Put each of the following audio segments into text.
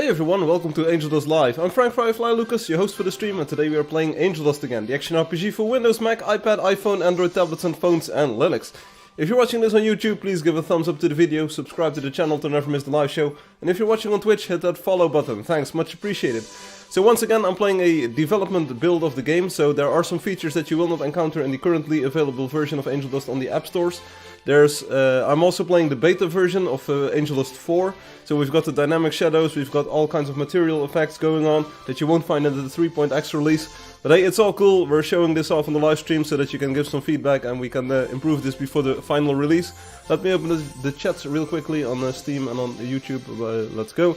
Hey everyone, welcome to Angeldust Live. I'm Firefly Lucas, your host for the stream, and today we are playing Angeldust again, the action RPG for Windows, Mac, iPad, iPhone, Android tablets and phones, and Linux. If you're watching this on YouTube, please give a thumbs up to the video, subscribe to the channel to never miss the live show, and if you're watching on Twitch, hit that follow button. Thanks, much appreciated. So once again, I'm playing a development build of the game, so there are some features that you will not encounter in the currently available version of Angeldust on the app stores. I'm also playing the beta version of Angeldust 4, so we've got the dynamic shadows, we've got all kinds of material effects going on that you won't find in the 3.x release. But hey, it's all cool, we're showing this off on the live stream so that you can give some feedback and we can improve this before the final release. Let me open the chats real quickly on Steam and on YouTube, let's go.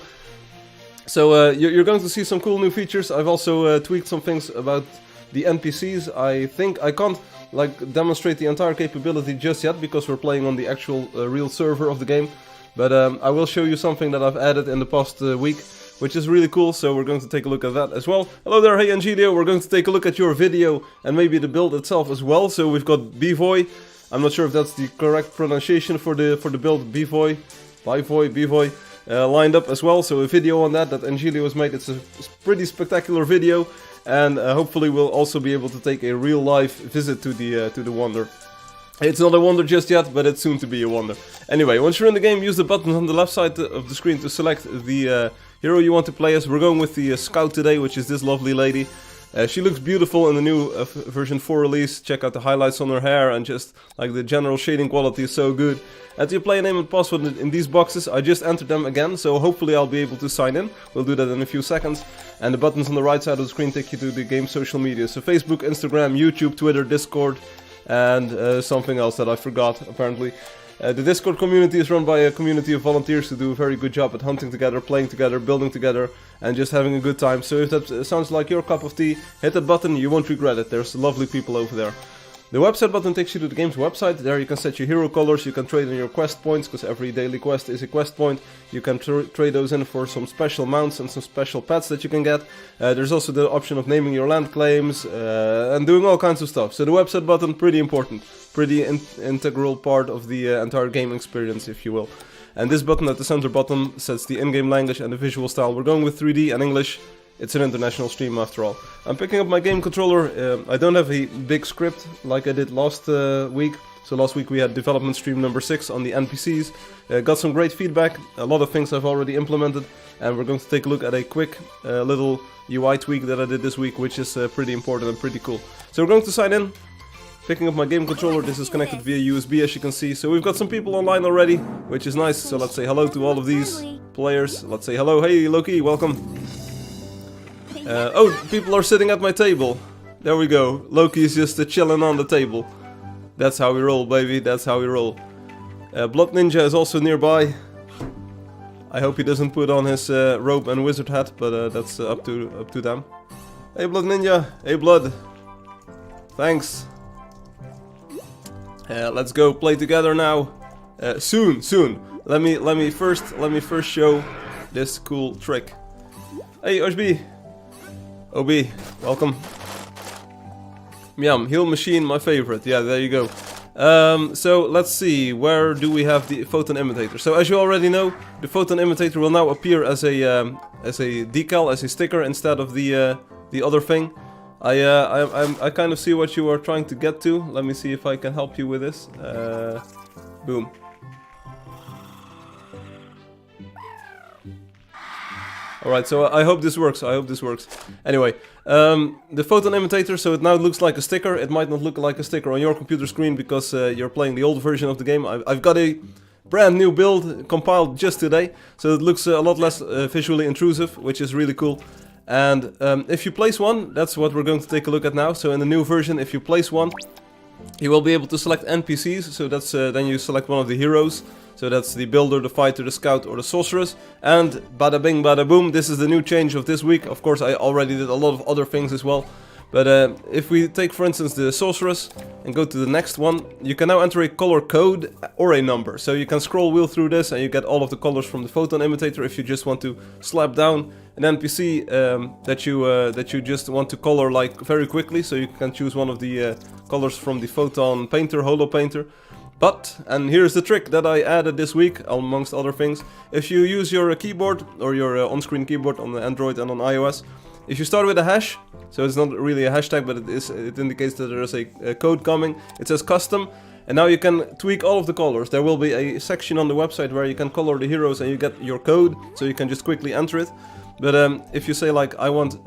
So you're going to see some cool new features. I've also tweaked some things about the NPCs. I think I can't demonstrate the entire capability just yet because we're playing on the actual real server of the game, but I will show you something that I've added in the past week, which is really cool, so we're going to take a look at that as well. Hello there, hey Angelio, we're going to take a look at your video and maybe the build itself as well. So we've got Bvoy, I'm not sure if that's the correct pronunciation for the build, Bvoy, lined up as well, so a video on that Angelio has made. It's a pretty spectacular video. And hopefully we'll also be able to take a real life visit to the wonder. It's not a wonder just yet, but it's soon to be a wonder. Anyway, once you're in the game, use the buttons on the left side of the screen to select the hero you want to play as. We're going with the scout today, which is this lovely lady. She looks beautiful in the new version 4 release. Check out the highlights on her hair and just like the general shading quality is so good. Enter your player name and password in these boxes. I just entered them again, so hopefully I'll be able to sign in. We'll do that in a few seconds. And the buttons on the right side of the screen take you to the game's social media. So Facebook, Instagram, YouTube, Twitter, Discord, and something else that I forgot apparently. The Discord community is run by a community of volunteers who do a very good job at hunting together, playing together, building together, and just having a good time. So if that sounds like your cup of tea, hit that button, you won't regret it. There's lovely people over there. The website button takes you to the game's website. There you can set your hero colors, you can trade in your quest points, because every daily quest is a quest point. You can trade those in for some special mounts and some special pets that you can get. There's also the option of naming your land claims and doing all kinds of stuff. So the website button, pretty important. Pretty integral part of the entire game experience, if you will. And this button at the center bottom sets the in-game language and the visual style. We're going with 3D and English. It's an international stream after all. I'm picking up my game controller. I don't have a big script like I did last week. So last week we had development stream number 6 on the NPCs. Got some great feedback. A lot of things I've already implemented. And we're going to take a look at a quick little UI tweak that I did this week, which is pretty important and pretty cool. So we're going to sign in. Picking up my game controller. This is connected via USB, as you can see. So we've got some people online already, which is nice. So let's say hello to all of these players. Let's say hello. Hey Loki, welcome. Oh, people are sitting at my table. There we go. Loki is just chilling on the table. That's how we roll, baby. That's how we roll. Blood Ninja is also nearby. I hope he doesn't put on his robe and wizard hat, but that's up to them. Hey, Blood Ninja. Hey, Blood. Thanks. Let's go play together now. Soon. Let me first show this cool trick. Hey, Oshbi. OB, welcome. Yum, heal machine, my favorite. Yeah, there you go. So let's see, where do we have the photon imitator? So as you already know, the photon imitator will now appear as a decal, as a sticker instead of the other thing. I kind of see what you are trying to get to. Let me see if I can help you with this. Boom. Alright, so I hope this works, Anyway, the photon imitator, so it now looks like a sticker. It might not look like a sticker on your computer screen because you're playing the old version of the game. I've got a brand new build compiled just today, so it looks a lot less visually intrusive, which is really cool. And if you place one, that's what we're going to take a look at now. So in the new version, if you place one, you will be able to select NPCs, so that's then you select one of the heroes. So that's the builder, the fighter, the scout, or the sorceress. And bada bing, bada boom, this is the new change of this week. Of course, I already did a lot of other things as well. But if we take, for instance, the sorceress and go to the next one, you can now enter a color code or a number. So you can scroll wheel through this and you get all of the colors from the photon imitator if you just want to slap down an NPC that you just want to color like very quickly. So you can choose one of the colors from the photon painter, holo painter. But, and here's the trick that I added this week, amongst other things. If you use your keyboard, or your on-screen keyboard on the Android and on iOS, if you start with a hash, so it's not really a hashtag, but it indicates that there is a code coming. It says custom, and now you can tweak all of the colors. There will be a section on the website where you can color the heroes and you get your code, so you can just quickly enter it. But if you say like, I want,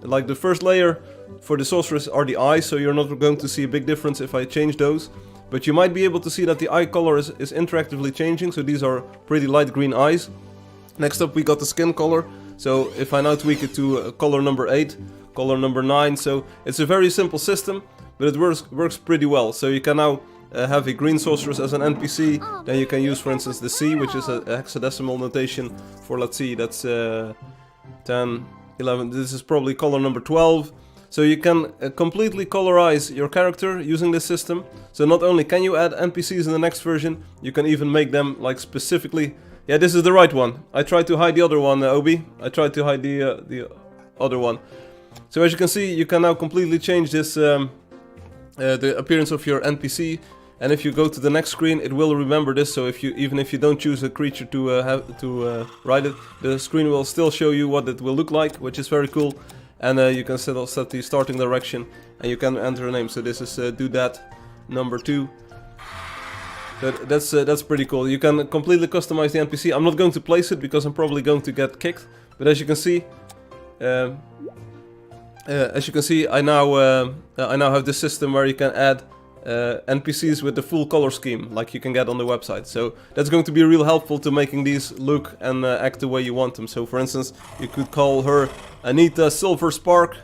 like the first layer for the sorceress are the eyes, so you're not going to see a big difference if I change those. But you might be able to see that the eye color is interactively changing, so these are pretty light green eyes. Next up we got the skin color, so if I now tweak it to color number 8, color number 9, so it's a very simple system, but it works pretty well. So you can now have a green sorceress as an NPC, then you can use for instance the C, which is a hexadecimal notation for, let's see, that's 10, 11, this is probably color number 12. So you can completely colorize your character using this system. So not only can you add NPCs in the next version, you can even make them like specifically... Yeah, this is the right one. I tried to hide the other one, Obi. I tried to hide the other one. So as you can see, you can now completely change this the appearance of your NPC. And if you go to the next screen, it will remember this. So if you even if you don't choose a creature to write it, the screen will still show you what it will look like, which is very cool. And you can set the starting direction, and you can enter a name. So this is do that number 2. That's pretty cool. You can completely customize the NPC. I'm not going to place it because I'm probably going to get kicked. But as you can see, I now have this system where you can add NPCs with the full color scheme, like you can get on the website. So that's going to be real helpful to making these look and act the way you want them. So for instance, you could call her Anita Silver Spark.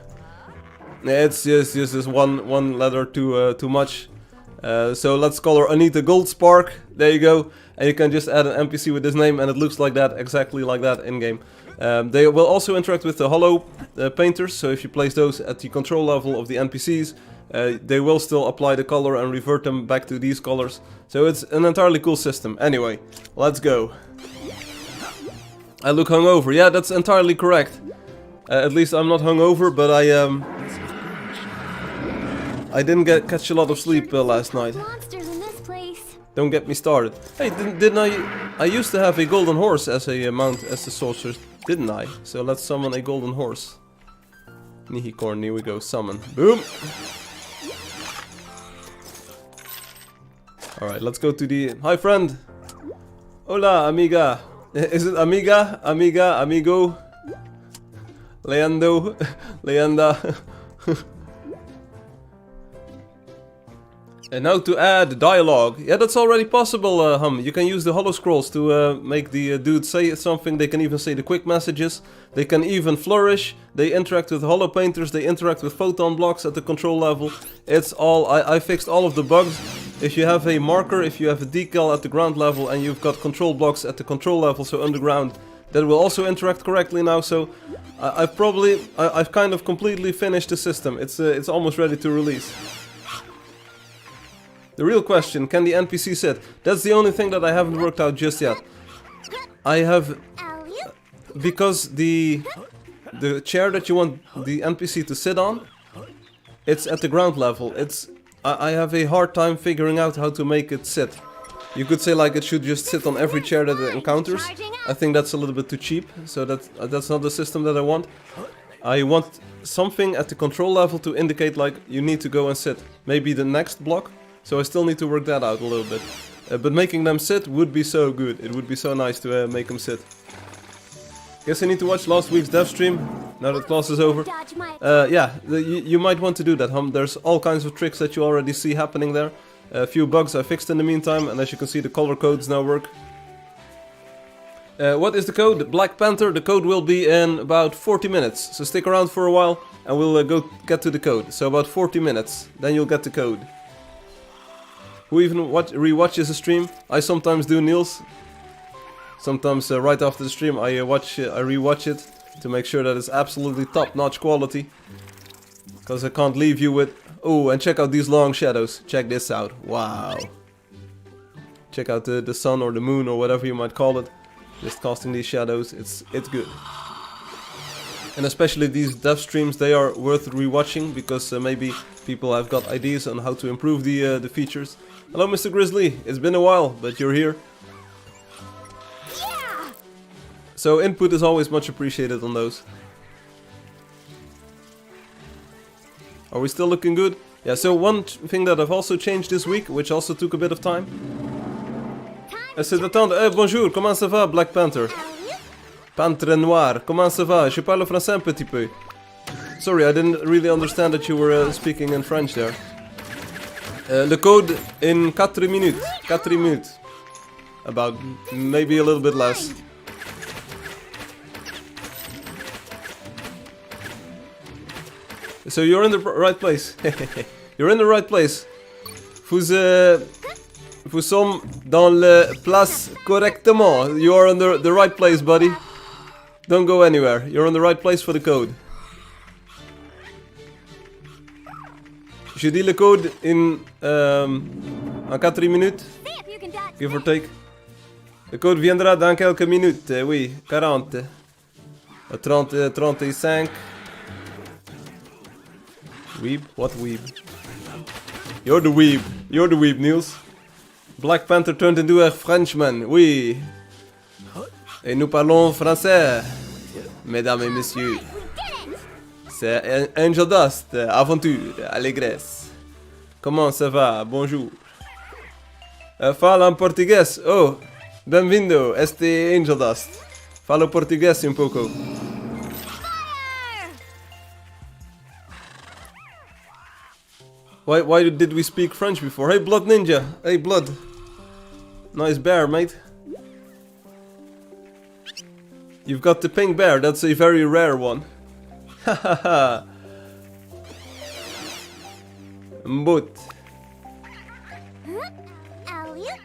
It's just this one letter too much. So let's call her Anita Gold Spark. There you go. And you can just add an NPC with this name, and it looks like that, exactly like that in game. They will also interact with the hollow painters. So if you place those at the control level of the NPCs, they will still apply the color and revert them back to these colors. So it's an entirely cool system. Anyway, let's go. I look hungover. Yeah, that's entirely correct. At least I'm not hungover, but I didn't catch a lot of sleep last night. Don't get me started. Hey, didn't I used to have a golden horse as a mount as the sorceress, didn't I? So let's summon a golden horse. Nihicorn, here we go, summon. Boom! Alright, let's go to the... Hi friend! Hola, amiga! Is it amiga? Amiga? Amigo? Leando? Leanda? And now to add dialogue. Yeah, that's already possible, Hum. You can use the holo scrolls to make the dude say something. They can even say the quick messages. They can even flourish. They interact with holo painters. They interact with photon blocks at the control level. It's all... I fixed all of the bugs. If you have a marker, if you have a decal at the ground level, and you've got control blocks at the control level, so underground, that will also interact correctly now. So I've kind of completely finished the system. It's almost ready to release. The real question, can the NPC sit? That's the only thing that I haven't worked out just yet. I have... Because the chair that you want the NPC to sit on, it's at the ground level. I have a hard time figuring out how to make it sit. You could say like it should just sit on every chair that it encounters. I think that's a little bit too cheap, so that's not the system that I want. I want something at the control level to indicate like you need to go and sit. Maybe the next block. So I still need to work that out a little bit. But making them sit would be so good. It would be so nice to make them sit. Guess I need to watch last week's dev stream, now that class is over. Yeah, you might want to do that, Hum. There's all kinds of tricks that you already see happening there. A few bugs I fixed in the meantime, and as you can see the color codes now work. What is the code? Black Panther. The code will be in about 40 minutes. So stick around for a while and we'll go get to the code. So about 40 minutes, then you'll get the code. Who even rewatches a stream? I sometimes do, Niels. Sometimes right after the stream I rewatch it to make sure that it's absolutely top-notch quality. Because I can't leave you with... Oh, and check out these long shadows. Check this out. Wow. Check out the sun or the moon or whatever you might call it. Just casting these shadows. It's good. And especially these dev streams, they are worth rewatching because maybe people have got ideas on how to improve the features. Hello, Mr. Grizzly. It's been a while, but you're here. Yeah! So input is always much appreciated on those. Are we still looking good? Yeah, so one thing that I've also changed this week, which also took a bit of time. C'est d'attendre. Bonjour, comment ça va, Black Panther? Pantre Noir, comment ça va? Je parle français un petit peu. Sorry, I didn't really understand that you were speaking in French there. Le code in 4 minutes. 4 minutes. About maybe a little bit less. So you're in the right place. You're in the right place. Vous sommes dans la place correctement. You are on the right place, buddy. Don't go anywhere. You're on the right place for the code. Je dis le code in 4 minutes. Give or take. Le code viendra dans quelques minutes. Oui, 40. 30, 35. Weeb? What weeb? You're the weeb. You're the weeb, Niels. Black Panther turned into a Frenchman. Oui. Et nous parlons français. Mesdames et messieurs. C'est Angeldust. Aventure. Allégresse. Comment ça va? Bonjour. Fala en português. Oh. Bem-vindo. Este Angeldust. Fala português un poco. Why did we speak French before? Hey, Blood Ninja. Hey, Blood. Nice bear, mate. You've got the pink bear. That's a very rare one. Hahaha. But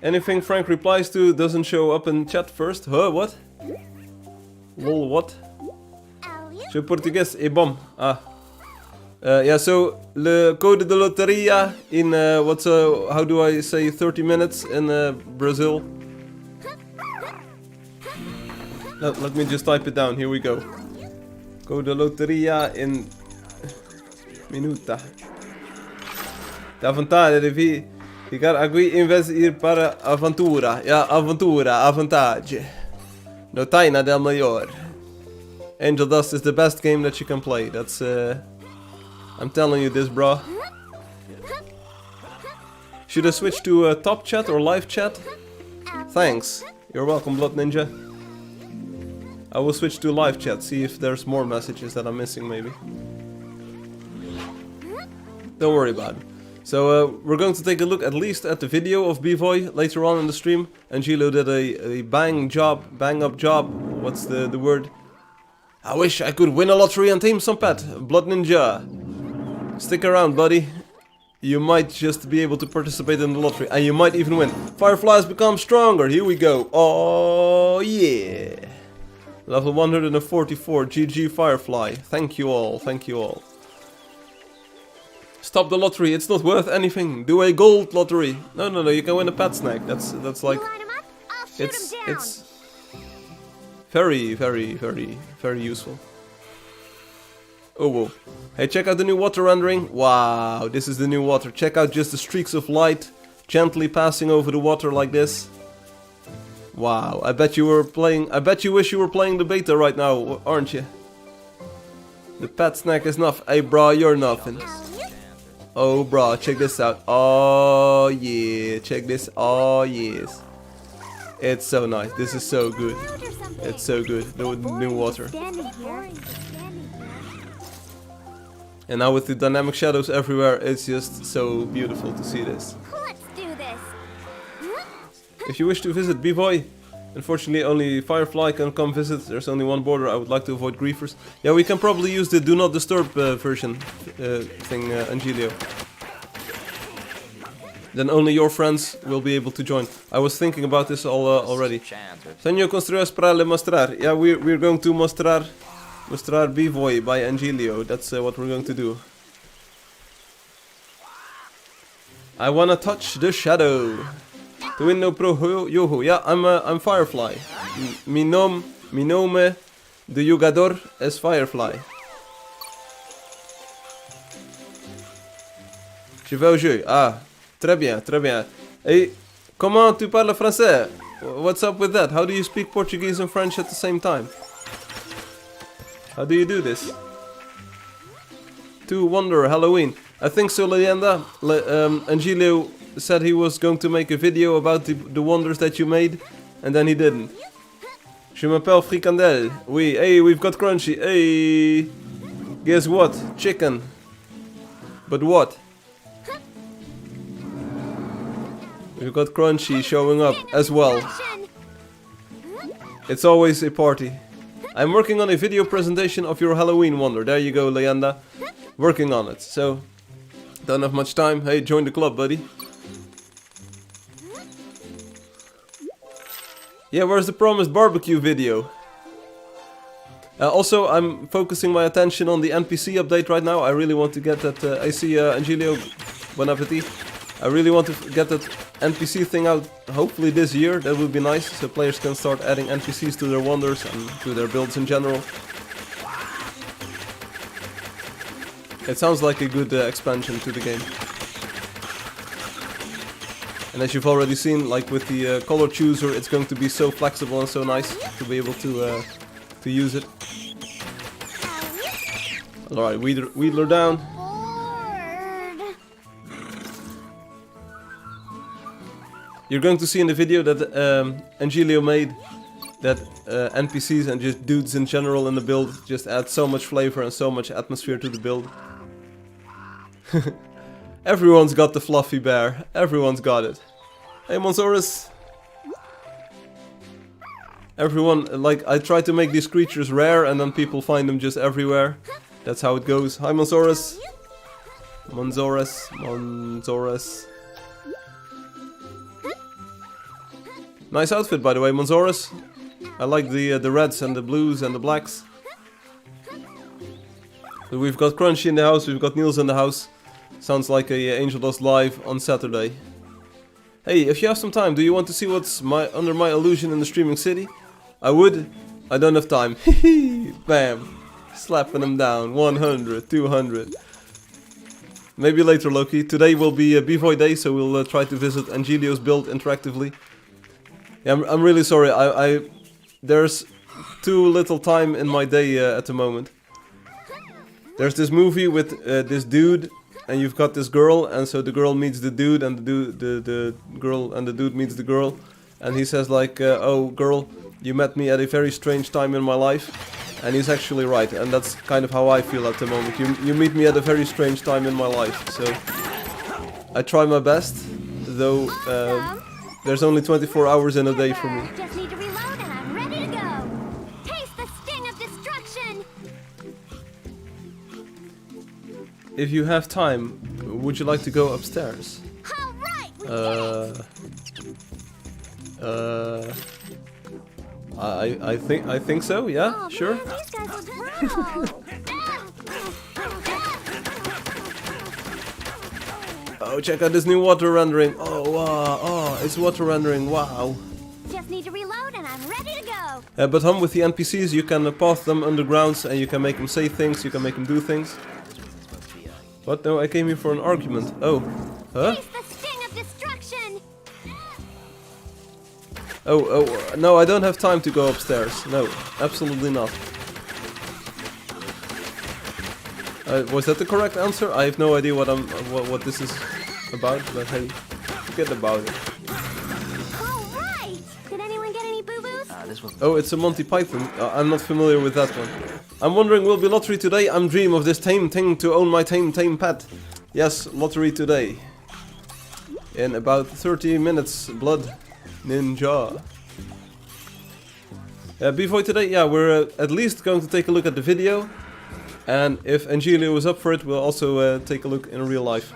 anything Frank replies to doesn't show up in chat first. Huh? What? Lol, what? Je português est bon. Ah. Yeah, so le code de loteria in how do I say 30 minutes in Brazil? Let me just type it down. Here we go. Code de loteria in minuta. Da vantaggia devi ficar aqui investir para aventura. Yeah, aventura, avantage. No taina del maior. Angeldust is the best game that you can play. That's I'm telling you this, bro. Should I switch to top chat or live chat? Thanks. You're welcome, Blood Ninja. I will switch to live chat, see if there's more messages that I'm missing, maybe. Don't worry about it. So we're going to take a look at least at the video of B-Voy later on in the stream. Angelo did a bang up job. What's the word? I wish I could win a lottery and tame some pet. Blood Ninja. Stick around, buddy. You might just be able to participate in the lottery, and you might even win. Firefly has become stronger. Here we go. Oh, yeah. Level 144. GG Firefly. Thank you all. Thank you all. Stop the lottery. It's not worth anything. Do a gold lottery. No. You can win a pet snack. That's like. It's very useful. Oh, whoa. Hey, check out the new water rendering. Wow, this is the new water. Check out just the streaks of light gently passing over the water like this. Wow, I bet you wish you were playing the beta right now, aren't you? The pet snack is nothing. Hey, bro, you're nothing. Oh, bro, check this out. Oh, yeah, check this. Oh, yes. It's so nice. This is so good. It's so good. The new water. And now with the dynamic shadows everywhere, it's just so beautiful to see this. Let's do this. If you wish to visit B-Voy, unfortunately only Firefly can come visit. There's only one border. I would like to avoid griefers. Yeah, we can probably use the Do Not Disturb version thing, Angelio. Then only your friends will be able to join. I was thinking about this already. Senhor construyes para le mostrar. Yeah, we're going to mostrar B-Voy by Angelio. That's what we're going to do. I wanna touch the shadow. To win no pro yoho. Yeah, I'm Firefly. Mi nome The jugador es Firefly. Je vais au jeu. Ah, très bien, très bien. Hey, comment tu parles français? What's up with that? How do you speak Portuguese and French at the same time? How do you do this? To Wonder Halloween. I think so, Leyenda. Angelio said he was going to make a video about the wonders that you made, and then he didn't. Je m'appelle Frikandel. Oui, hey, we've got Crunchy. Hey, guess what? Chicken. But what? We've got Crunchy showing up as well. It's always a party. I'm working on a video presentation of your Halloween wonder. There you go, Leyenda. Working on it. So, don't have much time. Hey, join the club, buddy. Yeah, where's the promised barbecue video? Also, I'm focusing my attention on the NPC update right now. I really want to get that... I see Angelio, bon appetit. I really want to get that NPC thing out, hopefully this year. That would be nice, so players can start adding NPCs to their wonders and to their builds in general. It sounds like a good expansion to the game. And as you've already seen, like with the color chooser, it's going to be so flexible and so nice to be able to use it. Alright, Wheedler down. You're going to see in the video that Angelio made that NPCs and just dudes in general in the build just add so much flavor and so much atmosphere to the build. Everyone's got the fluffy bear. Everyone's got it. Hey, Monsaurus. Everyone, like, I try to make these creatures rare and then people find them just everywhere. That's how it goes. Hi, Monsaurus. Monsaurus. Nice outfit, by the way, Monsaurus. I like the reds and the blues and the blacks. So we've got Crunchy in the house, we've got Niels in the house. Sounds like a Angeldust live on Saturday. Hey, if you have some time, do you want to see what's under my illusion in the streaming city? I would. I don't have time. Bam. Slapping them down. 100, 200. Maybe later, Loki. Today will be a B-Void day, so we'll try to visit Angelio's build interactively. Yeah, I'm really sorry. There's too little time in my day at the moment. There's this movie with this dude, and you've got this girl, and so the girl meets the dude, and the girl and the dude meets the girl, and he says like, "Oh, girl, you met me at a very strange time in my life," and he's actually right, and that's kind of how I feel at the moment. You meet me at a very strange time in my life, so I try my best, though. There's only 24 hours in a day for me. Just need to reload and I'm ready to go. Taste the sting of destruction. If you have time, would you like to go upstairs? All right, we I think so. Yeah, oh, sure. Man, these guys look brutal. Oh, check out this new water rendering. Oh, wow. Oh, it's water rendering. Wow. Just need to reload and I'm ready to go. But with the NPCs, you can path them underground and you can make them say things, you can make them do things. What? No, I came here for an argument. Oh. Huh? Taste the sting of destruction. Oh, no, I don't have time to go upstairs. No, absolutely not. Was that the correct answer? I have no idea what this is about, but hey, forget about it. All right. Did anyone get any boo-boos? Oh, it's a Monty Python. I'm not familiar with that one. I'm wondering, will be lottery today? I'm dream of this tame thing to own my tame pet. Yes, lottery today. In about 30 minutes, blood ninja. Before today, yeah, we're at least going to take a look at the video. And if Angelio is up for it, we'll also take a look in real life.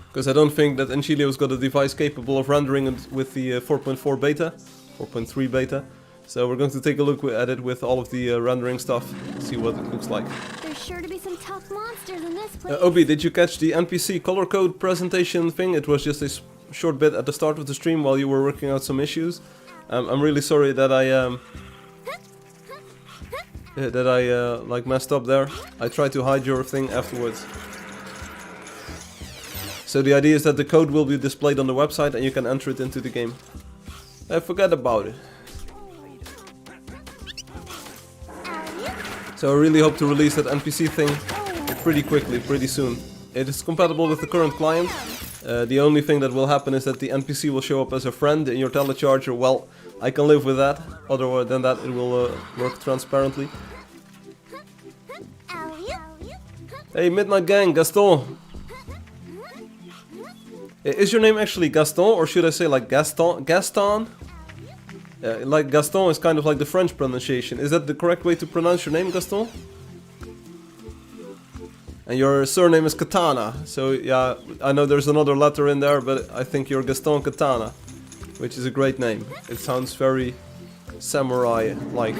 Because I don't think that Angelio's got a device capable of rendering it with the 4.4 beta, 4.3 beta. So we're going to take a look at it with all of the rendering stuff, see what it looks like. There's sure to be some tough monsters in this place. Obi, did you catch the NPC color code presentation thing? It was just a short bit at the start of the stream while you were working out some issues. I'm really sorry that that I like messed up there. I tried to hide your thing afterwards. So the idea is that the code will be displayed on the website and you can enter it into the game. I forgot about it. So I really hope to release that NPC thing pretty quickly, pretty soon. It is compatible with the current client. The only thing that will happen is that the NPC will show up as a friend in your telecharger. Well, I can live with that. Other than that, it will work transparently. Hey, Midnight Gang, Gaston. Is your name actually Gaston, or should I say like Gaston? Gaston? Like Gaston is kind of like the French pronunciation. Is that the correct way to pronounce your name, Gaston? And your surname is Katana. So yeah, I know there's another letter in there, but I think you're Gaston Katana, which is a great name. It sounds very samurai-like.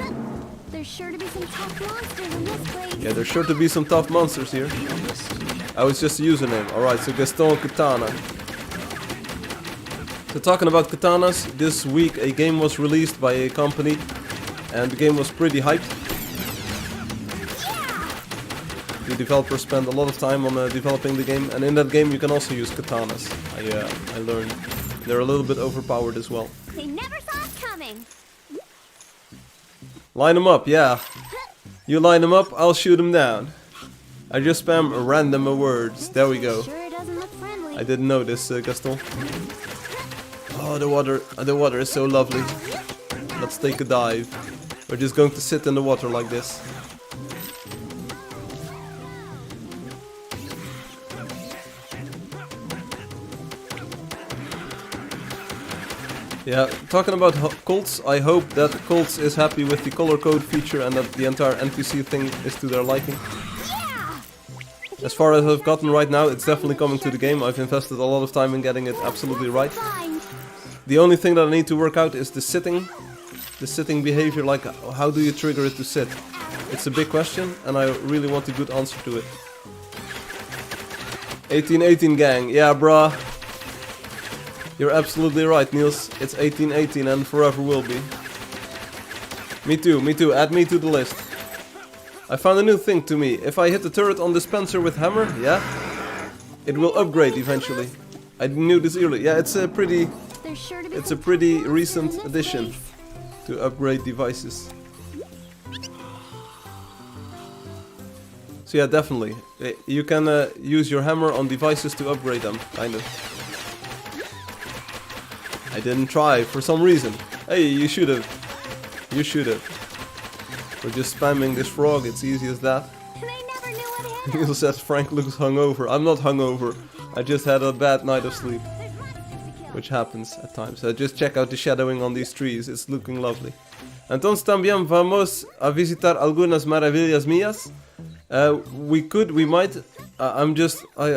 There's sure to be some tough monsters in this place. Yeah, there's sure to be some tough monsters here. I was just a username. Alright, so Gaston Katana. So talking about katanas, this week a game was released by a company and the game was pretty hyped. The developers spent a lot of time on developing the game, and in that game you can also use katanas. I learned they're a little bit overpowered as well. They never saw us coming. Line them up, yeah. You line them up, I'll shoot them down. I just spam random words. There we go. Sure doesn't look friendly. I didn't know this, Gaston. Oh, the water is so lovely. Let's take a dive. We're just going to sit in the water like this. Yeah, talking about Colts, I hope that Colts is happy with the color code feature and that the entire NPC thing is to their liking. As far as I've gotten right now, it's definitely coming to the game. I've invested a lot of time in getting it absolutely right. The only thing that I need to work out is the sitting behavior, like how do you trigger it to sit? It's a big question and I really want a good answer to it. 1818 gang, yeah bruh. You're absolutely right, Niels. It's 1818 and forever will be. Me too, add me to the list. I found a new thing to me. If I hit the turret on dispenser with hammer, yeah, it will upgrade eventually. I knew this earlier. Yeah, it's a pretty recent addition to upgrade devices. So yeah, definitely. You can use your hammer on devices to upgrade them, kind of. I didn't try for some reason. Hey, you should have. You should have. We're just spamming this frog, it's easy as that. They never knew what hit. Neil says Frank looks hungover. I'm not hungover. I just had a bad night of sleep. Which happens at times. So just check out the shadowing on these trees, it's looking lovely. Entonces también vamos a visitar algunas maravillas mías. We might. I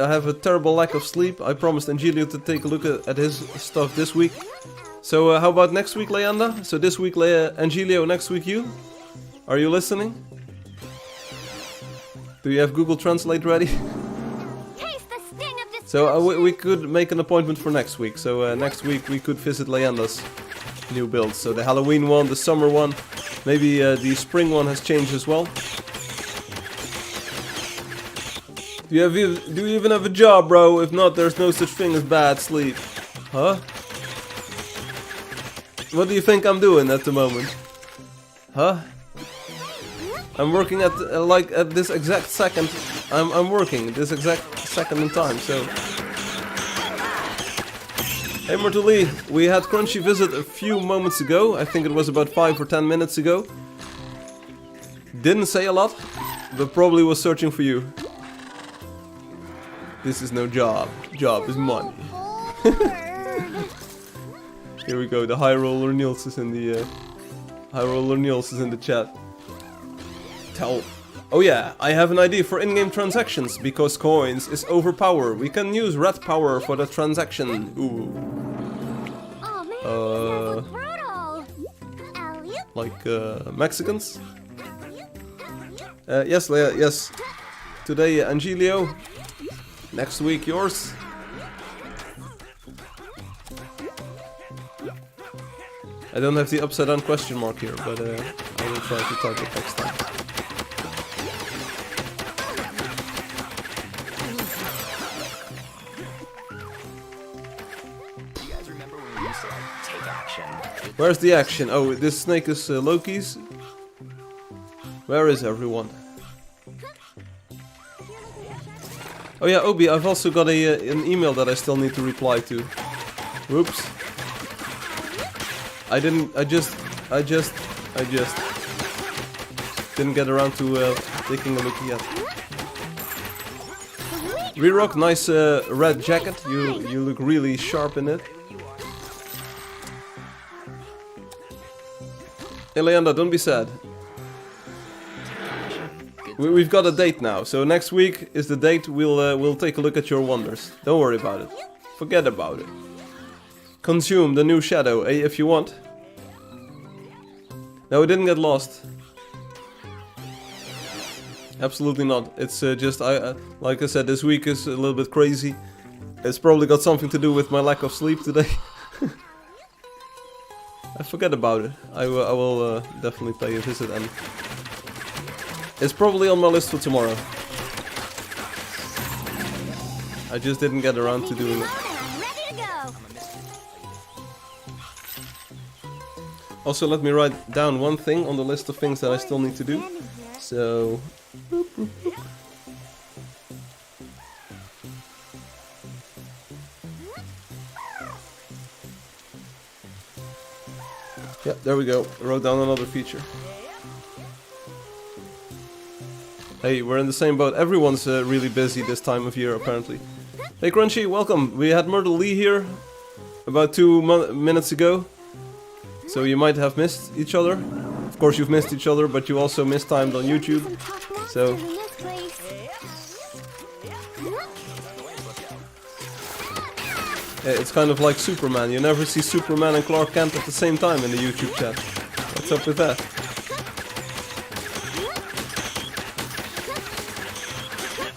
have a terrible lack of sleep. I promised Angelio to take a look at his stuff this week. So how about next week, Leanda? So this week, Angelio, next week you? Are you listening? Do you have Google Translate ready? Taste the sting of destruction. So we could make an appointment for next week. So next week we could visit Leanda's new builds. So the Halloween one, the summer one, maybe the spring one has changed as well. Do you even have a job, bro? If not, there's no such thing as bad sleep. Huh? What do you think I'm doing at the moment? Huh? I'm working at at this exact second. I'm working this exact second in time. So, hey Mortally, we had Crunchy visit a few moments ago. I think it was about 5 or 10 minutes ago. Didn't say a lot, but probably was searching for you. This is no job. Job is money. Here we go. The High Roller Niels is in the chat. Oh yeah, I have an idea for in-game transactions because coins is overpowered. We can use red power for the transaction. Ooh. Oh man, Like Mexicans? Yes, Leia. Yes. Today, Angelio. Next week, yours. I don't have the upside down question mark here, but I will try to type it next time. Where's the action? Oh, this snake is Loki's. Where is everyone? Oh yeah, Obi, I've also got an email that I still need to reply to. Whoops. I just didn't get around to taking a look yet. Rerock, nice red jacket. You look really sharp in it. Hey Leanda, don't be sad. We've got a date now, so next week is the date. We'll take a look at your wonders. Don't worry about it. Forget about it. Consume the new shadow, if you want. No, we didn't get lost. Absolutely not. It's just like I said, this week is a little bit crazy. It's probably got something to do with my lack of sleep today. I forget about it. I will definitely pay a visit, and it's probably on my list for tomorrow. I just didn't get around to doing it. Also, let me write down one thing on the list of things that I still need to do. So... yeah, there we go. I wrote down another feature. Hey, we're in the same boat. Everyone's really busy this time of year, apparently. Hey, Crunchy, welcome. We had Myrtle Lee here about 2 minutes ago. So you might have missed each other. Of course you've missed each other, but you also mistimed on YouTube. So... it's kind of like Superman. You never see Superman and Clark Kent at the same time in the YouTube chat. What's up with that?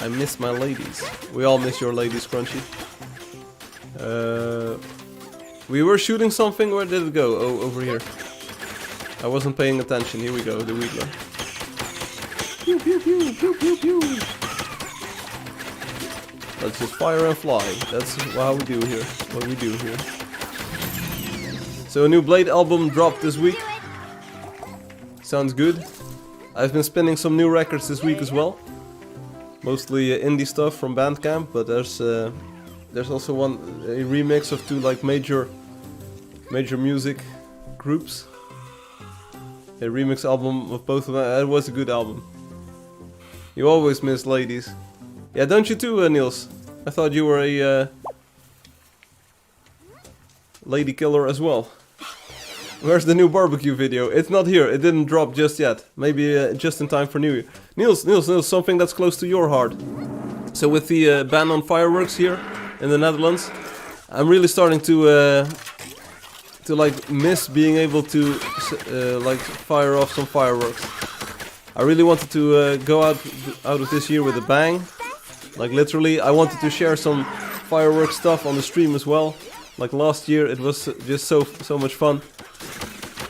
I miss my ladies. We all miss your ladies, Crunchy. We were shooting something. Where did it go? Oh, over here. I wasn't paying attention. Here we go, the Wheatler. Pew pew pew pew pew pew. Let's just fire and fly. That's how we do here. What we do here. So a new Blade album dropped this week. Sounds good. I've been spinning some new records this week as well. Mostly indie stuff from Bandcamp, but there's also a remix of 2 like major music groups. A remix album of both of them. It was a good album. You always miss ladies. Yeah, don't you too, Niels? I thought you were a lady killer as well. Where's the new barbecue video? It's not here. It didn't drop just yet. Maybe just in time for New Year. Niels, something that's close to your heart. So with the ban on fireworks here in the Netherlands, I'm really starting to like miss being able to like fire off some fireworks. I really wanted to go out of this year with a bang. Like literally, I wanted to share some fireworks stuff on the stream as well. Like last year, it was just so much fun.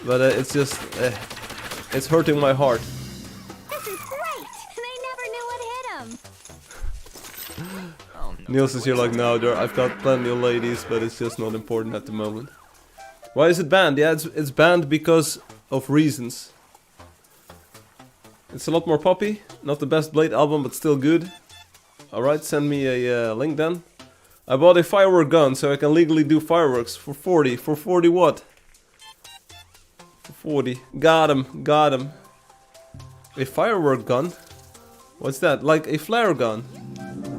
But it's just, it's hurting my heart. This is great! They never knew what hit them. Niels is here like, no, I've got plenty of ladies, but it's just not important at the moment. Why is it banned? Yeah, it's banned because of reasons. It's a lot more poppy. Not the best Blade album, but still good. Alright, send me a link then. I bought a firework gun so I can legally do fireworks for 40. For 40 what? For 40. Got him. A firework gun? What's that? Like a flare gun?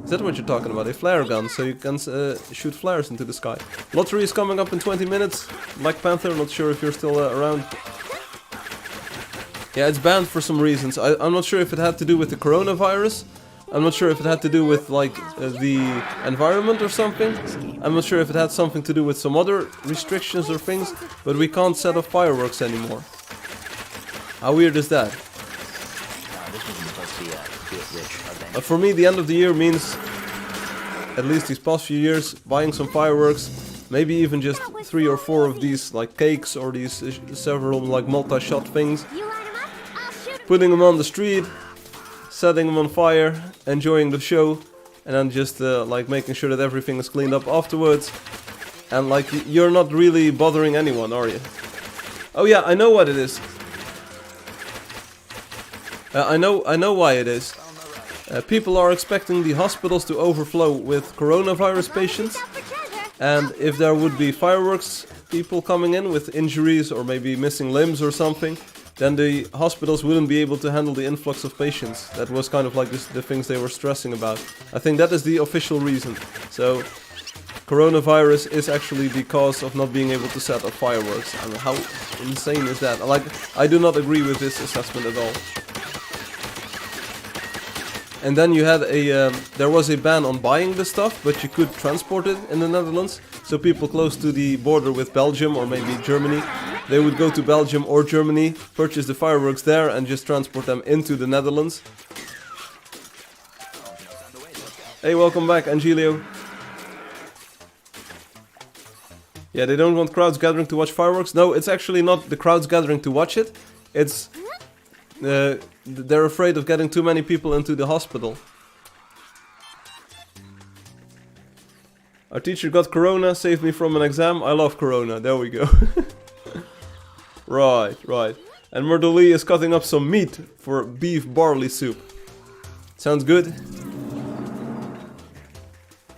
Is that what you're talking about? A flare gun, so you can shoot flares into the sky. Lottery is coming up in 20 minutes. Black Panther, not sure if you're still around. Yeah, it's banned for some reasons. I'm not sure if it had to do with the coronavirus. I'm not sure if it had to do with like the environment or something. I'm not sure if it had something to do with some other restrictions or things. But we can't set off fireworks anymore. How weird is that? For me, the end of the year means, at least these past few years, buying some fireworks. Maybe even just 3 or 4 of these like cakes or these several like multi-shot things. Putting them on the street. Setting them on fire, enjoying the show, and then just like making sure that everything is cleaned up afterwards. and like you're not really bothering anyone, are you? Oh yeah, I know what it is. I know why it is. People are expecting the hospitals to overflow with coronavirus patients, and if there would be fireworks people coming in with injuries or maybe missing limbs or something, then the hospitals wouldn't be able to handle the influx of patients. That was kind of like the things they were stressing about. I think that is the official reason. So, coronavirus is actually the cause of not being able to set up fireworks. I mean, how insane is that? Like, I do not agree with this assessment at all. And then you had there was a ban on buying the stuff, but you could transport it in the Netherlands. So people close to the border with Belgium or maybe Germany, they would go to Belgium or Germany, purchase the fireworks there and just transport them into the Netherlands. Hey, welcome back, Angelio. Yeah, they don't want crowds gathering to watch fireworks. No, it's actually not the crowds gathering to watch it. It's... they're afraid of getting too many people into the hospital. Our teacher got corona, saved me from an exam. I love corona. There we go. Right. And Myrtle Lee is cutting up some meat for beef barley soup. Sounds good.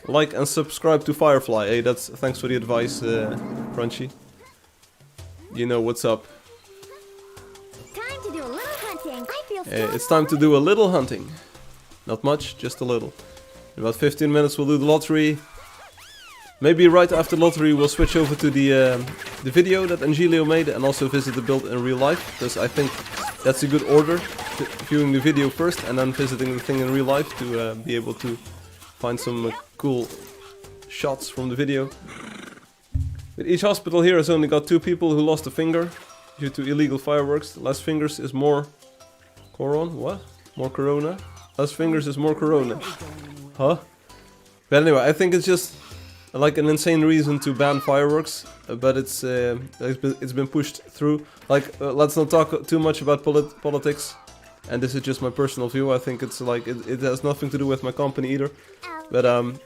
Like and subscribe to Firefly. Hey, thanks for the advice, Crunchy. You know what's up. It's time to do a little hunting. Not much, just a little. In about 15 minutes we'll do the lottery. Maybe right after lottery we'll switch over to the video that Angelio made and also visit the build in real life. Because I think that's a good order. Viewing the video first and then visiting the thing in real life to be able to find some cool shots from the video. But each hospital here has only got 2 people who lost a finger due to illegal fireworks. Less fingers is more... What? More corona? Less fingers is more corona. Huh? But anyway, I think it's just like an insane reason to ban fireworks, but it's been pushed through. Like, let's not talk too much about politics, and this is just my personal view. I think it's like it has nothing to do with my company either. But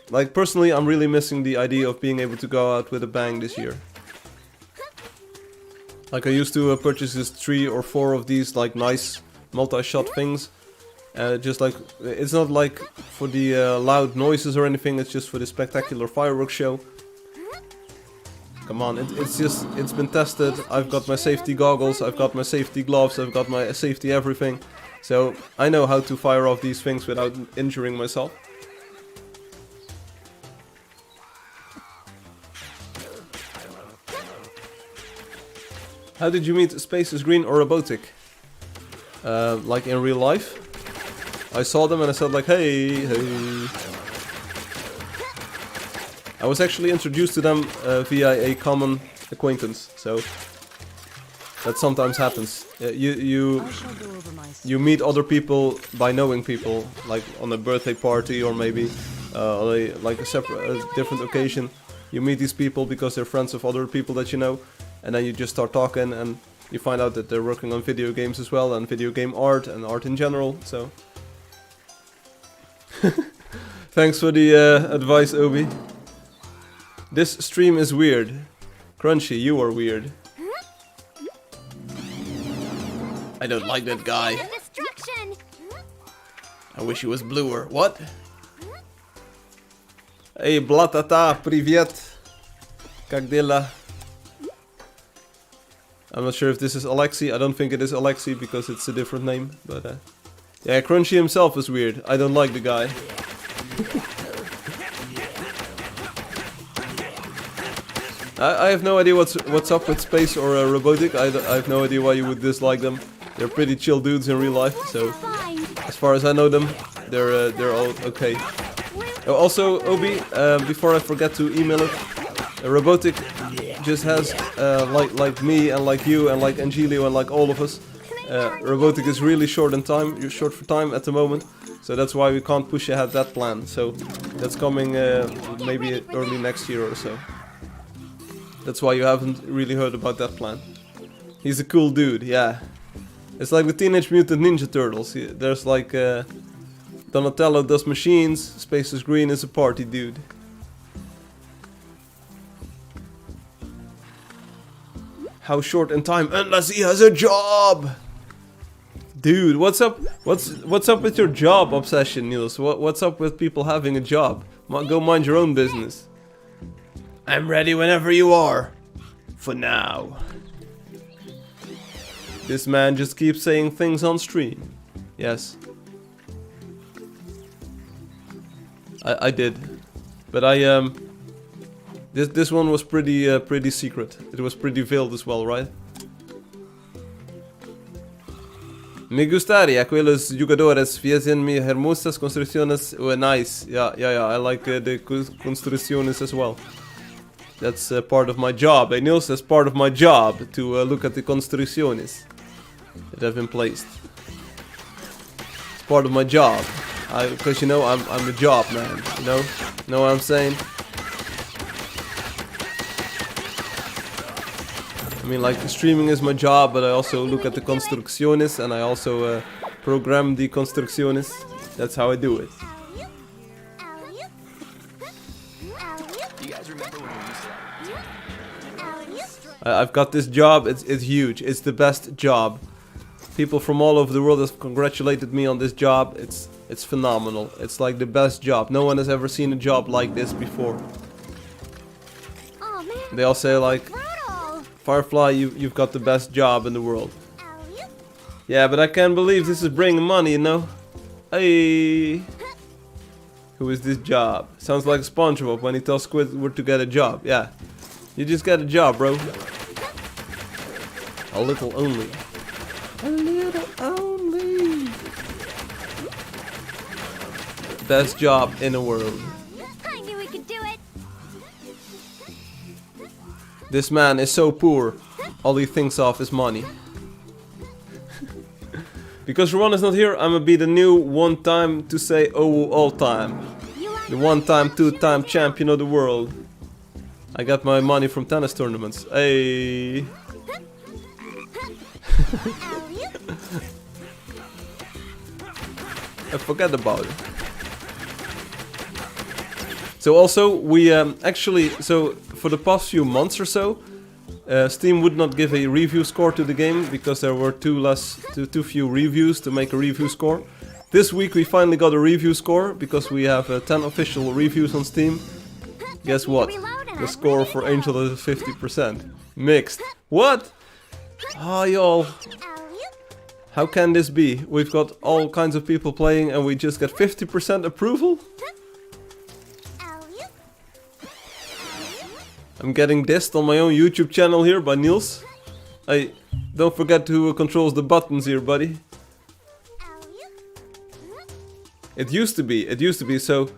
like personally, I'm really missing the idea of being able to go out with a bang this year. Like I used to purchase this 3 or 4 of these like nice multi-shot things. Just like, it's not like for the loud noises or anything, it's just for the spectacular fireworks show. Come on, it's been tested. I've got my safety goggles, I've got my safety gloves, I've got my safety everything. So I know how to fire off these things without injuring myself. How did you meet Space is Green or Robotic? Like in real life. I saw them and I said like, hey. I was actually introduced to them via a common acquaintance, so that sometimes happens. You meet other people by knowing people, like on a birthday party or maybe on a different occasion. You meet these people because they're friends of other people that you know, and then you just start talking and you find out that they're working on video games as well, and video game art, and art in general, so... Thanks for the advice, Obi. This stream is weird. Crunchy, you are weird. I don't like that guy. I wish he was bluer. What? Hey, Blatata, привет. Как дела? I'm not sure if this is Alexi. I don't think it is Alexi because it's a different name. But yeah, Crunchy himself is weird. I don't like the guy. I have no idea what's up with Space or Robotic. I have no idea why you would dislike them. They're pretty chill dudes in real life. So as far as I know them, they're all okay. Also, Obi, before I forget to email it, Robotic just has, like me and like you and like Angelio and like all of us, Robotic is really short for time at the moment, so that's why we can't push ahead that plan. So that's coming maybe early next year or so. That's why you haven't really heard about that plan. He's a cool dude, yeah. It's like the Teenage Mutant Ninja Turtles. There's like Donatello does machines, Space is Green is a party dude. How short in time unless he has a job. Dude, what's up? What's up with your job obsession, Niels? What's up with people having a job? Go mind your own business. I'm ready whenever you are. For now. This man just keeps saying things on stream. Yes. I did. But this one was pretty secret. It was pretty veiled as well, right? Me gustaría que los jugadores fiesen mis hermosas construcciones. Oh, nice. Yeah. I like the construcciones as well. That's part of my job. Hey, Niels, that's part of my job to look at the construcciones that have been placed. It's part of my job. Because you know I'm a job man. You know what I'm saying? I mean, like, streaming is my job, but I also look at the construcciones and I also program the construcciones. That's how I do it. You guys remember when we used to I've got this job. It's huge. It's the best job. People from all over the world have congratulated me on this job. It's phenomenal. It's like the best job. No one has ever seen a job like this before. Oh man. They all say like, Brutal. Firefly, you've got the best job in the world. Yeah, but I can't believe this is bringing money, you know? Hey. Who is this job? Sounds like SpongeBob when he tells Squidward to get a job. Yeah. You just get a job, bro. A little only. A little only. Best job in the world. I knew we could do it. This man is so poor. All he thinks of is money. Because Ron is not here, I'm gonna be the new one time to say oh all time. The one time, two time champion of the world. I got my money from tennis tournaments. Hey. I forgot about it. So also we actually, so for the past few months or so, Steam would not give a review score to the game because there were too few reviews to make a review score. This week we finally got a review score because we have 10 official reviews on Steam. Guess what? The score for Angeldust is 50%. Mixed. What? Ah, y'all. How can this be? We've got all kinds of people playing and we just get 50% approval? I'm getting dissed on my own YouTube channel here by Niels. Hey, don't forget who controls the buttons here, buddy. It used to be so...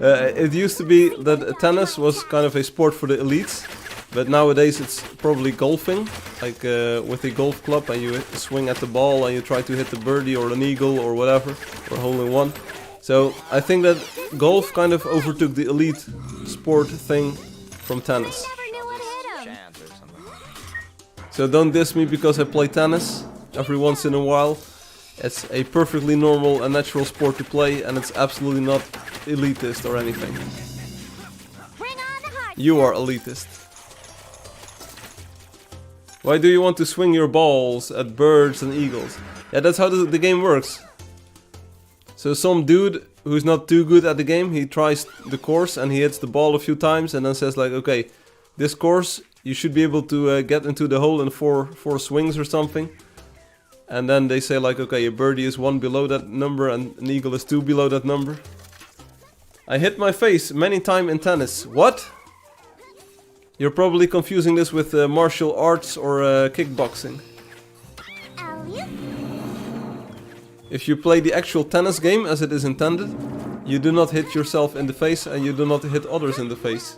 it used to be that tennis was kind of a sport for the elites. But nowadays it's probably golfing, like with a golf club and you swing at the ball and you try to hit the birdie or an eagle or whatever, or hole in one. So I think that golf kind of overtook the elite sport thing from tennis. Never knew what hit him. chance or something. So don't diss me because I play tennis every once in a while. It's a perfectly normal and natural sport to play and it's absolutely not elitist or anything. Bring on the heart. You are elitist. Why do you want to swing your balls at birds and eagles? Yeah, that's how the game works. So some dude who's not too good at the game, he tries the course and he hits the ball a few times and then says like, okay, this course you should be able to get into the hole in four swings or something. And then they say like, okay, a birdie is 1 below that number and an eagle is 2 below that number. I hit my face many times in tennis. What? You're probably confusing this with martial arts or kickboxing. If you play the actual tennis game as it is intended, you do not hit yourself in the face and you do not hit others in the face.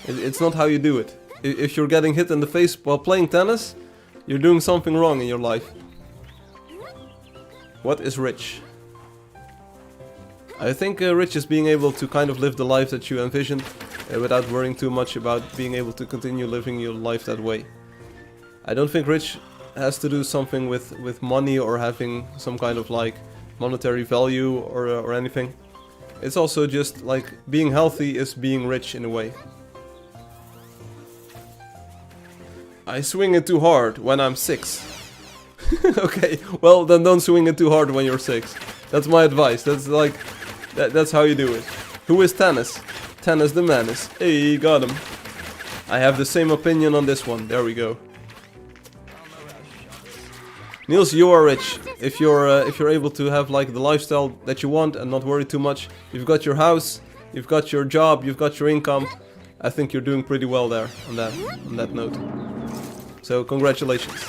It's not how you do it. If you're getting hit in the face while playing tennis, you're doing something wrong in your life. What is rich? I think rich is being able to kind of live the life that you envisioned without worrying too much about being able to continue living your life that way. I don't think rich has to do something with money or having some kind of like monetary value or anything. It's also just like being healthy is being rich in a way. I swing it too hard when I'm 6. Okay, well then don't swing it too hard when you're 6. That's my advice. That's like, that's how you do it. Who is Tennis? Tennis the Menace. Hey, got him. I have the same opinion on this one. There we go. Niels, you are rich. If you're able to have like the lifestyle that you want and not worry too much, you've got your house, you've got your job, you've got your income. I think you're doing pretty well there on that note. So congratulations.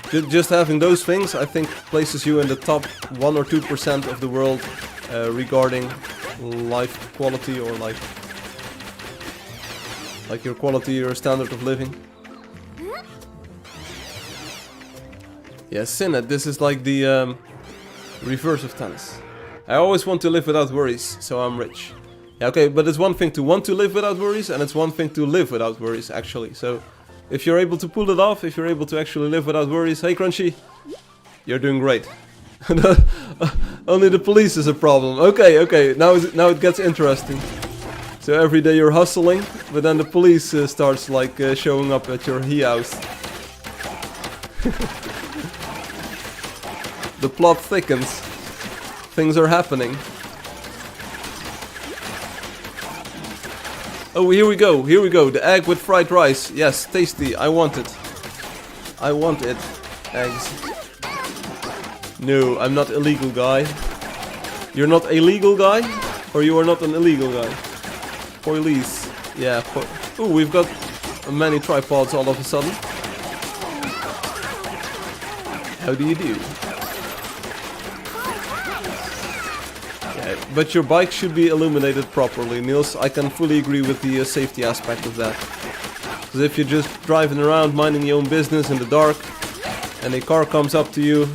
Just having those things, I think, places you in the top 1 or 2% of the world regarding life quality, or like your quality or standard of living. Yeah, Synod, this is like the reverse of Tennis. I always want to live without worries, so I'm rich. Yeah, okay, but it's one thing to want to live without worries, and it's one thing to live without worries, actually. So, if you're able to pull it off, if you're able to actually live without worries, hey Crunchy, you're doing great. Only the police is a problem. Okay, now it gets interesting. So every day you're hustling, but then the police starts like showing up at your house. The plot thickens. Things are happening. Oh, here we go. The egg with fried rice. Yes, tasty. I want it. I want it. Eggs. No, I'm not illegal guy. You're not a legal guy? Or you are not an illegal guy? Police. Yeah. Ooh, we've got many tripods all of a sudden. How do you do? But your bike should be illuminated properly, Niels. I can fully agree with the safety aspect of that. Because if you're just driving around minding your own business in the dark and a car comes up to you,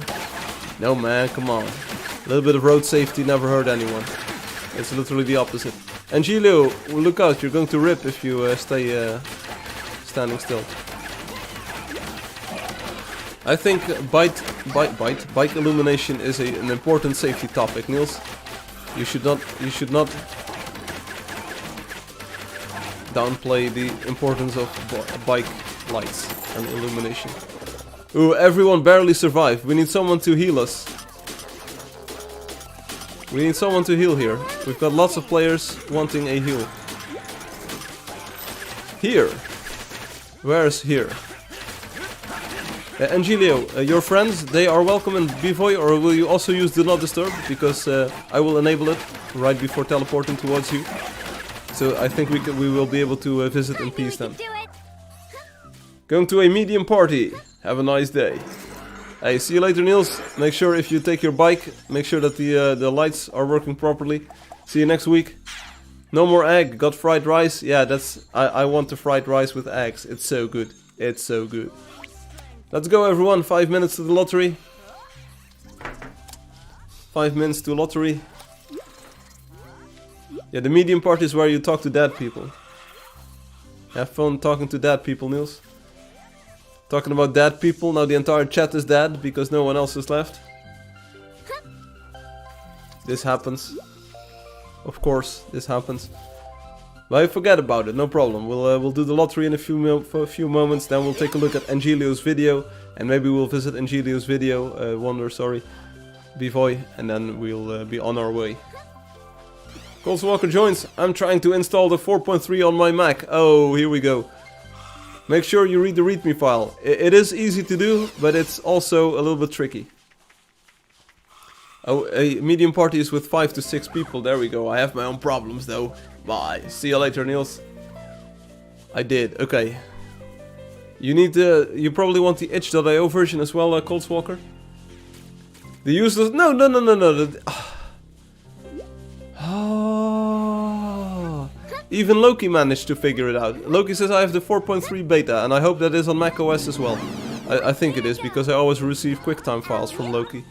no man, come on. A little bit of road safety never hurt anyone. It's literally the opposite. Angelio, look out, you're going to rip if you stay standing still. I think bike illumination is an important safety topic, Niels. You should not downplay the importance of bike lights and illumination. Ooh, everyone barely survived. We need someone to heal us. We need someone to heal here. We've got lots of players wanting a heal. Here. Where's here? Angelio, your friends, they are welcome in Bivoy, or will you also use Do Not Disturb? Because I will enable it right before teleporting towards you. So I think we will be able to visit in peace then. Going to a medium party. Have a nice day. Hey, see you later, Niels. Make sure if you take your bike, make sure that the lights are working properly. See you next week. No more egg. Got fried rice. Yeah, I want the fried rice with eggs. It's so good. It's so good. Let's go, everyone. 5 minutes to the lottery. 5 minutes to lottery. Yeah, the medium part is where you talk to dead people. Have fun talking to dead people, Niels. Talking about dead people. Now the entire chat is dead because no one else is left. This happens. Of course, this happens. But forget about it, no problem. We'll do the lottery in for a few moments. Then we'll take a look at Angelio's video, and maybe we'll visit Angelio's video, Bivoy, and then we'll be on our way. Colts Walker joins. I'm trying to install the 4.3 on my Mac. Oh, here we go. Make sure you read the README file. It is easy to do, but it's also a little bit tricky. Oh, a medium party is with 5 to 6 people. There we go. I have my own problems though. Bye. See you later, Niels. I did. Okay. You need you probably want the itch.io version as well, Colts Walker. The useless. No. Oh. Even Loki managed to figure it out. Loki says I have the 4.3 beta, and I hope that is on macOS as well. I think it is, because I always receive QuickTime files from Loki.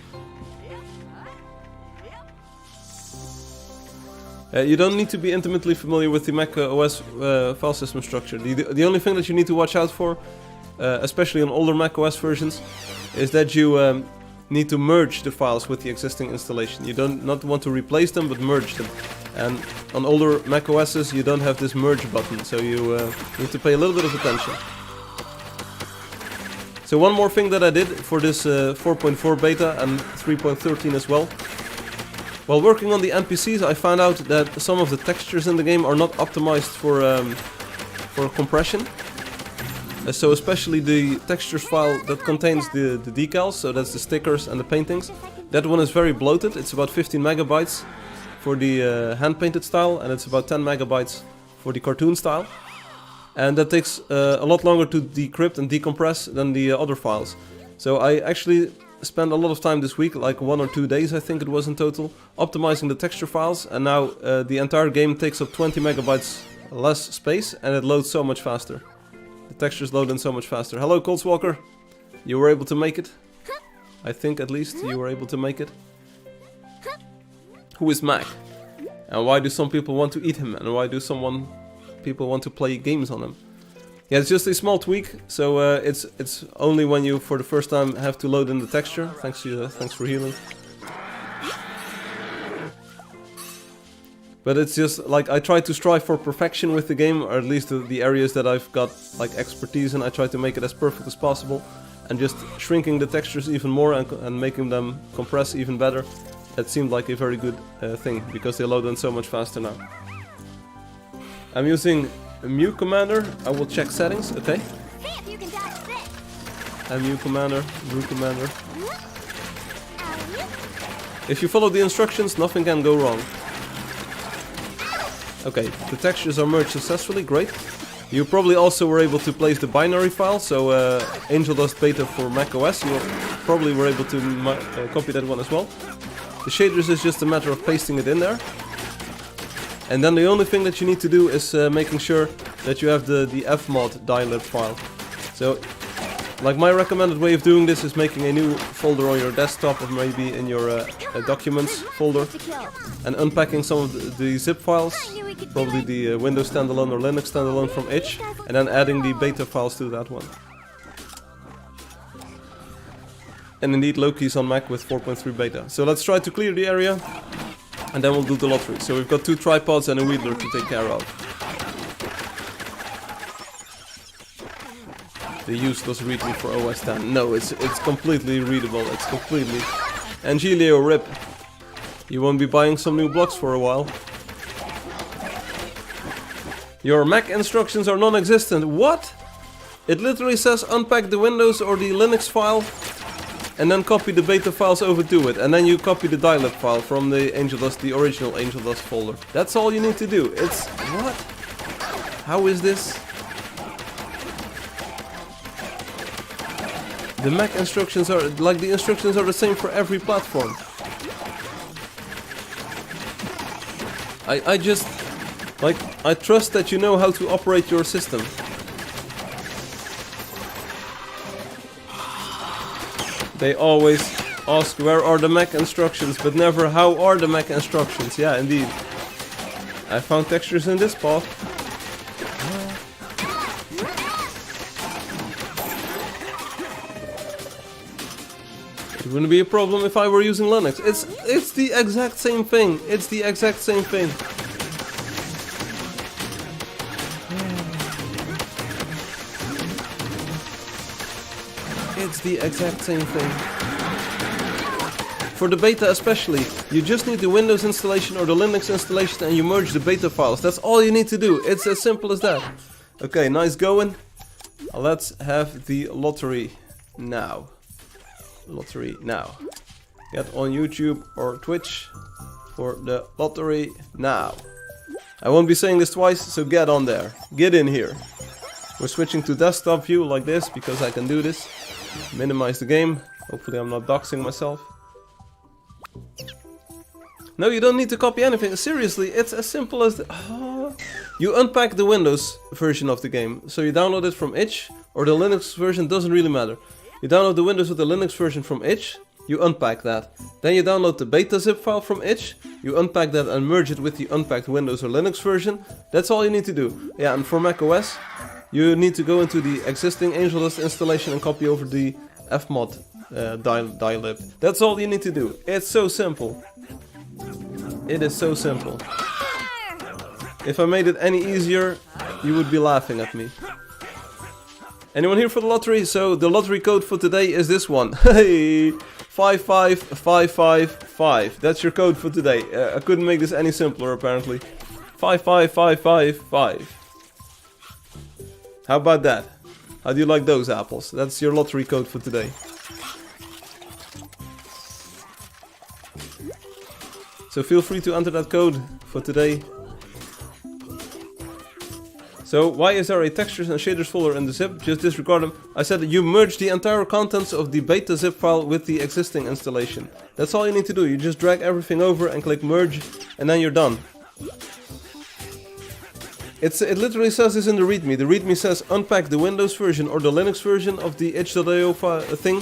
You don't need to be intimately familiar with the macOS file system structure. The only thing that you need to watch out for, especially on older macOS versions, is that you need to merge the files with the existing installation. You don't not want to replace them, but merge them. And on older macOSs, you don't have this merge button, so you need to pay a little bit of attention. So one more thing that I did for this 4.4 beta and 3.13 as well. While working on the NPCs, I found out that some of the textures in the game are not optimized for compression. So especially the textures file that contains the decals, so that's the stickers and the paintings. That one is very bloated. It's about 15 megabytes for the hand-painted style, and it's about 10 megabytes for the cartoon style. And that takes a lot longer to decrypt and decompress than the other files. So I actually spent a lot of time this week, like 1 or 2 days I think it was in total, optimizing the texture files, and now the entire game takes up 20 megabytes less space and it loads so much faster. The textures load in so much faster. Hello Coldswalker, you were able to make it? I think at least you were able to make it. Who is Mac? And why do some people want to eat him? And why do people want to play games on him? Yeah, it's just a small tweak, so it's only when you for the first time have to load in the texture. Thanks for healing. But it's just like I try to strive for perfection with the game, or at least the areas that I've got like expertise in. I try to make it as perfect as possible, and just shrinking the textures even more and making them compress even better. That seemed like a very good thing because they load in so much faster now. I'm using a Mu Commander. I will check settings. Okay. Mu Commander, Mu Commander. If you follow the instructions, nothing can go wrong. Okay, the textures are merged successfully, great. You probably also were able to place the binary file, so Angeldust beta for macOS, you probably were able to copy that one as well. The shaders is just a matter of pasting it in there. And then the only thing that you need to do is making sure that you have the fmod dilib file. So, like my recommended way of doing this is making a new folder on your desktop or maybe in your documents folder and unpacking some of the zip files, probably the Windows standalone or Linux standalone from itch, and then adding the beta files to that one. And indeed Loki's on Mac with 4.3 beta. So let's try to clear the area and then we'll do the lottery. So we've got 2 tripods and a wheedler to take care of. The useless readme for OS X. No, it's completely readable. It's completely... Angelio, rip. You won't be buying some new blocks for a while. Your Mac instructions are non-existent. What? It literally says unpack the Windows or the Linux file and then copy the beta files over to it. And then you copy the dilib file from the Angeldust, the original Angeldust folder. That's all you need to do. It's... what? How is this? The Mac instructions are, like the instructions are the same for every platform. I just, like, I trust that you know how to operate your system. They always ask where are the Mac instructions, but never how are the Mac instructions. Yeah, indeed. I found textures in this path. It wouldn't be a problem if I were using Linux. It's the exact same thing. It's the exact same thing. It's the exact same thing. For the beta especially, you just need the Windows installation or the Linux installation and you merge the beta files. That's all you need to do. It's as simple as that. Okay, nice going. Let's have the lottery now. Lottery now. Get on YouTube or Twitch for the lottery now. I won't be saying this twice, so get on there. Get in here. We're switching to desktop view like this because I can do this. Minimize the game. Hopefully I'm not doxing myself. No, you don't need to copy anything. Seriously, it's as simple as... You unpack the Windows version of the game. So you download it from itch, or the Linux version, doesn't really matter. You download the Windows with the Linux version from itch, you unpack that. Then you download the beta zip file from itch, you unpack that and merge it with the unpacked Windows or Linux version. That's all you need to do. Yeah, and for macOS, you need to go into the existing Angeldust installation and copy over the fmod dilib. That's all you need to do. It's so simple. It is so simple. If I made it any easier, you would be laughing at me. Anyone here for the lottery? So the lottery code for today is this one. Hey, 55555. That's your code for today. I couldn't make this any simpler apparently. 55555. How about that? How do you like those apples? That's your lottery code for today. So feel free to enter that code for today. So why is there a textures and shaders folder in the zip? Just disregard them. I said that you merge the entire contents of the beta zip file with the existing installation. That's all you need to do. You just drag everything over and click merge and then you're done. It literally says this in the readme. The readme says unpack the Windows version or the Linux version of the itch.io thing.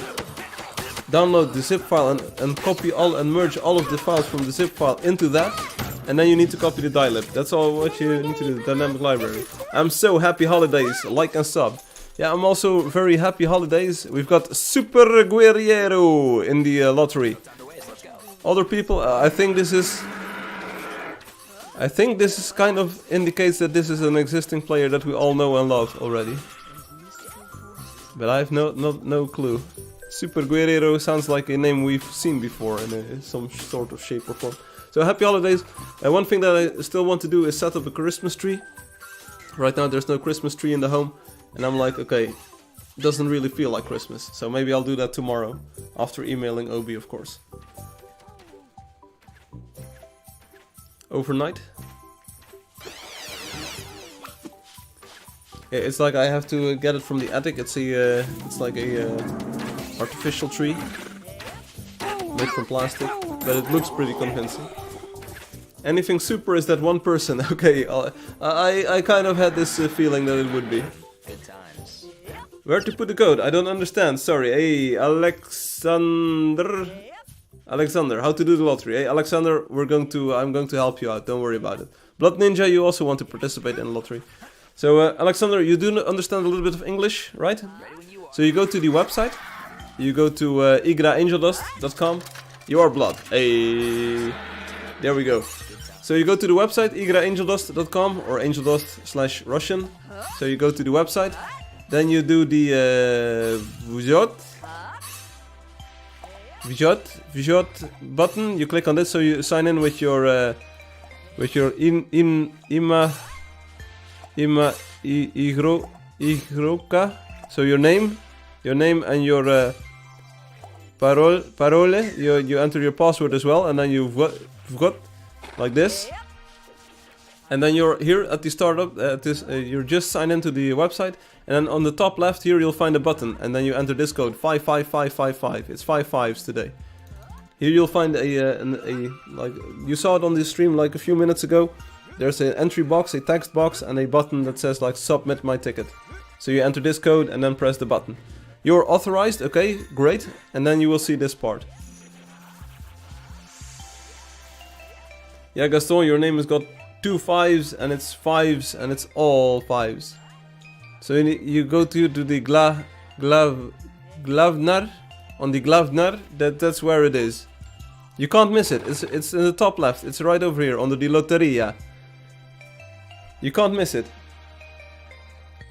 Download the zip file and copy all and merge all of the files from the zip file into that. And then you need to copy the dilib. That's all what you need to do, the dynamic library. I'm so happy holidays, like and sub. Yeah, I'm also very happy holidays. We've got Super Guerriero in the lottery. Other people, I think this is kind of indicates that this is an existing player that we all know and love already. But I have no clue. Super Guerriero sounds like a name we've seen before in some sort of shape or form. So happy holidays. One thing that I still want to do is set up a Christmas tree. Right now there's no Christmas tree in the home. And I'm like, okay, it doesn't really feel like Christmas. So maybe I'll do that tomorrow. After emailing Obi, of course. Overnight. Yeah, it's like I have to get it from the attic. It's like a artificial tree. Made from plastic. But it looks pretty convincing. Anything super is that one person. Okay, I kind of had this feeling that it would be. Good times. Where to put the code? I don't understand. Sorry. Hey, Alexander, how to do the lottery? Hey, Alexander, I'm going to help you out. Don't worry about it. Blood Ninja, you also want to participate in the lottery. So, Alexander, you do understand a little bit of English, right? So you go to the website. You go to igraangeldust.com. You are blood. Hey, there we go. So you go to the website igraangeldust.com or angeldust/Russian. So you go to the website, then you do the Vjot button. You click on this, so you sign in with your igroka. So your name and your parole. You enter your password as well, and then you've got like this. And then you're here at the startup. You're just signed into the website, and then on the top left here you'll find a button, and then you enter this code 55555. It's 5 5s today. Here you'll find a like you saw it on the stream like a few minutes ago. There's an entry box, a text box, and a button that says like submit my ticket. So you enter this code and then press the button. You're authorized, okay, great, and then you will see this part. Yeah, Gaston, your name has got 2 5s, and it's 5s, and it's all 5s. So you go to the Glavnar, on the Glavnar, that's where it is. You can't miss it, it's in the top left, it's right over here, under the Loteria. You can't miss it.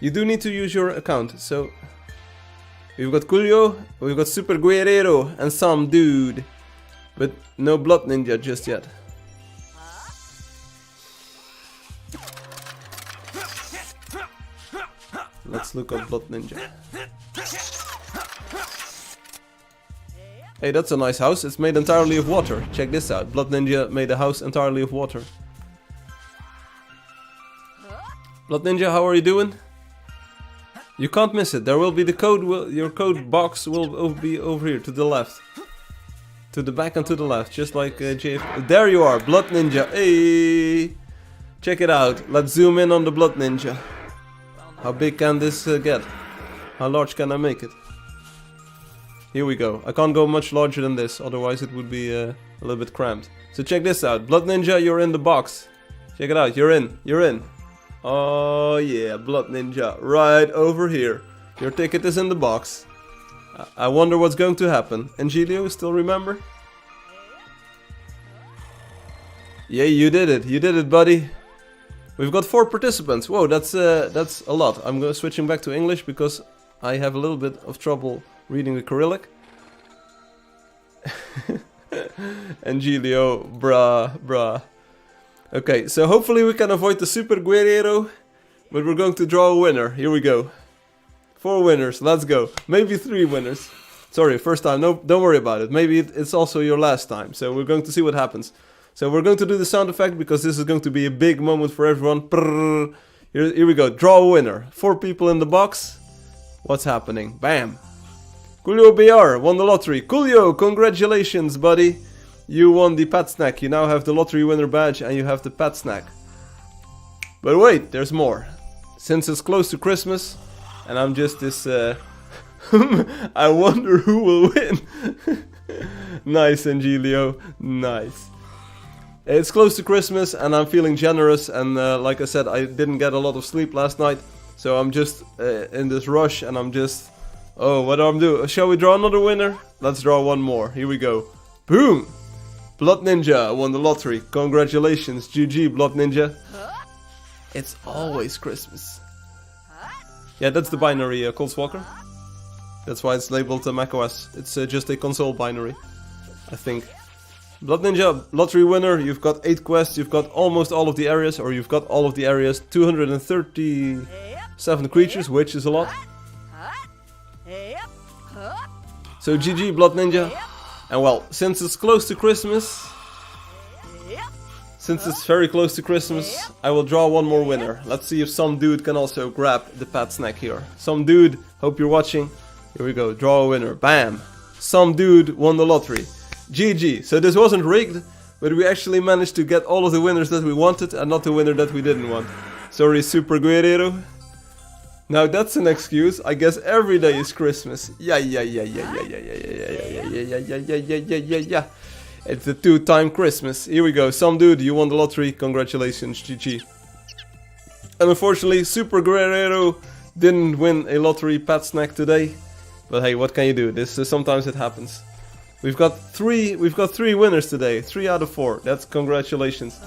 You do need to use your account, so... We've got Julio, we've got Super Guerrero, and some dude. But no Blood Ninja just yet. Let's look up Blood Ninja. Hey, that's a nice house. It's made entirely of water. Check this out. Blood Ninja made a house entirely of water. Blood Ninja, how are you doing? You can't miss it. There will be the code. Your code box will be over here to the left, to the back and to the left, just like JF. There you are, Blood Ninja. Hey, check it out. Let's zoom in on the Blood Ninja. How big can this get? How large can I make it? Here we go. I can't go much larger than this, otherwise it would be a little bit cramped. So check this out. Blood Ninja, you're in the box. Check it out. You're in. You're in. Oh yeah, Blood Ninja, right over here. Your ticket is in the box. I wonder what's going to happen. Angelio, still remember? Yeah, you did it. You did it, buddy. We've got 4 participants. Whoa, that's a lot. I'm switching back to English because I have a little bit of trouble reading the Cyrillic. Angelio, bruh. Okay, so hopefully we can avoid the Super Guerrero, but we're going to draw a winner. Here we go. 4 winners, let's go. Maybe 3 winners. Sorry, first time, no, don't worry about it. Maybe it's also your last time, so we're going to see what happens. So we're going to do the sound effect because this is going to be a big moment for everyone. Prrr. Here we go, draw a winner. 4 people in the box. What's happening? Bam. Julio BR won the lottery. Julio, congratulations, buddy. You won the pet snack. You now have the lottery winner badge and you have the pet snack. But wait, there's more. Since it's close to Christmas, and I'm just this... I wonder who will win. Nice, Angelio. Nice. It's close to Christmas and I'm feeling generous, and like I said, I didn't get a lot of sleep last night, so I'm just in this rush and I'm just... Oh, what do I do? Shall we draw another winner? Let's draw one more. Here we go. Boom! Blood Ninja won the lottery. Congratulations. GG, Blood Ninja. It's always Christmas. Yeah, that's the binary, Coldswalker. That's why it's labeled macOS. It's just a console binary, I think. Blood Ninja, lottery winner. You've got 8 quests. You've got almost all of the areas, or you've got all of the areas. 237 creatures, which is a lot. So GG, Blood Ninja. And well, since it's close to Christmas, since it's very close to Christmas, I will draw one more winner. Let's see if some dude can also grab the pet snack here. Some dude, hope you're watching. Here we go, draw a winner. Bam! Some dude won the lottery. GG. So this wasn't rigged, but we actually managed to get all of the winners that we wanted and not the winner that we didn't want. Sorry, Super Guerrero. Now that's an excuse. I guess every day is Christmas. Yeah. It's a 2-time Christmas. Here we go. Some dude, you won the lottery. Congratulations, GG. And unfortunately, Super Guerrero didn't win a lottery pet snack today. But hey, what can you do? This sometimes it happens. We've got three winners today. 3 out of 4. That's congratulations.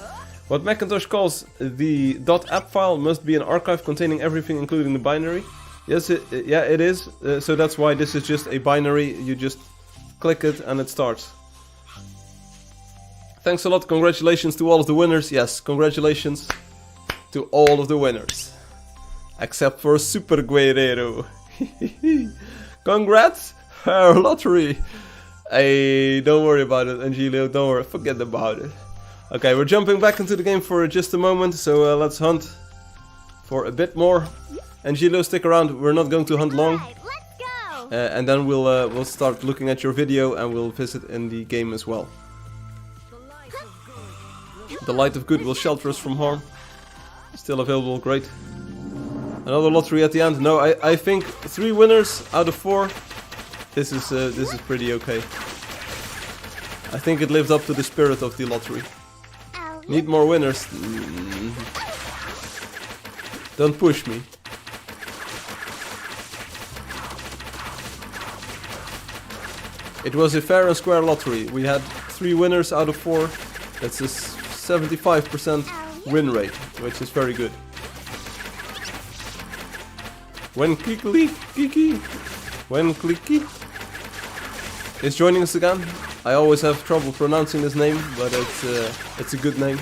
What Macintosh calls the .app file must be an archive containing everything, including the binary. Yes, it is. So that's why this is just a binary. You just click it and it starts. Thanks a lot. Congratulations to all of the winners. Yes, congratulations to all of the winners. Except for Super Guerrero. Congrats! Our lottery! Hey, don't worry about it, Angelio. Don't worry. Forget about it. Okay, we're jumping back into the game for just a moment, so let's hunt for a bit more. Angelio, stick around. We're not going to hunt long. Right, let's go. And then we'll start looking at your video and we'll visit in the game as well. The light of good will shelter us from harm. Still available, great. Another lottery at the end. No, I think 3 winners out of 4. This is pretty okay. I think it lives up to the spirit of the lottery. Need more winners. Don't push me. It was a fair and square lottery. We had 3 winners out of 4. That's a 75% win rate, which is very good. When Clicky is joining us again. I always have trouble pronouncing his name, but it's a good name.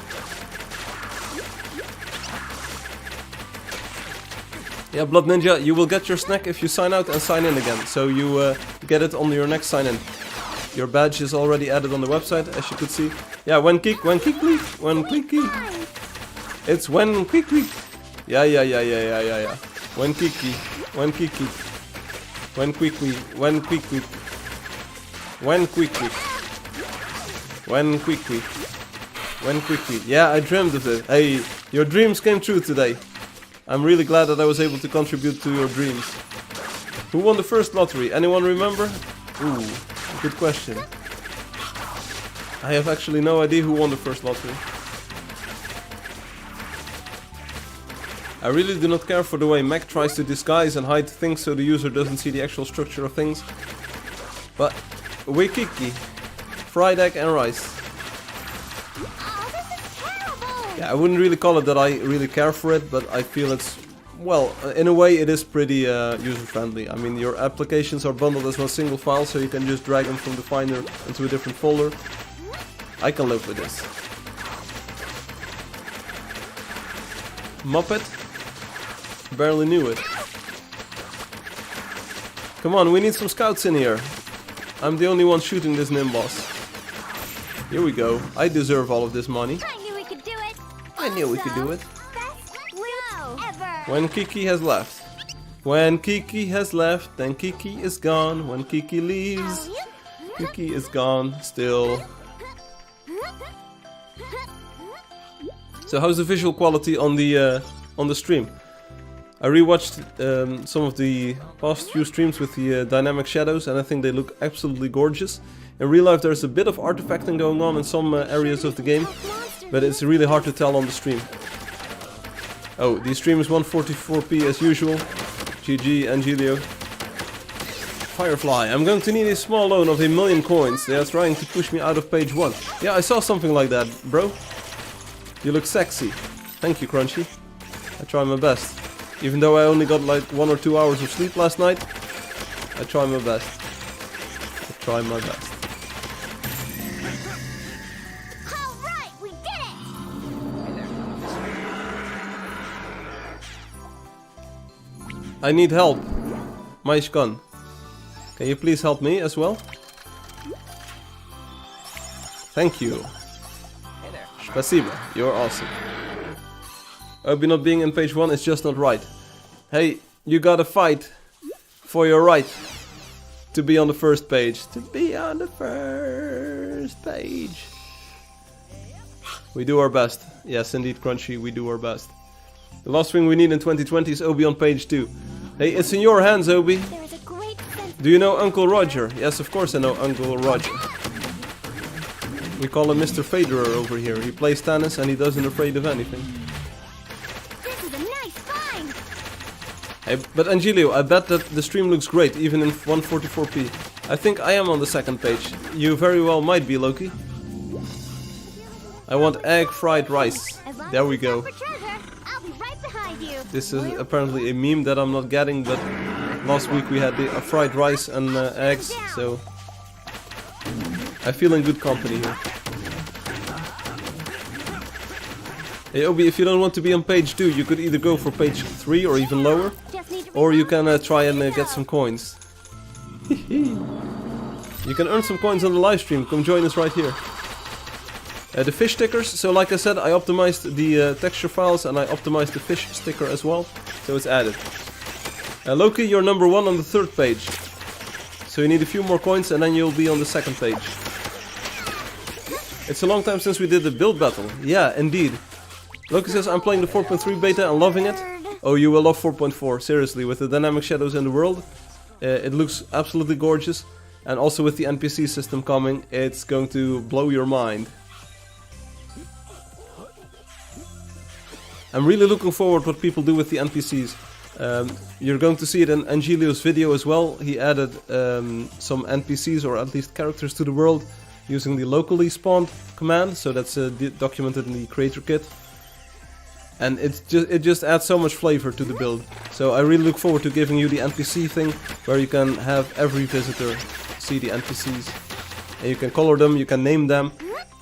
Yeah, Blood Ninja, you will get your snack if you sign out and sign in again. So you get it on your next sign in. Your badge is already added on the website, as you could see. Yeah, when Clicky. It's when Clicky. Yeah. When Clicky. When quickly. Yeah, I dreamed of it. Hey, your dreams came true today. I'm really glad that I was able to contribute to your dreams. Who won the first lottery? Anyone remember? Ooh, good question. I have actually no idea who won the first lottery. I really do not care for the way Mac tries to disguise and hide things so the user doesn't see the actual structure of things. But Wikiki, fried egg and rice. Oh, this is terrible. Yeah, I wouldn't really call it that I really care for it, but I feel it's well, in a way it is pretty user-friendly. I mean, your applications are bundled as one single file, so you can just drag them from the Finder into a different folder. I can live with this. Muppet? Barely knew it. Come on, we need some scouts in here. I'm the only one shooting this Nimbus. Here we go. I deserve all of this money. I knew we could do it. I knew we could do it. Best loot ever. When Kiki has left. When Kiki has left, then Kiki is gone. When Kiki leaves, Kiki is gone still. So how's the visual quality on the stream? I rewatched some of the past few streams with the dynamic shadows, and I think they look absolutely gorgeous. In real life there's a bit of artifacting going on in some areas of the game, but it's really hard to tell on the stream. Oh, the stream is 144p as usual. GG, Angelio. Firefly, I'm going to need a small loan of 1,000,000 coins. They are trying to push me out of page 1. Yeah, I saw something like that, bro. You look sexy. Thank you, Crunchy. I try my best. Even though I only got like 1 or 2 hours of sleep last night, I try my best. I try my best. Alright, we did it! I need help. Maishkan. Can you please help me as well? Thank you. Hey there. Spasiba, you're awesome. Obi not being in page 1 is just not right. Hey, you gotta fight for your right to be on the first page. To be on the first page. We do our best. Yes, indeed, Crunchy, we do our best. The last thing we need in 2020 is Obi on page 2. Hey, it's in your hands, Obi. There is a great sense. Do you know Uncle Roger? Yes, of course I know Uncle Roger. We call him Mr. Federer over here. He plays tennis and he doesn't afraid of anything. This is a nice find. Hey, but Angelio, I bet that the stream looks great, even in 144p. I think I am on the second page. You very well might be, Loki. I want egg fried rice. As long There as we it's go. not for treasure, I'll be right behind you. This is apparently a meme that I'm not getting, but last week we had the fried rice and eggs, so I feel in good company here. Hey Obi, if you don't want to be on page 2, you could either go for page 3 or even lower, Just need to or you reload. can try and get some coins. You can earn some coins on the live stream, come join us right here. The fish stickers, so like I said, I optimized the texture files and I optimized the fish sticker as well, so it's added. Loki, you're number 1 on the 3rd page. So you need a few more coins and then you'll be on the 2nd page. It's a long time since we did the build battle. Yeah, indeed. Loki says, I'm playing the 4.3 beta and loving it. Oh, you will love 4.4, seriously, with the dynamic shadows in the world. It looks absolutely gorgeous. And also with the NPC system coming, it's going to blow your mind. I'm really looking forward what people do with the NPCs. You're going to see it in Angelio's video as well. He added some NPCs, or at least characters, to the world using the locally spawned command. So that's documented in the creator kit. And it just adds so much flavor to the build. So I really look forward to giving you the NPC thing, where you can have every visitor see the NPCs. And you can color them, you can name them.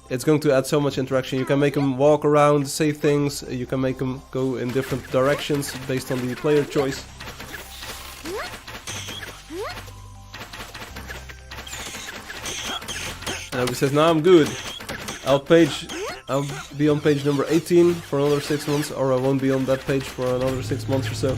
It's going to add so much interaction. You can make them walk around, say things. You can make them go in different directions based on the player choice. And he says, "Now I'm good. I'll be on page number 18 for another 6 months, or I won't be on that page for another 6 months or so."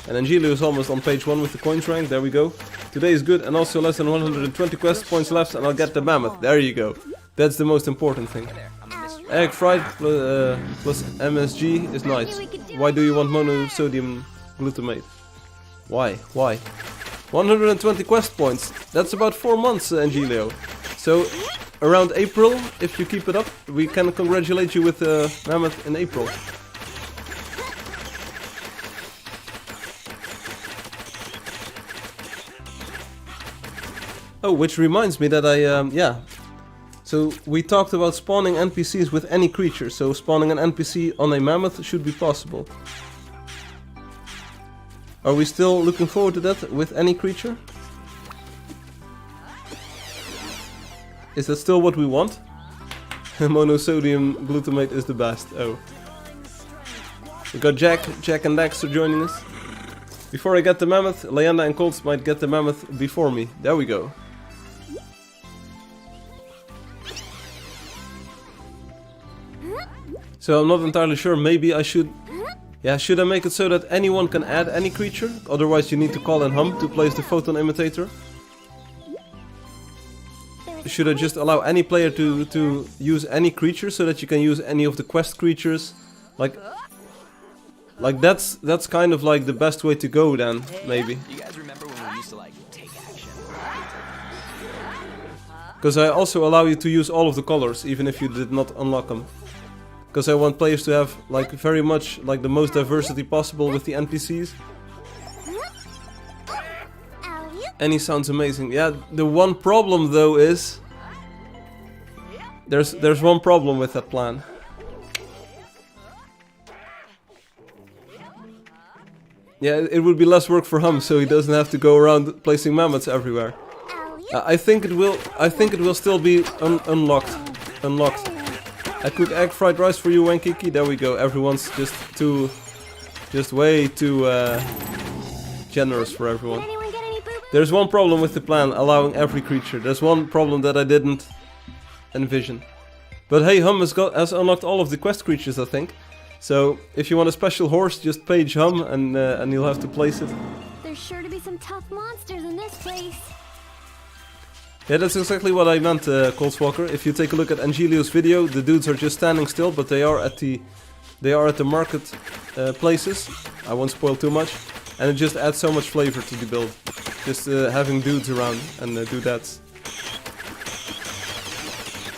And Angelio is almost on page 1 with the coins rank. There we go. Today is good, and also less than 120 quest points left, and I'll get the mammoth. There you go. That's the most important thing. Hey there. I'm a mystery. Egg fried plus MSG is nice. Why do you want monosodium glutamate? Why? Why? 120 quest points. That's about 4 months, Angelio. So around April, if you keep it up, we can congratulate you with the mammoth in April. Oh, which reminds me that yeah. So we talked about spawning NPCs with any creature, so spawning an NPC on a mammoth should be possible. Are we still looking forward to that with any creature? Is that still what we want? Monosodium glutamate is the best. Oh. We got Jack and Dax joining us. Before I get the mammoth, Leanda and Colts might get the mammoth before me. There we go. So I'm not entirely sure, maybe I should... Yeah, should I make it so that anyone can add any creature? Otherwise you need to call in Hum to place the photon imitator. Should I just allow any player to use any creature so that you can use any of the quest creatures? Like that's kind of like the best way to go then, maybe. You guys remember when we used to like take action? Because I also allow you to use all of the colors, even if you did not unlock them. Because I want players to have like very much like the most diversity possible with the NPCs. Any sounds amazing. Yeah, the one problem though is there's one problem with that plan. Yeah, it would be less work for Hum, so he doesn't have to go around placing mammoths everywhere. I think it will still be unlocked. I cook egg fried rice for you, Wankiki. There we go. Everyone's just way too generous for everyone. There's one problem with the plan, allowing every creature. There's one problem that I didn't envision. But hey, Hum has unlocked all of the quest creatures, I think. So if you want a special horse, just page Hum and you'll have to place it. There's sure to be some tough monsters in this place. Yeah, that's exactly what I meant, Coltswalker. If you take a look at Angelio's video, the dudes are just standing still, but they are at the market places. I won't spoil too much, and it just adds so much flavor to the build. Just having dudes around and dudettes.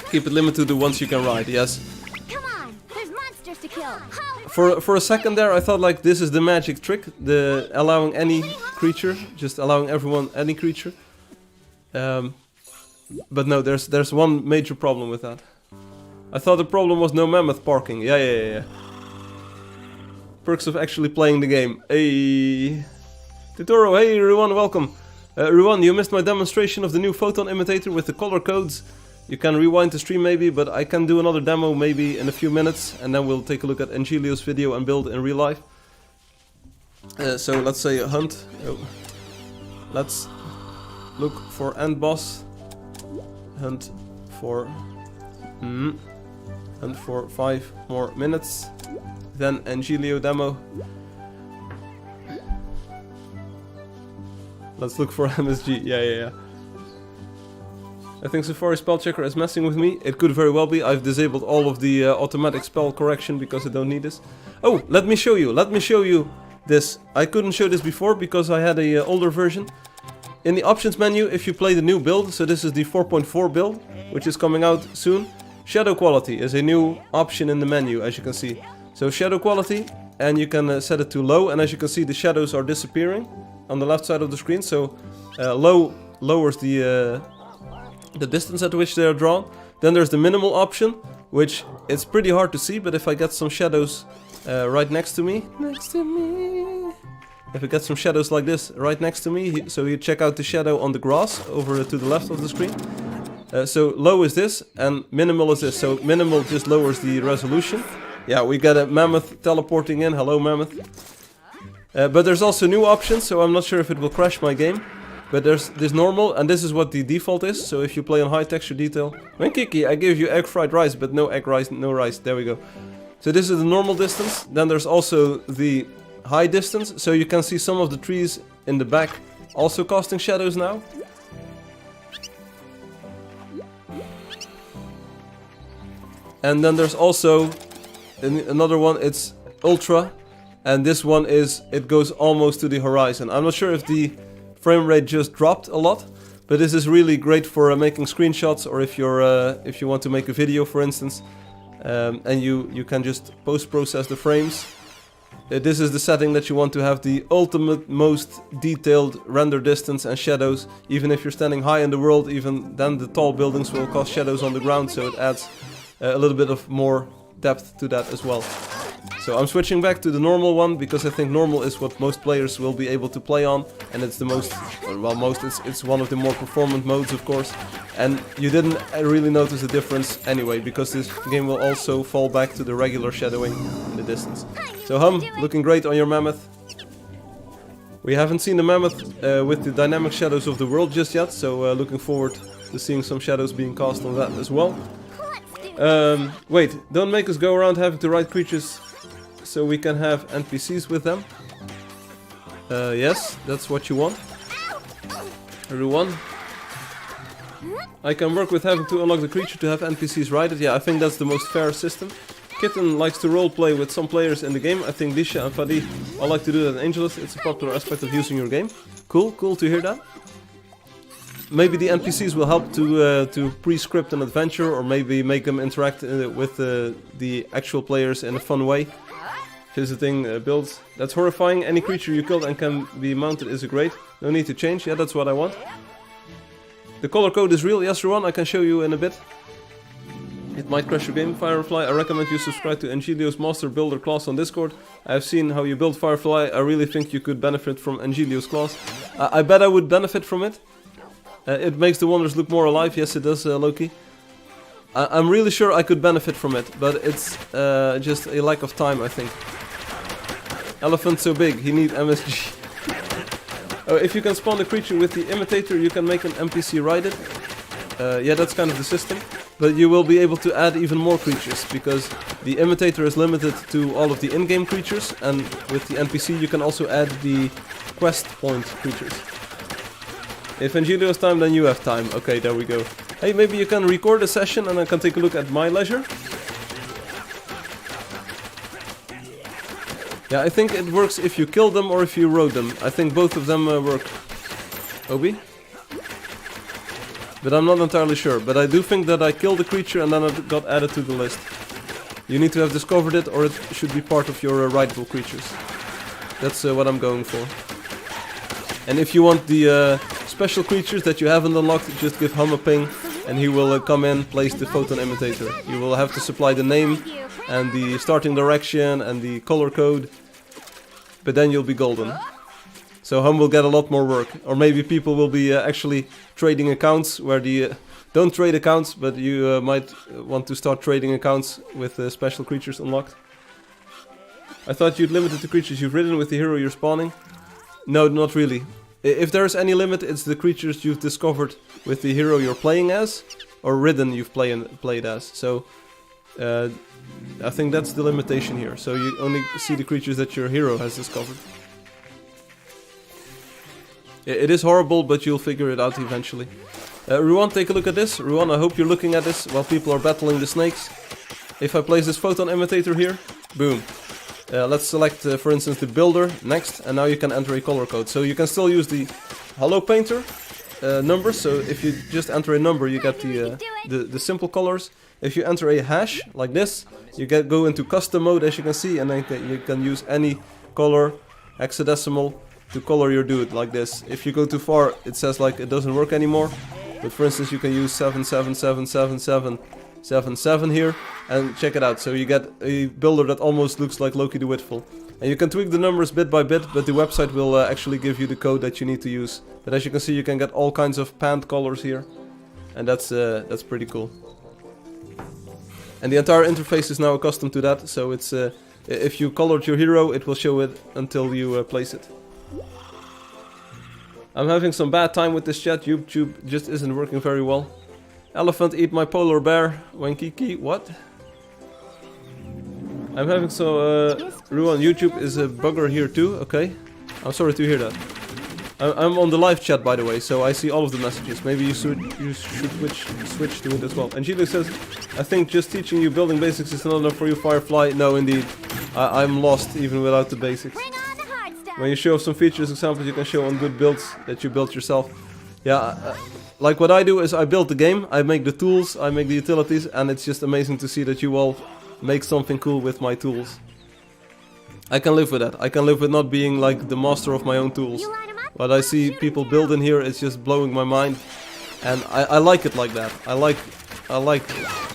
Keep it limited to the ones you can ride. Yes. Come on, there's monsters to kill. For a second there, I thought like this is the magic trick, the allowing any creature, just allowing everyone any creature. But no, there's one major problem with that. I thought the problem was no mammoth parking. Yeah. Perks of actually playing the game. Hey, Totoro, hey Ruan, welcome. Ruan, you missed my demonstration of the new photon imitator with the color codes. You can rewind the stream maybe, but I can do another demo maybe in a few minutes, and then we'll take a look at Angelio's video and build in real life. So let's say a hunt. Oh. Let's look for end boss. Hunt for 5 more minutes. Then Angelio demo. Let's look for MSG. Yeah. I think Safari spell checker is messing with me. It could very well be. I've disabled all of the automatic spell correction because I don't need this. Oh, let me show you this. I couldn't show this before because I had a older version. In the options menu, if you play the new build, so this is the 4.4 build, which is coming out soon. Shadow quality is a new option in the menu, as you can see. So shadow quality, and you can set it to low, and as you can see the shadows are disappearing on the left side of the screen. So low lowers the distance at which they are drawn. Then there's the minimal option, which it's pretty hard to see, but if I get some shadows right next to me, if I get some shadows like this right next to me, so you check out the shadow on the grass over to the left of the screen. So low is this, and minimal is this. So minimal just lowers the resolution. Yeah, we got a mammoth teleporting in. Hello, mammoth. But there's also new options, so I'm not sure if it will crash my game. But there's this normal, and this is what the default is. So if you play on high texture detail... Kiki, I gave you egg fried rice, but no egg rice, no rice. There we go. So this is the normal distance. Then there's also the high distance, so you can see some of the trees in the back also casting shadows now. And then there's also another one, it's ultra, and this one is, it goes almost to the horizon. I'm not sure if the frame rate just dropped a lot, but this is really great for making screenshots, or if you want to make a video, for instance, and you can just post-process the frames. This is the setting that you want to have the ultimate, most detailed render distance and shadows. Even if you're standing high in the world, even then the tall buildings will cast shadows on the ground, so it adds a little bit of more depth to that as well. So I'm switching back to the normal one because I think normal is what most players will be able to play on, and it's the most, well, it's one of the more performant modes, of course. And you didn't really notice a difference anyway, because this game will also fall back to the regular shadowing in the distance. So looking great on your mammoth. We haven't seen the mammoth with the dynamic shadows of the world just yet, so looking forward to seeing some shadows being cast on that as well. Wait, don't make us go around having to write creatures so we can have NPCs with them. Yes, that's what you want. Everyone. I can work with having to unlock the creature to have NPCs write it. Yeah, I think that's the most fair system. Kitten likes to roleplay with some players in the game. I think Disha and Fadi all like to do that in Angeldust. It's a popular aspect of using your game. Cool to hear that. Maybe the NPCs will help to pre-script an adventure, or maybe make them interact with the actual players in a fun way. Visiting builds. That's horrifying. Any creature you killed and can be mounted is a great. No need to change. Yeah, that's what I want. The color code is real. Yes, Rowan, I can show you in a bit. It might crash your game. Firefly, I recommend you subscribe to Angelio's Master Builder class on Discord. I have seen how you build Firefly. I really think you could benefit from Angelio's class. I bet I would benefit from it. It makes the wonders look more alive. Yes, it does, Loki. I'm really sure I could benefit from it, but it's just a lack of time, I think. Elephant so big, he needs MSG. Oh, if you can spawn the creature with the imitator, you can make an NPC ride it. Yeah, that's kind of the system. But you will be able to add even more creatures, because the imitator is limited to all of the in-game creatures, and with the NPC you can also add the quest point creatures. If Angelio has time, then you have time. Okay, there we go. Hey, maybe you can record a session and I can take a look at my leisure. Yeah, I think it works if you kill them or if you road them. I think both of them work. Obi? But I'm not entirely sure. But I do think that I killed the creature and then it got added to the list. You need to have discovered it, or it should be part of your rideable creatures. That's what I'm going for. And if you want the special creatures that you haven't unlocked, just give Hum a ping and he will come in, place the photon imitator. You will have to supply the name and the starting direction and the color code, but then you'll be golden. So Hum will get a lot more work. Or maybe people will be actually trading accounts where the... don't trade accounts, but you might want to start trading accounts with special creatures unlocked. I thought you'd limit it to creatures you've ridden with the hero you're spawning. No, not really. If there's any limit, it's the creatures you've discovered with the hero you're playing as, or ridden you've played as. So, I think that's the limitation here. So you only see the creatures that your hero has discovered. It is horrible, but you'll figure it out eventually. Ruan, take a look at this. Ruan, I hope you're looking at this while people are battling the snakes. If I place this photon imitator here, boom. Let's select, for instance, the builder next, and now you can enter a color code. So you can still use the Hollow Painter numbers. So if you just enter a number, you get the simple colors. If you enter a hash like this, you go into custom mode, as you can see, and then you can use any color, hexadecimal, to color your dude like this. If you go too far, it says like it doesn't work anymore. But for instance, you can use 7777777 here, and check it out. So you get a builder that almost looks like Loki the Witful. And you can tweak the numbers bit by bit, but the website will actually give you the code that you need to use. But as you can see, you can get all kinds of panned colors here, and that's pretty cool. And the entire interface is now accustomed to that. So it's if you colored your hero, it will show it until you place it. I'm having some bad time with this chat. YouTube just isn't working very well. Elephant eat my polar bear. Wankiki, what? I'm having Ruan, YouTube is a bugger here too, okay? I'm sorry to hear that. I'm on the live chat, by the way, so I see all of the messages. Maybe you should switch to it as well. And Gilo says, I think just teaching you building basics is not enough for you, Firefly. No, indeed. I'm lost even without the basics. When you show off some features, examples, you can show on good builds that you built yourself. Yeah, like what I do is I build the game, I make the tools, I make the utilities, and it's just amazing to see that you all make something cool with my tools. I can live with that. I can live with not being like the master of my own tools. What I see people build in here is just blowing my mind, and I like it like that. I like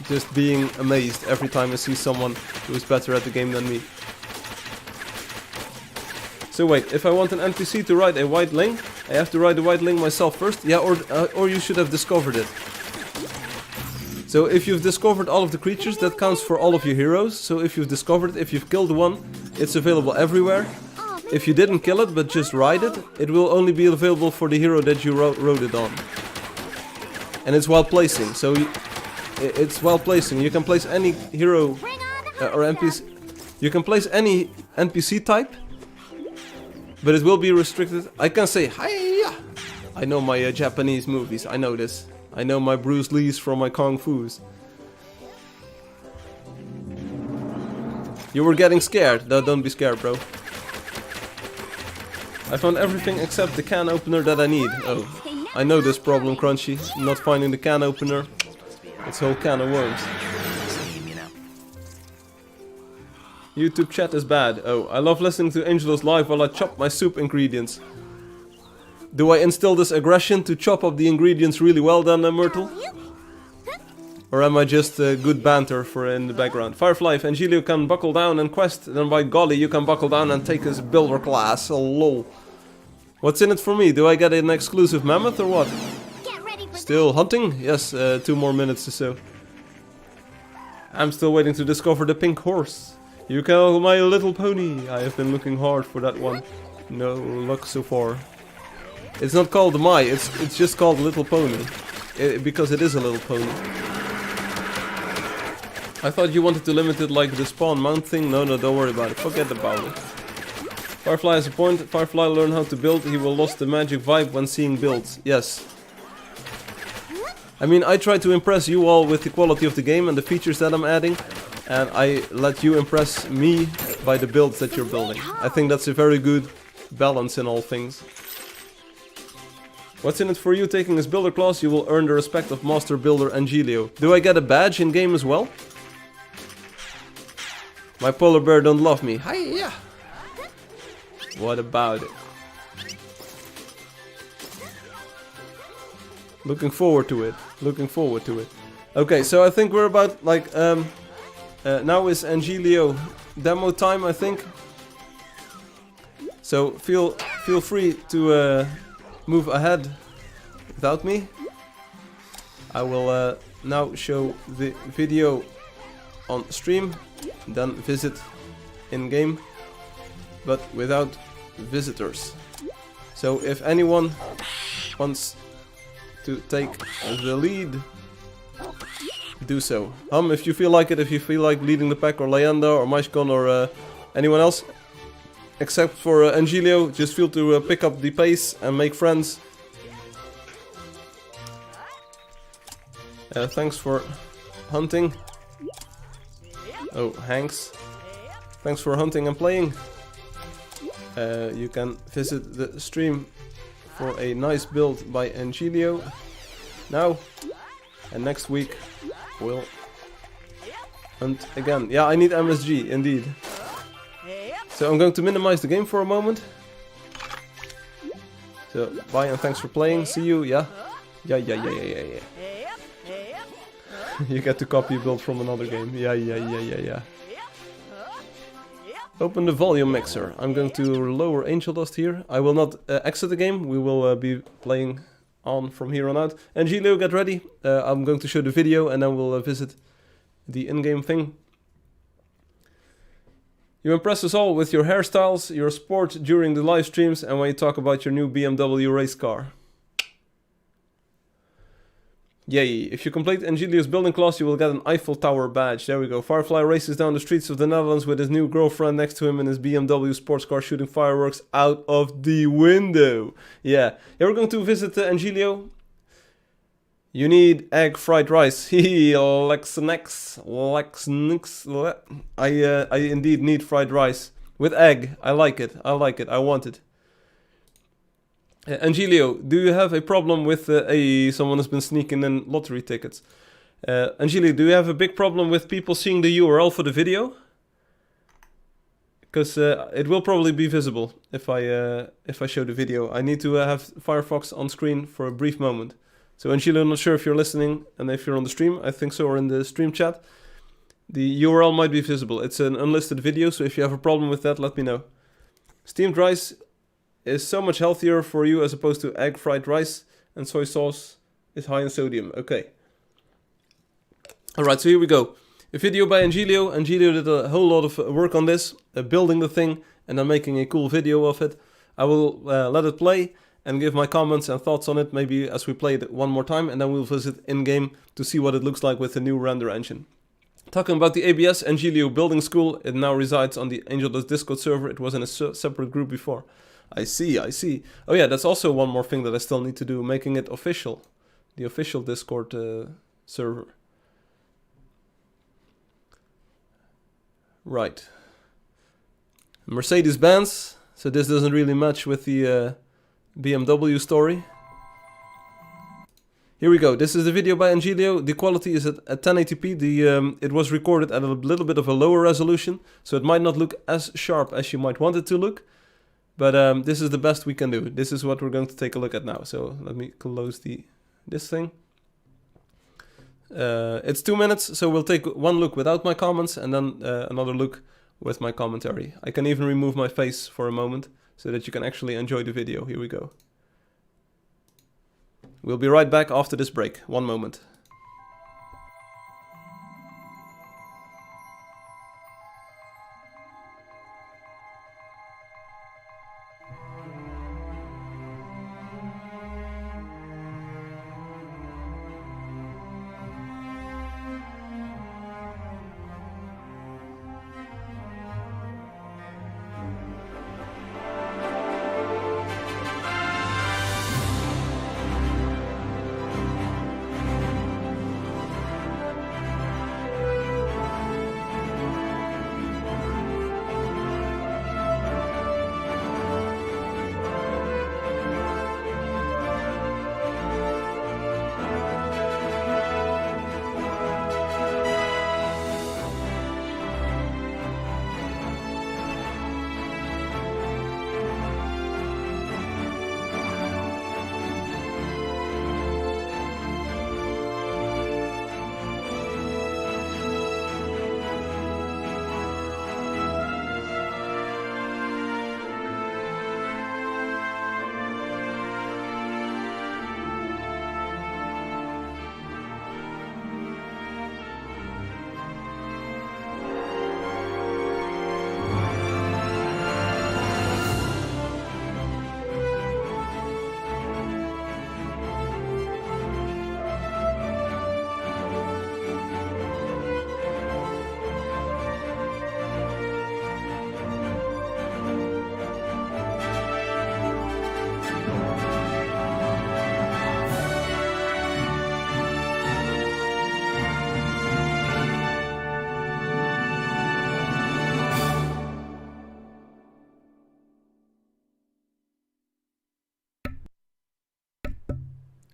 just being amazed every time I see someone who is better at the game than me. So wait, if I want an NPC to write a white link, I have to write a white link myself first? Yeah, or you should have discovered it. So if you've discovered all of the creatures, that counts for all of your heroes. So if you've discovered, if you've killed one, it's available everywhere. If you didn't kill it, but just ride it, it will only be available for the hero that you rode it on. And it's while placing, so it's while placing. You can place any hero or NPC. You can place any NPC type, but it will be restricted. I can say hiya. I know my Japanese movies. I know this. I know my Bruce Lees from my Kung Fu's. You were getting scared. No, don't be scared, bro. I found everything except the can opener that I need. Oh, I know this problem, Crunchy. Not finding the can opener. It's a whole can of worms. YouTube chat is bad. Oh, I love listening to Angeldust live while I chop my soup ingredients. Do I instill this aggression to chop up the ingredients really well then, Myrtle? Or am I just good banter for in the background? Firefly, if Angelio can buckle down and quest, then by golly you can buckle down and take his builder class. Oh, lol. What's in it for me? Do I get an exclusive mammoth or what? Still hunting? Yes, 2 more minutes or so. I'm still waiting to discover the pink horse. You call my little pony. I have been looking hard for that one. No luck so far. It's not called my, it's just called Little Pony. Because it is a little pony. I thought you wanted to limit it like the spawn mount thing. No, don't worry about it. Forget about it. Firefly has a point. Firefly learn how to build. He will lose the magic vibe when seeing builds. Yes. I mean, I try to impress you all with the quality of the game and the features that I'm adding. And I let you impress me by the builds that you're building. I think that's a very good balance in all things. What's in it for you? Taking his builder class, you will earn the respect of Master Builder Angelio. Do I get a badge in game as well? My polar bear don't love me. Hiya! What about it? Looking forward to it. Looking forward to it. Okay, so I think we're about like now is Angelio demo time, I think. So feel free to move ahead without me. I will now show the video on stream, then visit in game, but without visitors. So if anyone wants to take the lead, do so. If you feel like it, if you feel like leading the pack, or Leanda, or Maishkon, or anyone else, except for Angelio, just feel to pick up the pace and make friends. Thanks for hunting. Oh, Hanks. Thanks for hunting and playing. You can visit the stream for a nice build by Angelio now. And next week we'll hunt again. Yeah, I need MSG, indeed. So I'm going to minimize the game for a moment. So, bye and thanks for playing. See you, yeah? Yeah. You get to copy a build from another game. Yeah. Open the volume mixer. I'm going to lower Angeldust here. I will not exit the game. We will be playing on from here on out. Angelio, get ready. I'm going to show the video and then we'll visit the in-game thing. You impress us all with your hairstyles, your sport during the live streams, and when you talk about your new BMW race car. Yay. If you complete Angelio's building class, you will get an Eiffel Tower badge. There we go. Firefly races down the streets of the Netherlands with his new girlfriend next to him in his BMW sports car, shooting fireworks out of the window. Yeah. We're going to visit Angelio. You need egg fried rice. Hee, Lexnix. I indeed need fried rice. With egg. I like it. I want it. Angelio, do you have a problem with someone has been sneaking in lottery tickets? Angelio, do you have a big problem with people seeing the URL for the video? Because it will probably be visible if I show the video. I need to have Firefox on screen for a brief moment. So Angelio, I'm not sure if you're listening and if you're on the stream. I think so, or in the stream chat. The URL might be visible. It's an unlisted video, so if you have a problem with that, let me know. Steamed rice is so much healthier for you as opposed to egg fried rice, and soy sauce is high in sodium. Okay. Alright, so here we go. A video by Angelio. Angelio did a whole lot of work on this, building the thing, and then making a cool video of it. I will let it play and give my comments and thoughts on it, maybe as we play it one more time, and then we'll visit in-game to see what it looks like with the new render engine. Talking about the ABS Angelio building school, it now resides on the Angeldust Discord server. It was in a separate group before. I see. Oh yeah, that's also one more thing that I still need to do, making it official. The official Discord server. Right. Mercedes-Benz. So this doesn't really match with the BMW story. Here we go. This is the video by Angelio. The quality is at 1080p. It was recorded at a little bit of a lower resolution, so it might not look as sharp as you might want it to look. But this is the best we can do. This is what we're going to take a look at now. So let me close this thing. It's 2 minutes, so we'll take one look without my comments and then another look with my commentary. I can even remove my face for a moment so that you can actually enjoy the video. Here we go. We'll be right back after this break. 1 moment.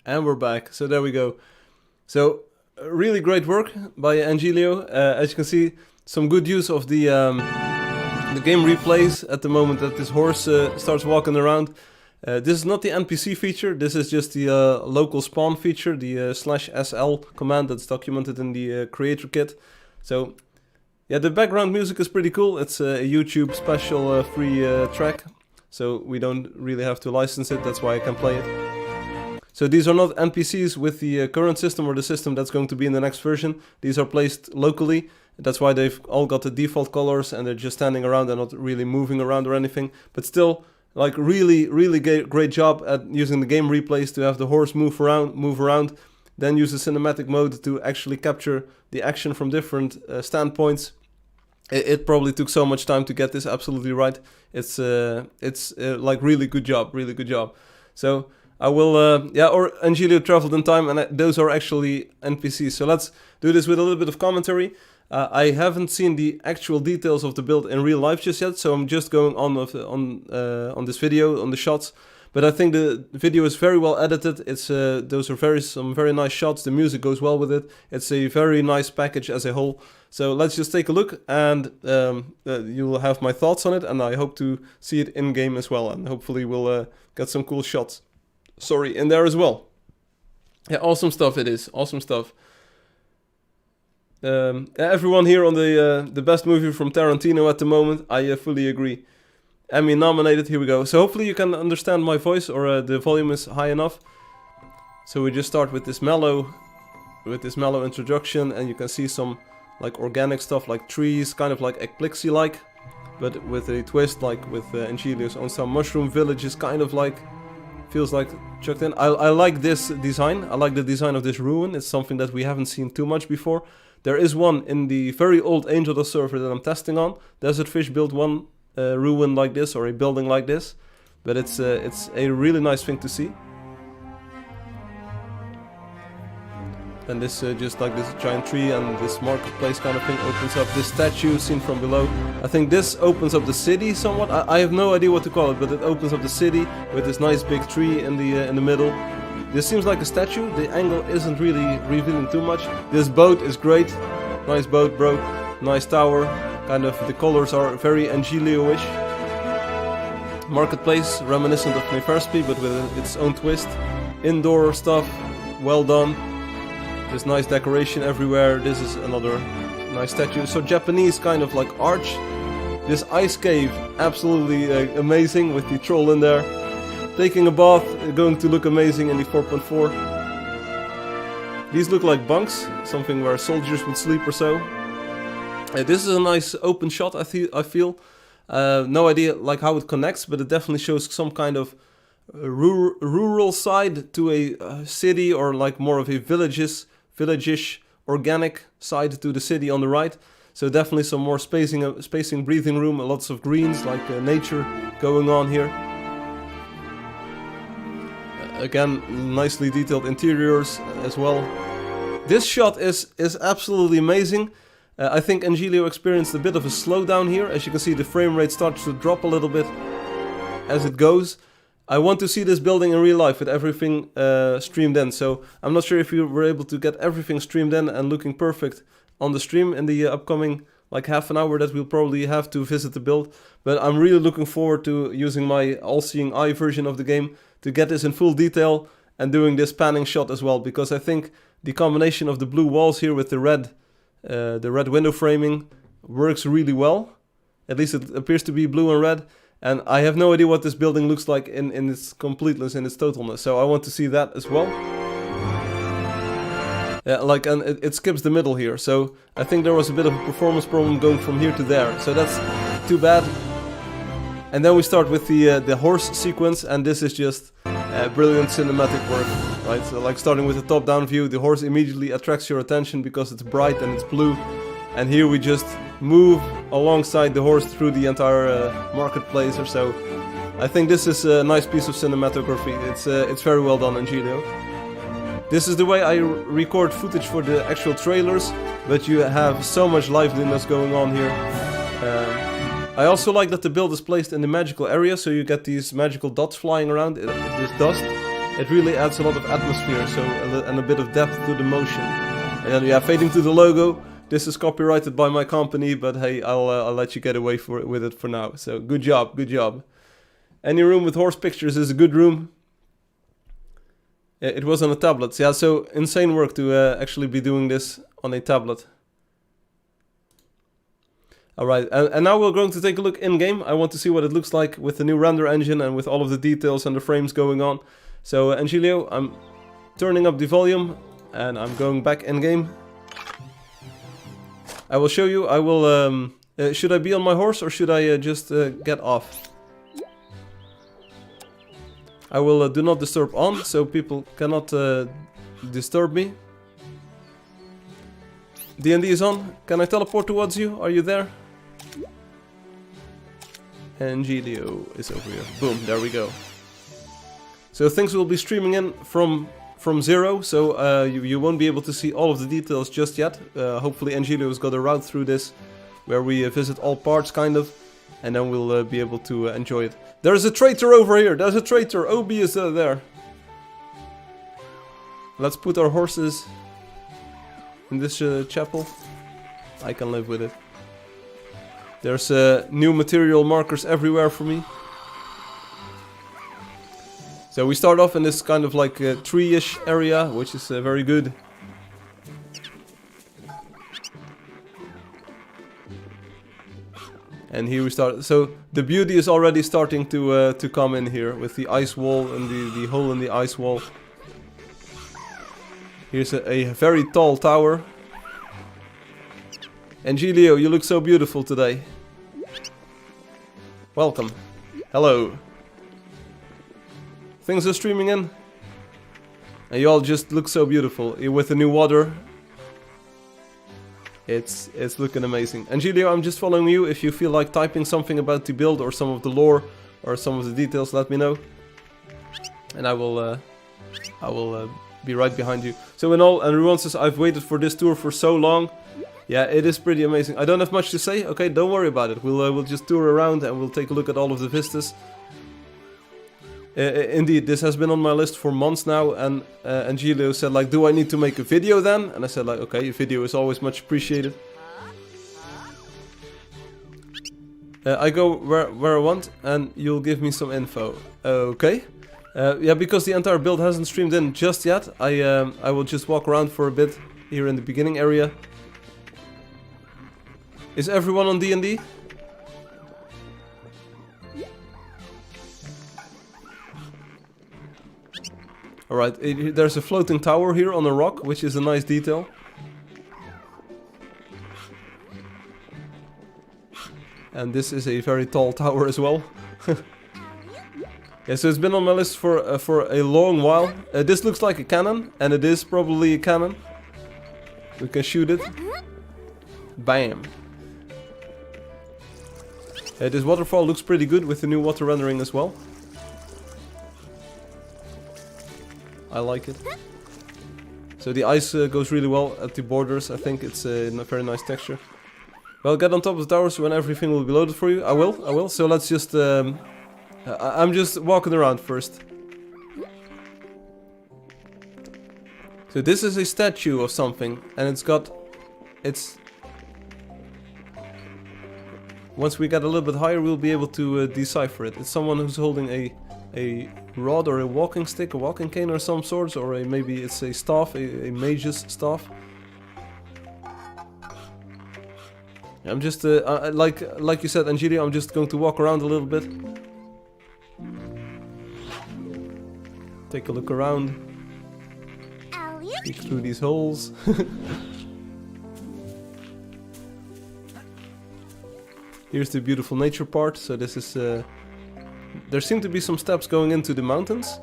And we're back. So there we go. So really great work by Angelio. As you can see, some good use of the game replays at the moment that this horse starts walking around. This is not the NPC feature. This is just the local spawn feature, the /SL command that's documented in the creator kit. So yeah, the background music is pretty cool. It's a YouTube special free track. So we don't really have to license it. That's why I can play it. So these are not NPCs with the current system or the system that's going to be in the next version. These are placed locally. That's why they've all got the default colors and they're just standing around and not really moving around or anything. But still, like really great job at using the game replays to have the horse move around. Then use the cinematic mode to actually capture the action from different standpoints. It probably took so much time to get this absolutely right. It's like really good job. So I will, or Angelio traveled in time, and those are actually NPCs. So let's do this with a little bit of commentary. I haven't seen the actual details of the build in real life just yet, so I'm just going on this video, on the shots. But I think the video is very well edited. It's those are some very nice shots. The music goes well with it. It's a very nice package as a whole. So let's just take a look, and you will have my thoughts on it. And I hope to see it in game as well, and hopefully we'll get some cool shots. In there as well. Yeah, awesome stuff it is. Awesome stuff. Everyone here on the best movie from Tarantino at the moment. I fully agree. Emmy nominated. Here we go. So hopefully you can understand my voice, or the volume is high enough. So we just start with this mellow introduction, and you can see some like organic stuff, like trees, kind of like Eclipsy like, but with a twist, like with Angeldust on some mushroom villages, kind of like feels like chucked in. I like this design. I like the design of this ruin. It's something that we haven't seen too much before. There is one in the very old Angeldust server that I'm testing on. Desertfish built one ruin like this, or a building like this, but it's a really nice thing to see. And this just like this giant tree and this marketplace kind of thing opens up. This statue seen from below. I think this opens up the city somewhat. I have no idea what to call it, but it opens up the city with this nice big tree in the middle. This seems like a statue. The angle isn't really revealing too much. This boat is great. Nice boat, bro. Nice tower. Kind of the colors are very Angelio-ish. Marketplace, reminiscent of Neferspi, but with its own twist. Indoor stuff, well done. There's nice decoration everywhere. This is another nice statue. So Japanese kind of like arch. This ice cave, absolutely amazing with the troll in there. Taking a bath, going to look amazing in the 4.4. These look like bunks, something where soldiers would sleep or so. This is a nice open shot, I feel. No idea like how it connects, but it definitely shows some kind of rural side to a city, or like more of a village-ish organic side to the city on the right. So definitely some more spacing, breathing room, lots of greens, like nature going on here. Again, nicely detailed interiors as well. This shot is absolutely amazing. I think Angelio experienced a bit of a slowdown here. As you can see, the frame rate starts to drop a little bit as it goes. I want to see this building in real life with everything streamed in. So I'm not sure if you were able to get everything streamed in and looking perfect on the stream in the upcoming like half an hour that we'll probably have to visit the build. But I'm really looking forward to using my all-seeing eye version of the game to get this in full detail and doing this panning shot as well, because I think the combination of the blue walls here with the red window framing works really well. At least it appears to be blue and red, and I have no idea what this building looks like in its completeness, in its totalness, so I want to see that as well. Yeah, like, and it skips the middle here, so I think there was a bit of a performance problem going from here to there, so that's too bad. And then we start with the horse sequence, and this is just brilliant cinematic work, right? So like starting with the top-down view, the horse immediately attracts your attention because it's bright and it's blue. And here we just move alongside the horse through the entire marketplace or so. I think this is a nice piece of cinematography. It's very well done, Angelio. This is the way I record footage for the actual trailers, but you have so much liveliness going on here. I also like that the build is placed in the magical area, so you get these magical dots flying around, this dust. It really adds a lot of atmosphere, so and a bit of depth to the motion. And then, yeah, fading to the logo. This is copyrighted by my company, but hey, I'll let you get away with it for now. So good job, good job. Any room with horse pictures is a good room. It was on a tablet. Yeah, so insane work to actually be doing this on a tablet. Alright, and now we're going to take a look in-game. I want to see what it looks like with the new render engine and with all of the details and the frames going on. So, Angelio, I'm turning up the volume and I'm going back in-game. I will show you. I will... should I be on my horse or should I just get off? I will do not disturb on, so people cannot disturb me. D&D is on. Can I teleport towards you? Are you there? Angelio is over here. Boom, there we go. So things will be streaming in from 0, so you won't be able to see all of the details just yet. Hopefully Angelio's got a route through this where we visit all parts, kind of, and then we'll be able to enjoy it. There's a traitor over here! There's a traitor! Obi is there! Let's put our horses in this chapel. I can live with it. There's new material markers everywhere for me. So we start off in this kind of like tree-ish area, which is very good. And here we start. So the beauty is already starting to come in here with the ice wall and the hole in the ice wall. Here's a very tall tower. Angelio, you look so beautiful today. Welcome. Hello. Things are streaming in. And you all just look so beautiful. With the new water. It's looking amazing. Angelio, I'm just following you. If you feel like typing something about the build or some of the lore or some of the details, let me know. And I will be right behind you. So in all, and Ruan says, I've waited for this tour for so long. Yeah, it is pretty amazing. I don't have much to say. Okay, don't worry about it. We'll just tour around and we'll take a look at all of the vistas. Indeed, this has been on my list for months now, and Angelio said like, do I need to make a video then? And I said like, okay, a video is always much appreciated. I go where I want, and you'll give me some info. Okay. Yeah, because the entire build hasn't streamed in just yet, I will just walk around for a bit here in the beginning area. Is everyone on D&D? Alright, there's a floating tower here on a rock, which is a nice detail. And this is a very tall tower as well. Yeah, so it's been on my list for a long while. This looks like a cannon, and it is probably a cannon. We can shoot it. Bam. This waterfall looks pretty good with the new water rendering as well. I like it. So the ice goes really well at the borders. I think it's a very nice texture. Well, get on top of the towers when everything will be loaded for you. I will. So let's just... I'm just walking around first. So this is a statue of something. And it's... Once we get a little bit higher, we'll be able to decipher it. It's someone who's holding a rod or a walking stick, a walking cane or some sorts, or maybe it's a staff, a mage's staff. I'm just, like you said, Angelia, I'm just going to walk around a little bit. Take a look around. Peek through these holes. Here's the beautiful nature part. So this is... there seem to be some steps going into the mountains.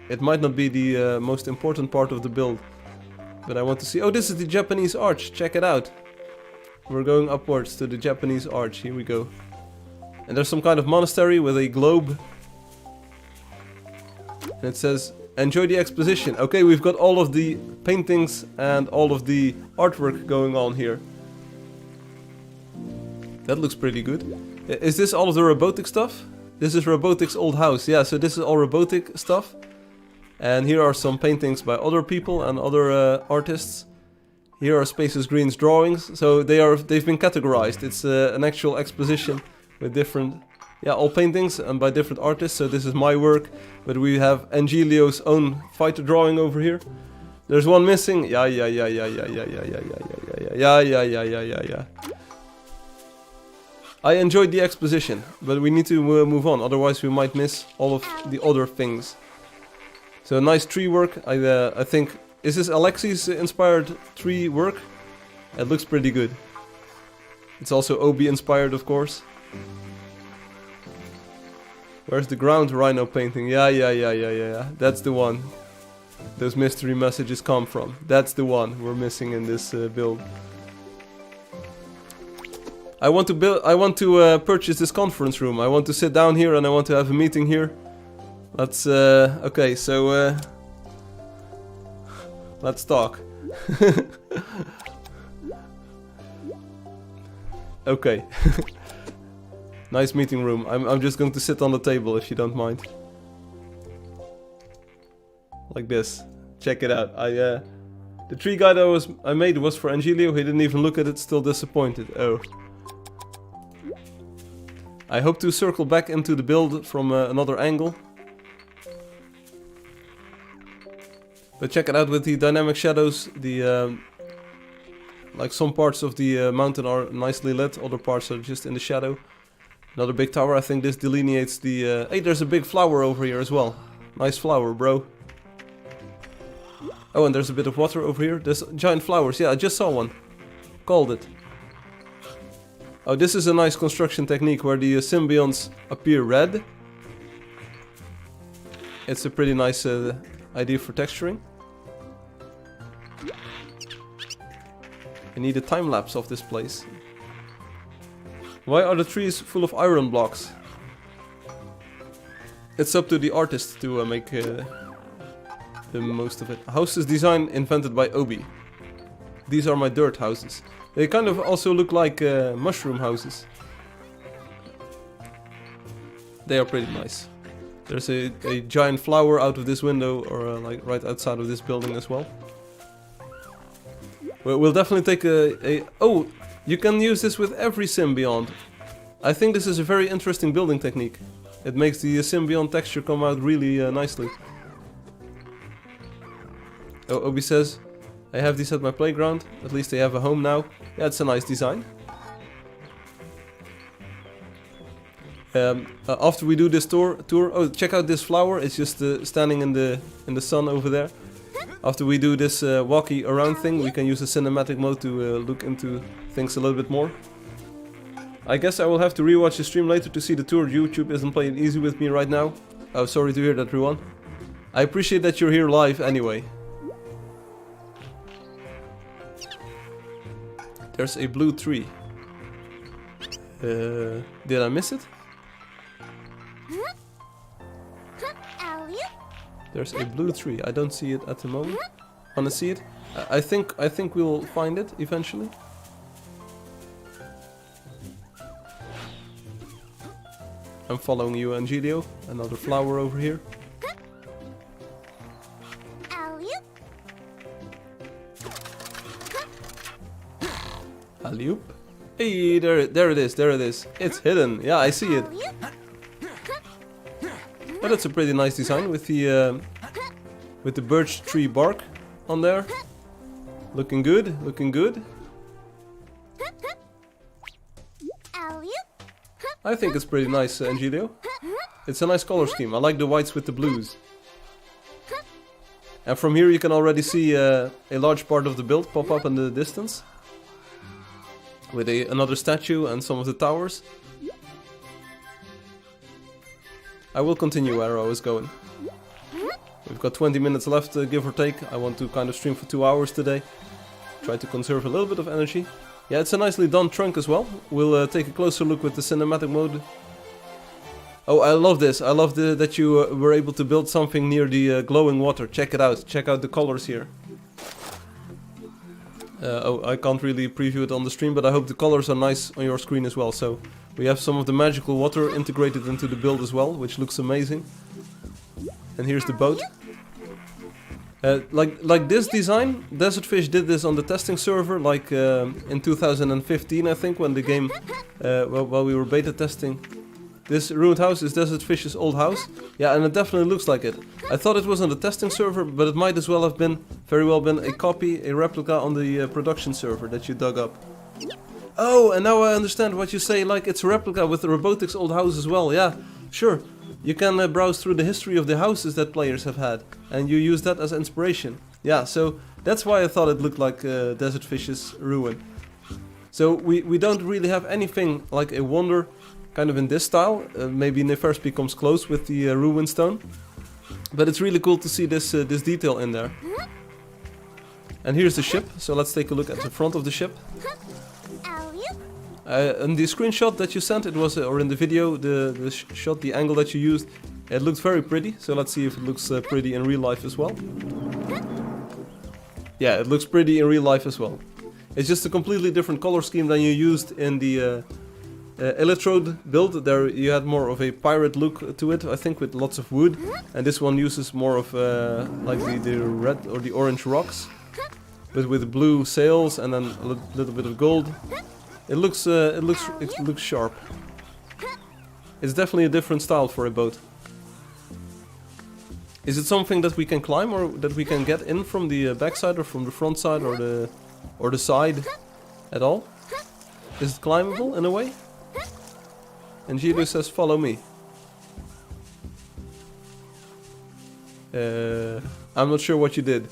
It might not be the most important part of the build. But I want to see... Oh, this is the Japanese arch. Check it out. We're going upwards to the Japanese arch. Here we go. And there's some kind of monastery with a globe. And it says, enjoy the exposition. Okay, we've got all of the paintings and all of the artwork going on here. That looks pretty good. Is this all of the robotic stuff? This is Robotic's old house. Yeah, so this is all robotic stuff. And here are some paintings by other people and other artists. Here are Spaces Green's drawings. So they've been categorized. It's an actual exposition with different... Yeah, all paintings and by different artists. So this is my work. But we have Angelio's own fighter drawing over here. There's one missing. Yeah. I enjoyed the exposition, but we need to move on, otherwise we might miss all of the other things. So nice tree work. I think, is this Alexi's inspired tree work? It looks pretty good. It's also Obi inspired, of course. Where's the ground rhino painting? Yeah. That's the one. Those mystery messages come from. That's the one we're missing in this build. I want to purchase this conference room. I want to sit down here and I want to have a meeting here. Let's okay, so let's talk. Okay. Nice meeting room. I'm just going to sit on the table if you don't mind. Like this. Check it out. The tree guide I made was for Angelio. He didn't even look at it, still disappointed. Oh. I hope to circle back into the build from another angle. But check it out with the dynamic shadows. The like some parts of the mountain are nicely lit, other parts are just in the shadow. Another big tower. I think this delineates the... Hey, there's a big flower over here as well. Nice flower, bro. Oh, and there's a bit of water over here. There's giant flowers. Yeah, I just saw one. Called it. Oh, this is a nice construction technique where the symbionts appear red. It's a pretty nice idea for texturing. I need a time lapse of this place. Why are the trees full of iron blocks? It's up to the artist to make the most of it. Houses design invented by Obi. These are my dirt houses. They kind of also look like mushroom houses. They are pretty nice. There's a giant flower out of this window, or like right outside of this building as well. We'll definitely take oh, you can use this with every symbiont. I think this is a very interesting building technique. It makes the symbiont texture come out really nicely. Oh, Obi says, I have these at my playground. At least they have a home now. Yeah, it's a nice design. After we do this tour, oh, check out this flower. It's just standing in the sun over there. After we do this walkie around thing, we can use the cinematic mode to look into things a little bit more. I guess I will have to rewatch the stream later to see the tour. YouTube isn't playing easy with me right now. Oh, sorry to hear that, Ruan. I appreciate that you're here live anyway. There's a blue tree. Did I miss it? There's a blue tree. I don't see it at the moment. Wanna see it? I think we'll find it eventually. I'm following you, Angelio. Another flower over here. Alley-oop. Hey, there it is. It's hidden. Yeah, I see it. But it's a pretty nice design with the birch tree bark on there. Looking good, looking good. I think it's pretty nice, Angelio. It's a nice color scheme. I like the whites with the blues. And from here you can already see a large part of the build pop up in the distance. With another statue and some of the towers. I will continue where I was going. We've got 20 minutes left, give or take. I want to kind of stream for 2 hours today. Try to conserve a little bit of energy. Yeah, it's a nicely done trunk as well. We'll take a closer look with the cinematic mode. Oh, I love this. I love that you were able to build something near the glowing water. Check it out. Check out the colors here. Oh, I can't really preview it on the stream, but I hope the colors are nice on your screen as well. So we have some of the magical water integrated into the build as well, which looks amazing. And here's the boat. Like this design, Desert Fish did this on the testing server, like in 2015, I think, when the game, while we were beta testing. This ruined house is Desert Fish's old house. Yeah, and it definitely looks like it. I thought it was on the testing server, but it might as well have been, very well been, a copy, a replica on the production server that you dug up. Oh, and now I understand what you say, like it's a replica with the Robotics old house as well. Yeah, sure. You can browse through the history of the houses that players have had, and you use that as inspiration. Yeah, so that's why I thought it looked like Desert Fish's ruin. So we don't really have anything like a wonder kind of in this style. Maybe Nefer's becomes close with the ruin stone. But it's really cool to see this detail in there. And here's the ship, so let's take a look at the front of the ship. In the screenshot that you sent, it was, or in the video, the shot, the angle that you used, it looked very pretty. So let's see if it looks pretty in real life as well. Yeah, it looks pretty in real life as well. It's just a completely different color scheme than you used in the Electrode build. There you had more of a pirate look to it, I think, with lots of wood. And this one uses more of like the red or the orange rocks, but with blue sails and then a little bit of gold. It looks sharp. It's definitely a different style for a boat. Is it something that we can climb, or that we can get in from the backside or from the front side or the side at all? Is it climbable in a way? Angeldust says follow me. I'm not sure what you did.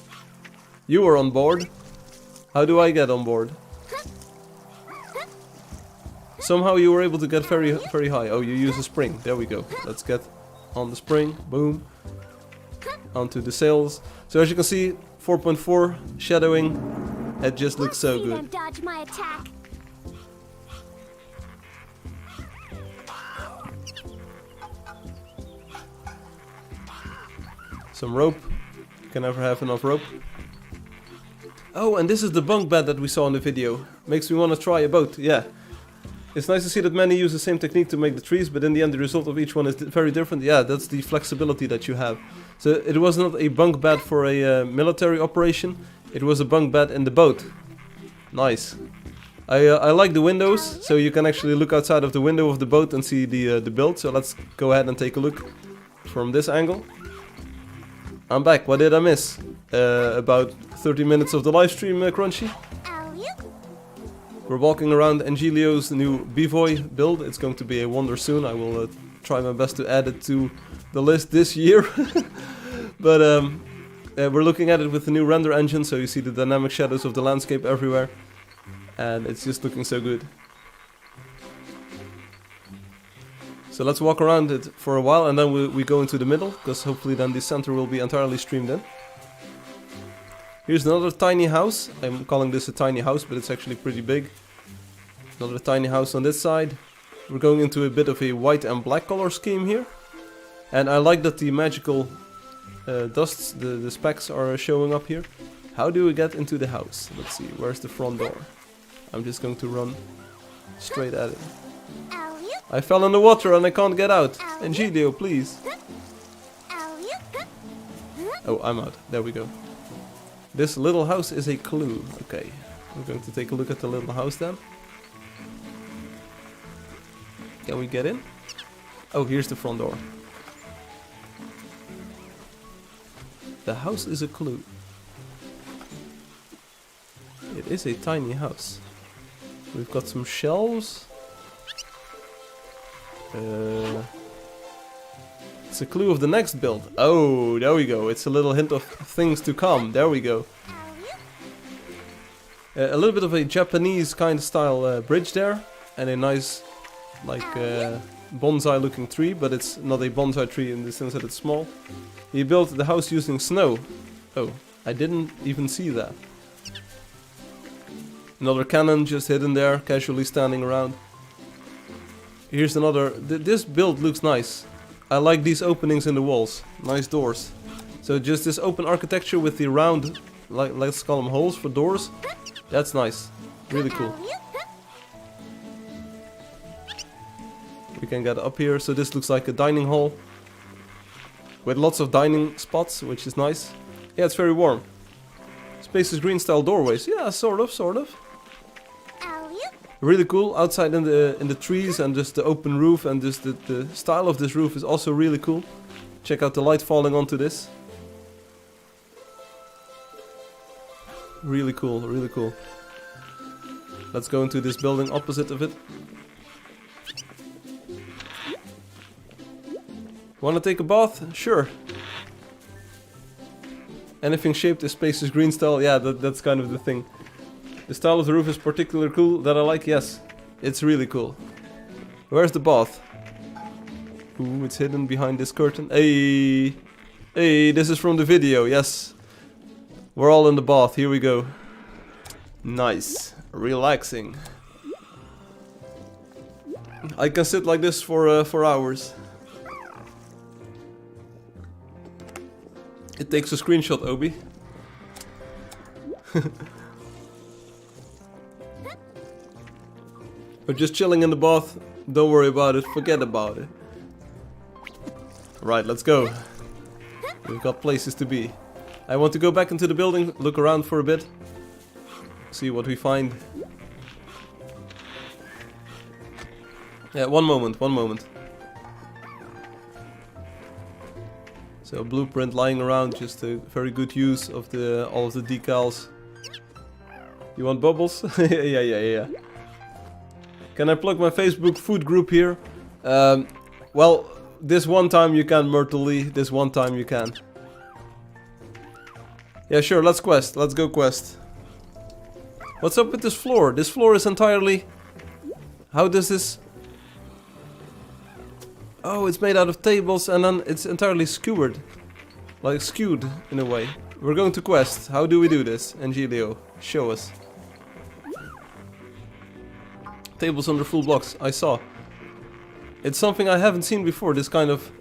You were on board. How do I get on board? Somehow you were able to get very, very high. Oh, you use a spring. There we go. Let's get on the spring. Boom. Onto the sails. So as you can see, 4.4 shadowing. It just looks so See them good. dodge my attack. Some rope. Can never have enough rope. Oh, and this is the bunk bed that we saw in the video. Makes me want to try a boat. Yeah. It's nice to see that many use the same technique to make the trees, but in the end the result of each one is very different. Yeah, that's the flexibility that you have. So it was not a bunk bed for a military operation. It was a bunk bed in the boat. Nice. I like the windows, so you can actually look outside of the window of the boat and see the build. So let's go ahead and take a look from this angle. I'm back. What did I miss? About 30 minutes of the live stream, Crunchy. We're walking around Angelio's new Bivoy build. It's going to be a wonder soon. I will try my best to add it to the list this year. But we're looking at it with the new render engine, so you see the dynamic shadows of the landscape everywhere. And it's just looking so good. So let's walk around it for a while and then we go into the middle, because hopefully then the center will be entirely streamed in. Here's another tiny house. I'm calling this a tiny house, but it's actually pretty big. Another tiny house on this side. We're going into a bit of a white and black color scheme here. And I like that the magical dusts, the specks are showing up here. How do we get into the house? Let's see, where's the front door? I'm just going to run straight at it. I fell in the water and I can't get out. Angelio, please. Oh, I'm out. There we go. This little house is a clue. Okay, we're going to take a look at the little house then. Can we get in? Oh, here's the front door. The house is a clue. It is a tiny house. We've got some shelves. It's a clue of the next build. Oh, there we go. It's a little hint of things to come. There we go. A little bit of a Japanese kind of style bridge there. And a nice, like, bonsai looking tree. But it's not a bonsai tree in the sense that it's small. He built the house using snow. Oh, I didn't even see that. Another cannon just hidden there, casually standing around. Here's another. This build looks nice. I like these openings in the walls. Nice doors. So just this open architecture with the round, let's call them holes for doors. That's nice. Really cool. We can get up here. So this looks like a dining hall. With lots of dining spots, which is nice. Yeah, it's very warm. Spaces green style doorways. Yeah, sort of. Really cool outside in the trees and just the open roof, and just the style of this roof is also really cool. Check out the light falling onto this. Really cool, really cool. Let's go into this building opposite of it. Wanna take a bath? Sure. Anything shaped as spaces green style, yeah, that's kind of the thing. The style of the roof is particularly cool, that I like, yes. It's really cool. Where's the bath? Ooh, it's hidden behind this curtain. Hey! Hey, this is from the video, yes. We're all in the bath, here we go. Nice. Relaxing. I can sit like this for hours. It takes a screenshot, Obi. We're just chilling in the bath. Don't worry about it. Forget about it. Right, let's go. We've got places to be. I want to go back into the building, look around for a bit. See what we find. Yeah, one moment. So a blueprint lying around, just a very good use of all of the decals. You want bubbles? Yeah. Can I plug my Facebook food group here? Well, this one time you can, Myrtle. This one time you can. Yeah, sure, let's quest. Let's go quest. What's up with this floor? This floor is entirely... How does this... Oh, it's made out of tables and then it's entirely skewered. Like skewed, in a way. We're going to quest. How do we do this? Angelio, show us. Tables under full blocks, I saw. It's something I haven't seen before, this kind of...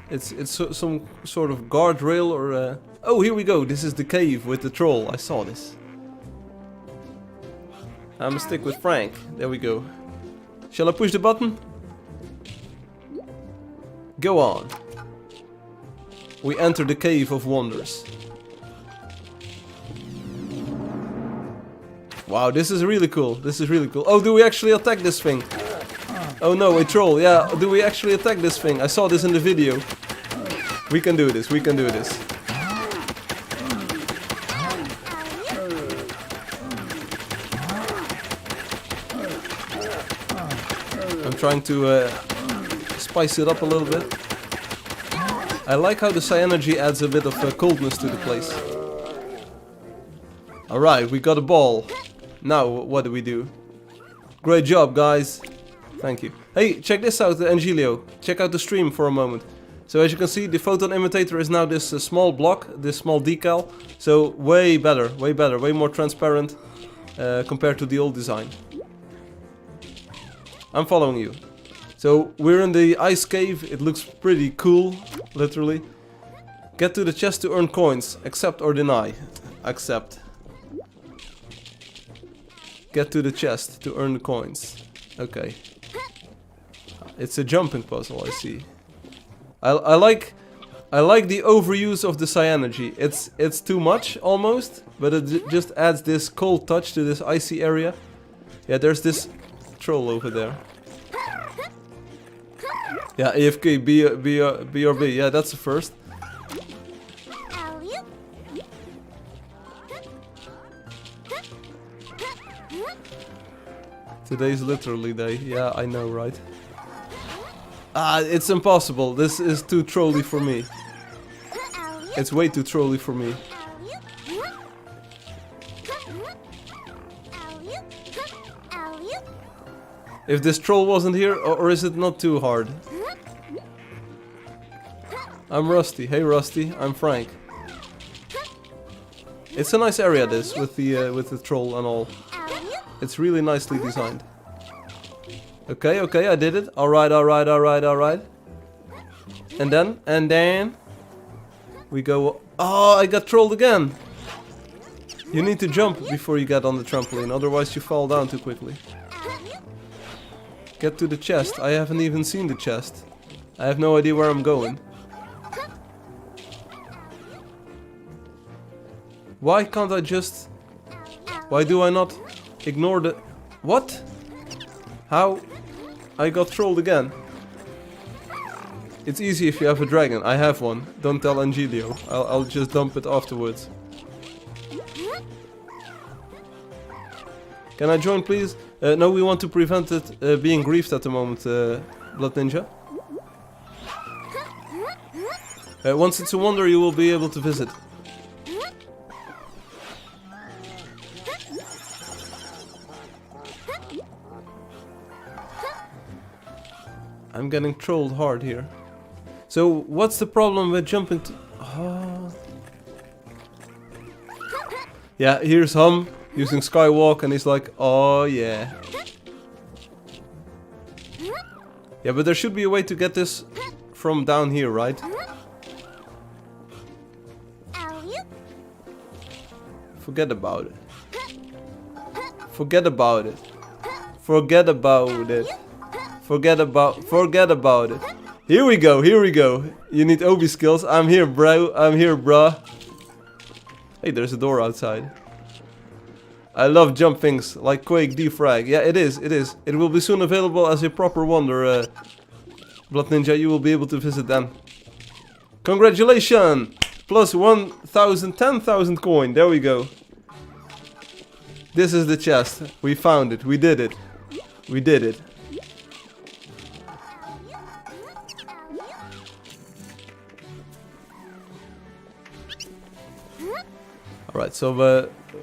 It's some sort of guardrail or... Oh, here we go, this is the cave with the troll, I saw this. I'm gonna stick with Frank, there we go. Shall I push the button? Go on. We enter the Cave of Wonders. Wow, this is really cool, this is really cool. Oh, do we actually attack this thing? Oh no, a troll, yeah, do we actually attack this thing? I saw this in the video. We can do this, we can do this. I'm trying to spice it up a little bit. I like how the Cyanergy adds a bit of coldness to the place. Alright, we got a ball. Now, what do we do? Great job, guys. Thank you. Hey, check this out, Angelio. Check out the stream for a moment. So as you can see, the photon imitator is now this small block, this small decal. So way better, way more transparent compared to the old design. I'm following you. So we're in the ice cave, it looks pretty cool, literally. Get to the chest to earn coins, accept or deny. Accept. Get to the chest to earn the coins. Okay. It's a jumping puzzle, I see. I like the overuse of the Cyanergy. It's too much almost, but it just adds this cold touch to this icy area. Yeah, there's this troll over there. Yeah, AFK, BRB, yeah, that's the first. Today's literally day, yeah, I know, right? Ah, it's impossible, this is too trolly for me. It's way too trolly for me. If this troll wasn't here, or is it not too hard? I'm Rusty. Hey Rusty, I'm Frank. It's a nice area this, with the troll and all. It's really nicely designed. Okay, okay, I did it. Alright, alright, alright, alright. And then... We go... Oh, I got trolled again! You need to jump before you get on the trampoline, otherwise you fall down too quickly. Get to the chest. I haven't even seen the chest. I have no idea where I'm going. Why can't I just... Why do I not ignore the... What? How? I got trolled again. It's easy if you have a dragon. I have one. Don't tell Angelio. I'll just dump it afterwards. Can I join, please? No, we want to prevent it being griefed at the moment, Blood Ninja. Once it's a wonder, you will be able to visit. I'm getting trolled hard here. So, what's the problem with jumping to... Oh. Yeah, here's Hum using Skywalk and he's like, oh yeah. Yeah, but there should be a way to get this from down here, right? Forget about it. Forget about it. Forget about it. Forget about it. Here we go, here we go. You need Obi skills. I'm here, bro. I'm here, bruh. Hey, there's a door outside. I love jump things like Quake defrag. Yeah, it is, it is. It will be soon available as a proper wonder. Blood Ninja, you will be able to visit them. Congratulations! Plus 1,000, 10,000 coin. There we go. This is the chest. We found it. We did it. We did it. Alright, so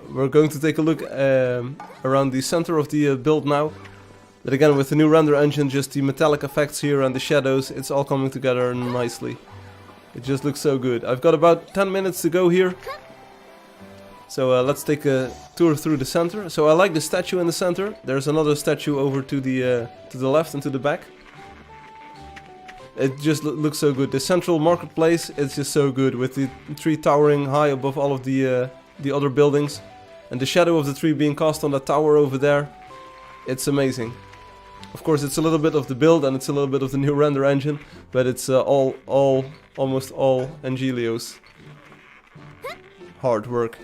we're going to take a look around the center of the build now. But again, with the new render engine, just the metallic effects here and the shadows, it's all coming together nicely. It just looks so good. I've got about 10 minutes to go here. So let's take a tour through the center. So I like the statue in the center. There's another statue over to the left and to the back. It just looks so good. The central marketplace, it's just so good with the tree towering high above all of the other buildings. And the shadow of the tree being cast on that tower over there. It's amazing. Of course, it's a little bit of the build and it's a little bit of the new render engine. But it's almost all Angelio's hard work.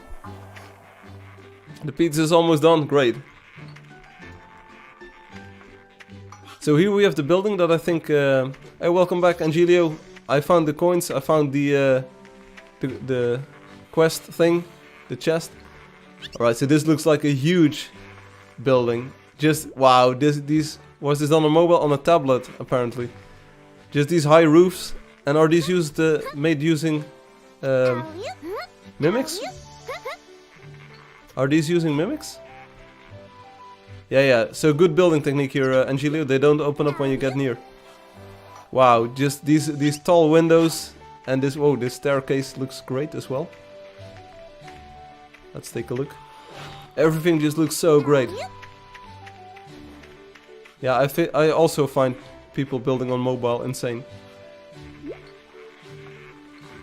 The pizza is almost done. Great. So here we have the building that I think... hey, welcome back, Angelio. I found the coins. I found the quest thing. The chest. Alright, so this looks like a huge building. Just, wow. Was this on a mobile? On a tablet, apparently. Just these high roofs. And are these made using mimics? Are these using mimics? Yeah. So good building technique here, Angelio. They don't open up when you get near. Wow, just these tall windows and this staircase looks great as well. Let's take a look. Everything just looks so great. Yeah, I also find people building on mobile insane.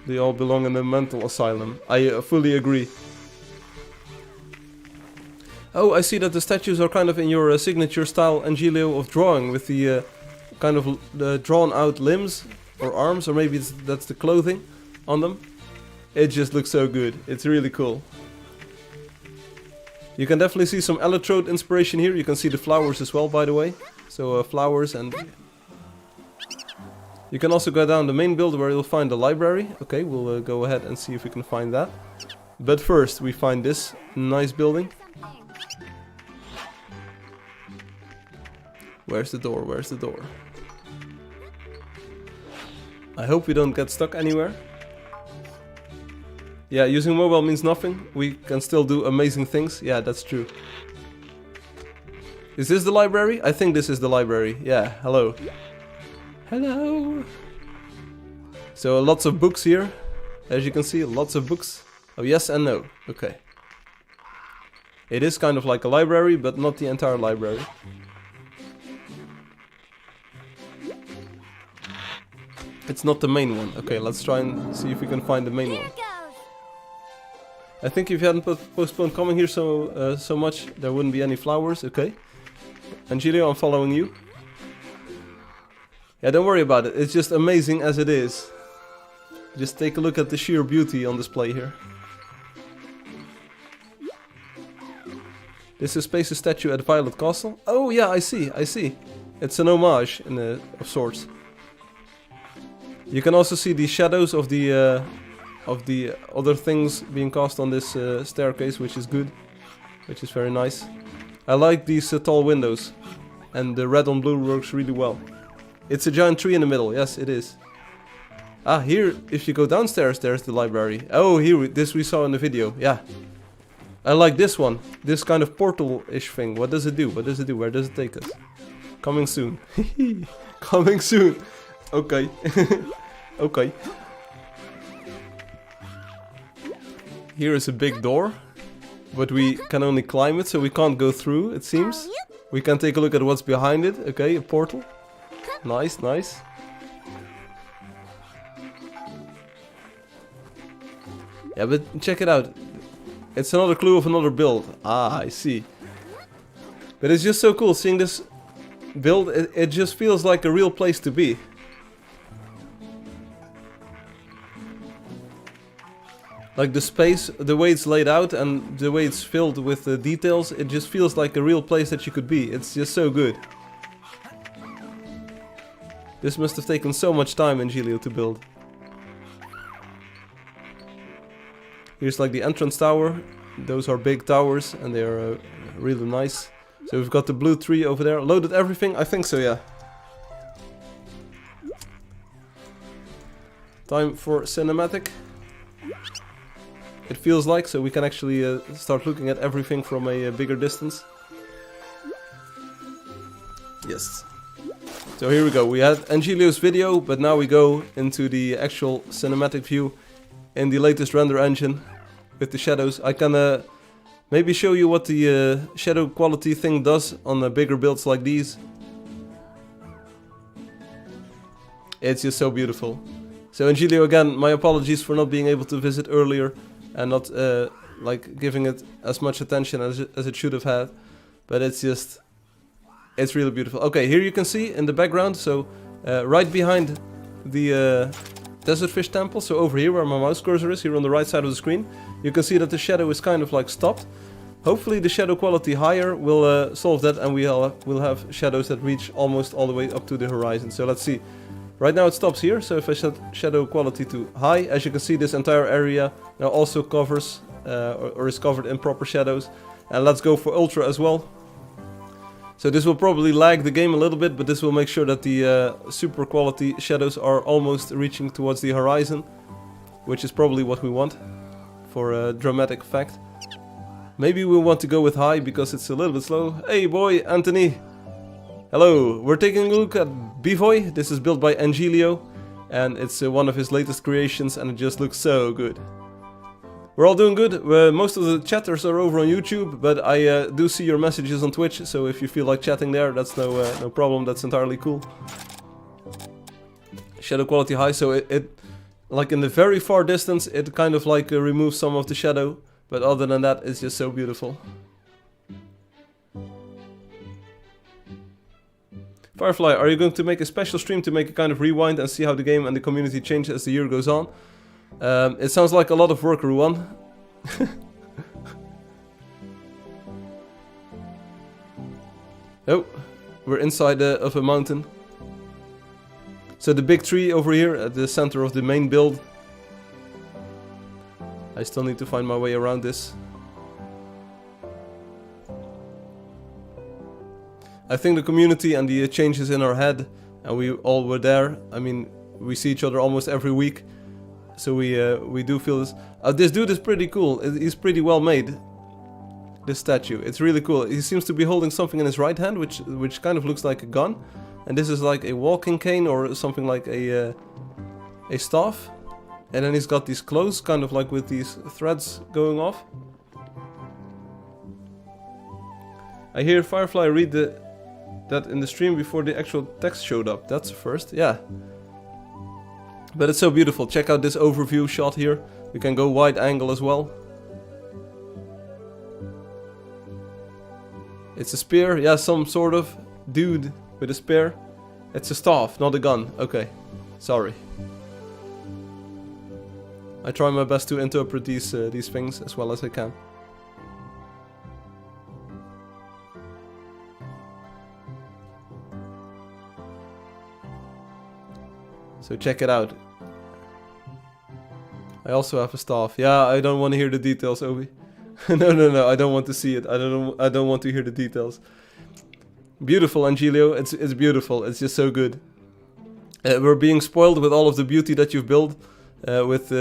They all belong in a mental asylum. I fully agree. Oh, I see that the statues are kind of in your signature style, Angelio, of drawing, with the kind of drawn out limbs or arms, or maybe that's the clothing on them. It just looks so good. It's really cool. You can definitely see some electrode inspiration here. You can see the flowers as well, by the way. So flowers, and you can also go down the main build where you'll find the library. Okay, we'll go ahead and see if we can find that. But first we find this nice building. Where's the door? Where's the door? I hope we don't get stuck anywhere. Yeah, using mobile means nothing. We can still do amazing things. Yeah, that's true. Is this the library? I think this is the library. Yeah, hello. Hello. So lots of books here. As you can see, lots of books. Oh, yes and no. Okay. It is kind of like a library, but not the entire library. It's not the main one. Okay, let's try and see if we can find the main one. I think if you hadn't postponed coming here so much, there wouldn't be any flowers. Okay. Angelio, I'm following you. Yeah, don't worry about it. It's just amazing as it is. Just take a look at the sheer beauty on display here. This is Space's statue at Violet Castle. Oh yeah, I see. It's an homage of sorts. You can also see the shadows of the other things being cast on this staircase, which is good, which is very nice. I like these tall windows, and the red on blue works really well. It's a giant tree in the middle. Yes, it is. Ah, here, if you go downstairs, there's the library. Oh, here, this we saw in the video. Yeah. I like this one. This kind of portal-ish thing. What does it do? What does it do? Where does it take us? Coming soon. Coming soon. Okay. Okay. Here is a big door, but we can only climb it, so we can't go through, it seems. We can take a look at what's behind it. Okay, a portal. Nice, nice. Yeah, but check it out. It's another clue of another build. Ah, I see. But it's just so cool seeing this build. It just feels like a real place to be. Like the space, the way it's laid out and the way it's filled with the details, it just feels like a real place that you could be. It's just so good. This must have taken so much time, Angelio, to build. Here's like the entrance tower. Those are big towers and they are really nice. So we've got the blue tree over there. Loaded everything? I think so, yeah. Time for cinematic. it feels like, so we can actually start looking at everything from a bigger distance. Yes. So here we go, we had Angeldust's video, but now we go into the actual cinematic view in the latest render engine with the shadows. I can maybe show you what the shadow quality thing does on the bigger builds like these. It's just so beautiful. So Angelio, again, my apologies for not being able to visit earlier and not like giving it as much attention as it should have had, but it's just, it's really beautiful. Okay, here you can see in the background, so right behind the Desert Fish Temple, so over here where my mouse cursor is, here on the right side of the screen, you can see that the shadow is kind of like stopped. Hopefully the shadow quality higher will solve that, and we'll have shadows that reach almost all the way up to the horizon. So let's see. Right now it stops here, so if I set shadow quality to high, as you can see, this entire area now also covers or is covered in proper shadows. And let's go for ultra as well. So this will probably lag the game a little bit, but this will make sure that the super quality shadows are almost reaching towards the horizon, which is probably what we want for a dramatic effect. Maybe we want to go with high because it's a little bit slow. Hey boy, Anthony! Hello, we're taking a look at Bivoy. This is built by Angelio, and it's one of his latest creations, and it just looks so good. We're all doing good. Most of the chatters are over on YouTube, but I do see your messages on Twitch, so if you feel like chatting there, that's no problem, that's entirely cool. Shadow quality high, so it like in the very far distance, it kind of like removes some of the shadow, but other than that, it's just so beautiful. Firefly, are you going to make a special stream to make a kind of rewind and see how the game and the community change as the year goes on? It sounds like a lot of work, Ruan. Oh, we're inside of a mountain. So the big tree over here at the center of the main build. I still need to find my way around this. I think the community and the changes in our head, and we all were there. I mean, we see each other almost every week, so we do feel this. This dude is pretty cool. He's pretty well made. This statue, it's really cool. He seems to be holding something in his right hand, which kind of looks like a gun, and this is like a walking cane or something like a staff. And then he's got these clothes, kind of like with these threads going off. I hear Firefly read that in the stream before the actual text showed up. That's a first, yeah. But it's so beautiful. Check out this overview shot here. We can go wide angle as well. It's a spear, yeah, some sort of dude with a spear. It's a staff, not a gun. Okay, sorry. I try my best to interpret these things as well as I can. So check it out. I also have a staff. Yeah, I don't want to hear the details, Obi. No, I don't want to see it. I don't want to hear the details. Beautiful, Angelio. It's beautiful. It's just so good. We're being spoiled with all of the beauty that you've built. With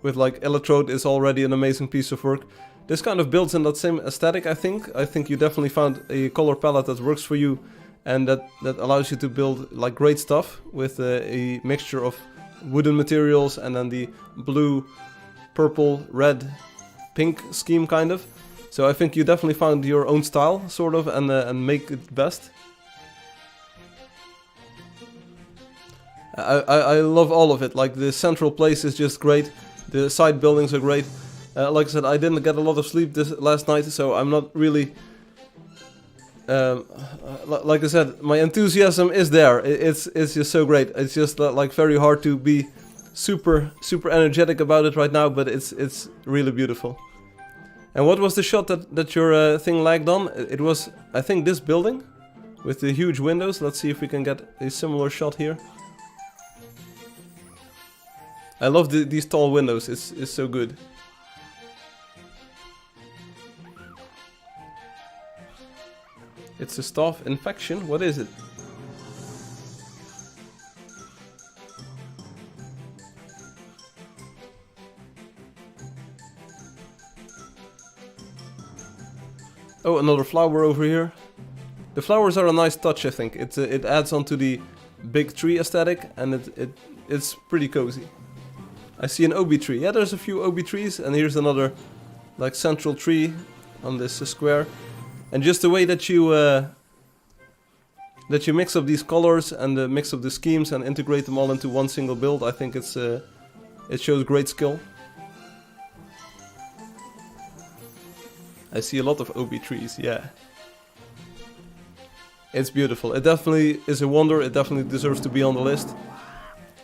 like Electrode is already an amazing piece of work. This kind of builds in that same aesthetic, I think. I think you definitely found a color palette that works for you, and that allows you to build like great stuff with a mixture of wooden materials and then the blue, purple, red, pink scheme kind of. So I think you definitely found your own style, sort of, and make it best. I love all of it. Like the central place is just great. The side buildings are great. Like I said, I didn't get a lot of sleep last night, so I'm not really... like I said, my enthusiasm is there. It's just so great. It's just like very hard to be super energetic about it right now, but it's really beautiful. And what was the shot that your thing lagged on? It was, I think, this building with the huge windows. Let's see if we can get a similar shot here. I love these tall windows, it's so good. It's a staff infection? What is it? Oh, another flower over here. The flowers are a nice touch, I think. It adds onto the big tree aesthetic, and it's pretty cozy. I see an obi tree. Yeah, there's a few obi trees, and here's another like central tree on this square. And just the way that you mix up these colors and mix up the schemes and integrate them all into one single build, I think it shows great skill. I see a lot of obi trees, yeah. It's beautiful. It definitely is a wonder. It definitely deserves to be on the list.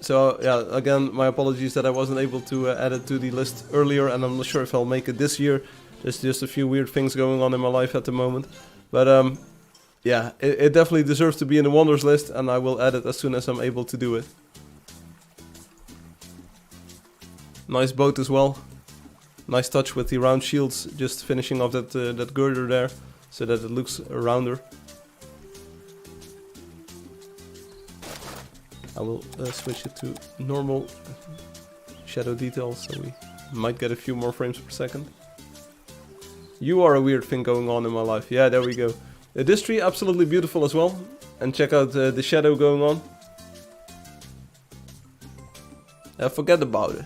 So yeah, again, my apologies that I wasn't able to add it to the list earlier, and I'm not sure if I'll make it this year. There's just a few weird things going on in my life at the moment. But yeah, it definitely deserves to be in the wonders list, and I will add it as soon as I'm able to do it. Nice boat as well. Nice touch with the round shields, just finishing off that girder there, so that it looks rounder. I will switch it to normal shadow details, so we might get a few more frames per second. You are a weird thing going on in my life. Yeah, there we go. This tree, absolutely beautiful as well. And check out the shadow going on. Forget about it.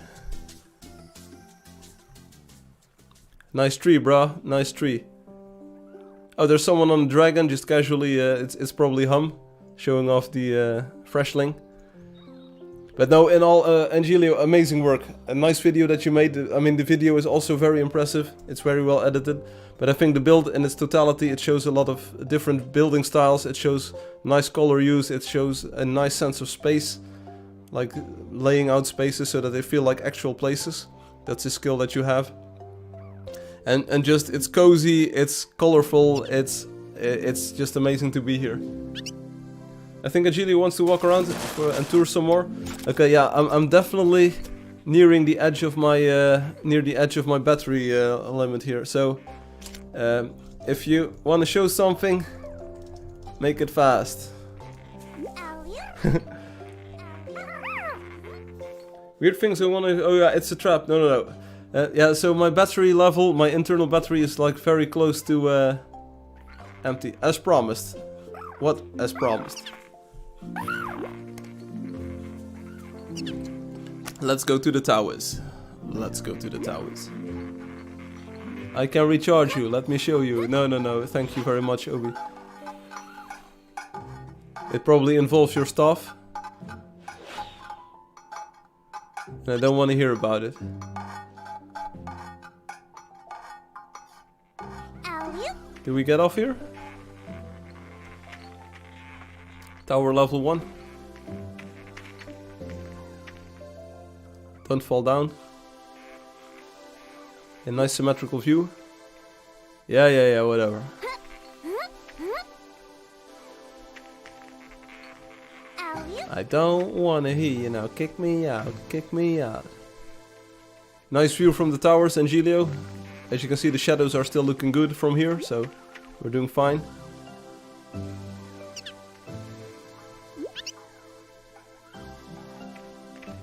Nice tree, bruh. Nice tree. Oh, there's someone on the dragon, just casually. It's probably Hum, showing off the freshling. But no, in all, Angelio, amazing work. A nice video that you made. I mean, the video is also very impressive. It's very well edited. But I think the build in its totality, it shows a lot of different building styles. It shows nice color use. It shows a nice sense of space. Like laying out spaces so that they feel like actual places. That's a skill that you have. And just, it's cozy, it's colorful, it's just amazing to be here. I think Angelio wants to walk around and tour some more. Okay, yeah, I'm definitely nearing the edge of my battery limit here. So, if you want to show something, make it fast. Weird things going on. Oh yeah, it's a trap. No. Yeah, so my battery level, my internal battery is like very close to empty, as promised. What? As promised. Let's go to the towers. Let's go to the towers. I can recharge you, let me show you. No, thank you very much, Obi. It probably involves your stuff. And I don't want to hear about it. Did we get off here? Tower level 1. Don't fall down. A nice symmetrical view. Yeah, whatever. I don't wanna hear you now. Kick me out, kick me out. Nice view from the towers, Angelio. As you can see, the shadows are still looking good from here, so we're doing fine.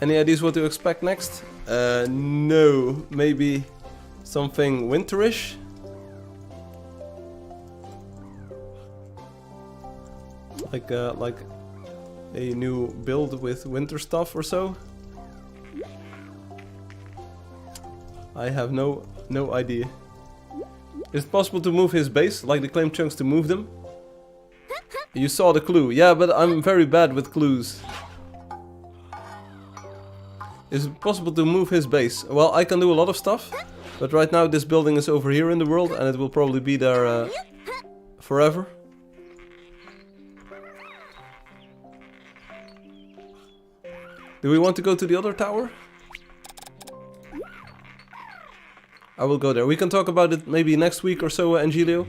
Any ideas what to expect next? No, maybe something winterish? Like a new build with winter stuff or so? I have no idea. Is it possible to move his base, like the claim chunks to move them? You saw the clue. Yeah, but I'm very bad with clues. Is it possible to move his base? Well, I can do a lot of stuff, but right now this building is over here in the world and it will probably be there forever. Do we want to go to the other tower? I will go there. We can talk about it maybe next week or so, Angelio.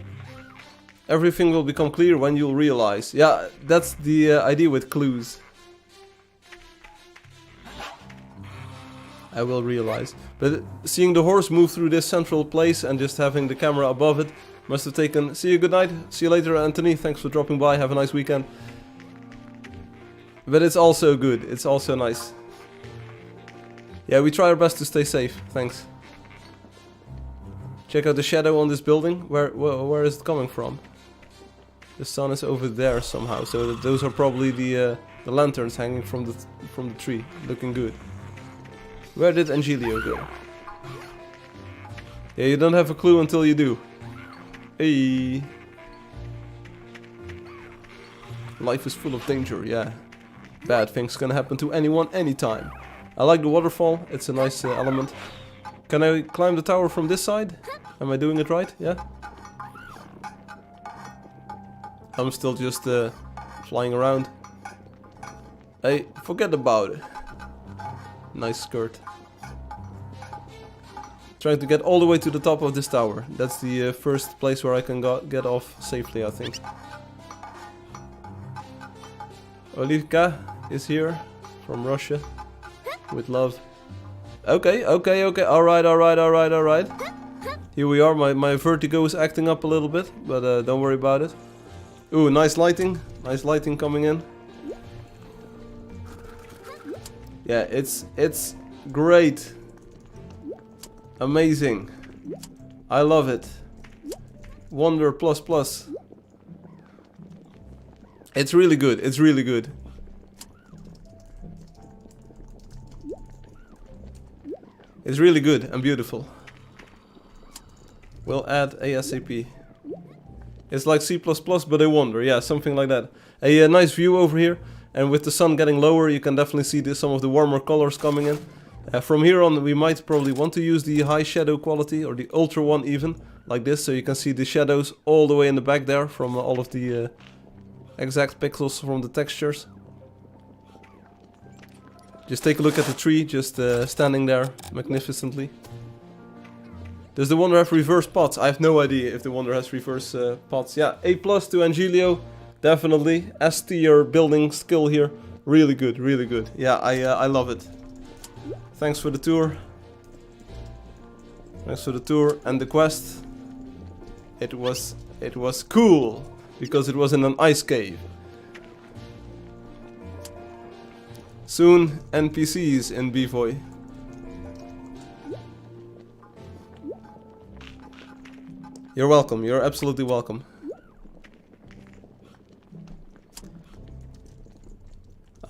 Everything will become clear when you'll realize. Yeah, that's the idea with clues. I will realize. But seeing the horse move through this central place and just having the camera above it must have taken... See you, good night. See you later, Anthony. Thanks for dropping by. Have a nice weekend. But it's also good. It's also nice. Yeah, we try our best to stay safe. Thanks. Check out the shadow on this building. Where is it coming from? The sun is over there somehow, so those are probably the lanterns hanging from the tree, looking good. Where did Angelio go? Yeah, you don't have a clue until you do. Hey. Life is full of danger, yeah. Bad things can happen to anyone, anytime. I like the waterfall, it's a nice element. Can I climb the tower from this side? Am I doing it right? Yeah? I'm still just flying around. Hey, forget about it. Nice skirt. Trying to get all the way to the top of this tower. That's the first place where I can get off safely, I think. Olivka is here from Russia. With love. Okay. Alright. Here we are. My vertigo is acting up a little bit, but don't worry about it. Ooh, nice lighting. Nice lighting coming in. Yeah, it's great. Amazing. I love it. Wonder plus plus. It's really good. It's really good. It's really good and beautiful. We'll add ASAP. It's like C++ but a wonder. Yeah, something like that. A nice view over here. And with the sun getting lower, you can definitely see some of the warmer colors coming in. From here on, we might probably want to use the high shadow quality, or the ultra one even, like this. So you can see the shadows all the way in the back there from all of the exact pixels from the textures. Just take a look at the tree, just standing there magnificently. Does the Wonder have reverse pots? I have no idea if the Wonder has reverse pots. Yeah, A+ to Angelio, definitely. S tier building skill here, really good, really good. Yeah, I love it. Thanks for the tour. Thanks for the tour and the quest. It was cool because it was in an ice cave. Soon NPCs in Bivoy. You're welcome, you're absolutely welcome.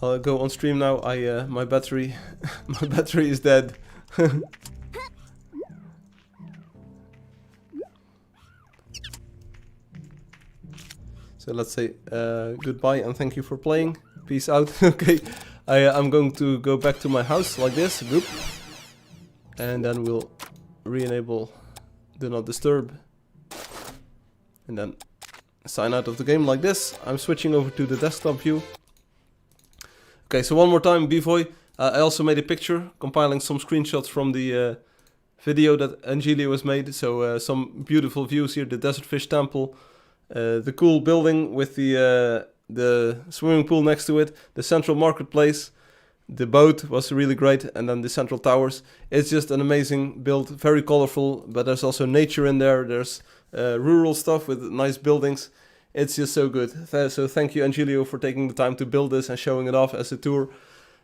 I'll go on stream now. My battery is dead. So let's say goodbye and thank you for playing. Peace out. Okay. I'm going to go back to my house like this, boop. And then we'll re-enable Do Not Disturb. And then sign out of the game like this. I'm switching over to the desktop view. Okay, so one more time, Bivoy. I also made a picture, compiling some screenshots from the video that Angelio has made. So some beautiful views here, the Desert Fish Temple, the cool building with the swimming pool next to it, the central marketplace, the boat was really great, and then the central towers. It's just an amazing build, very colorful, but there's also nature in there. There's rural stuff with nice buildings. It's just so good. So thank you, Angelio, for taking the time to build this and showing it off as a tour.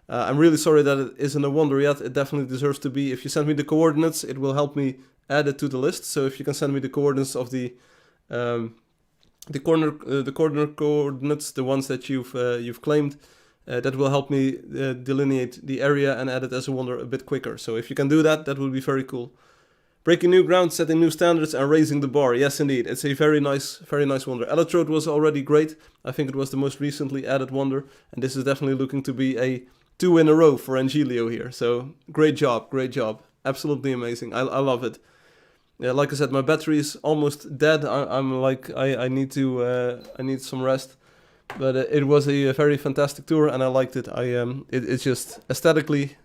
I'm really sorry that it isn't a Wonder yet. It definitely deserves to be. If you send me the coordinates, it will help me add it to the list. So if you can send me the coordinates of the corner coordinates, the ones that you've claimed, that will help me delineate the area and add it as a Wonder a bit quicker. So if you can do that, that would be very cool. Breaking new ground, setting new standards, and raising the bar. Yes, indeed. It's a very nice Wonder. Electrode was already great. I think it was the most recently added Wonder. And this is definitely looking to be a 2 in a row for Angelio here. So, great job, great job. Absolutely amazing. I love it. Yeah, like I said, my battery is almost dead. I need some rest. But it was a very fantastic tour, and I liked it. It's just aesthetically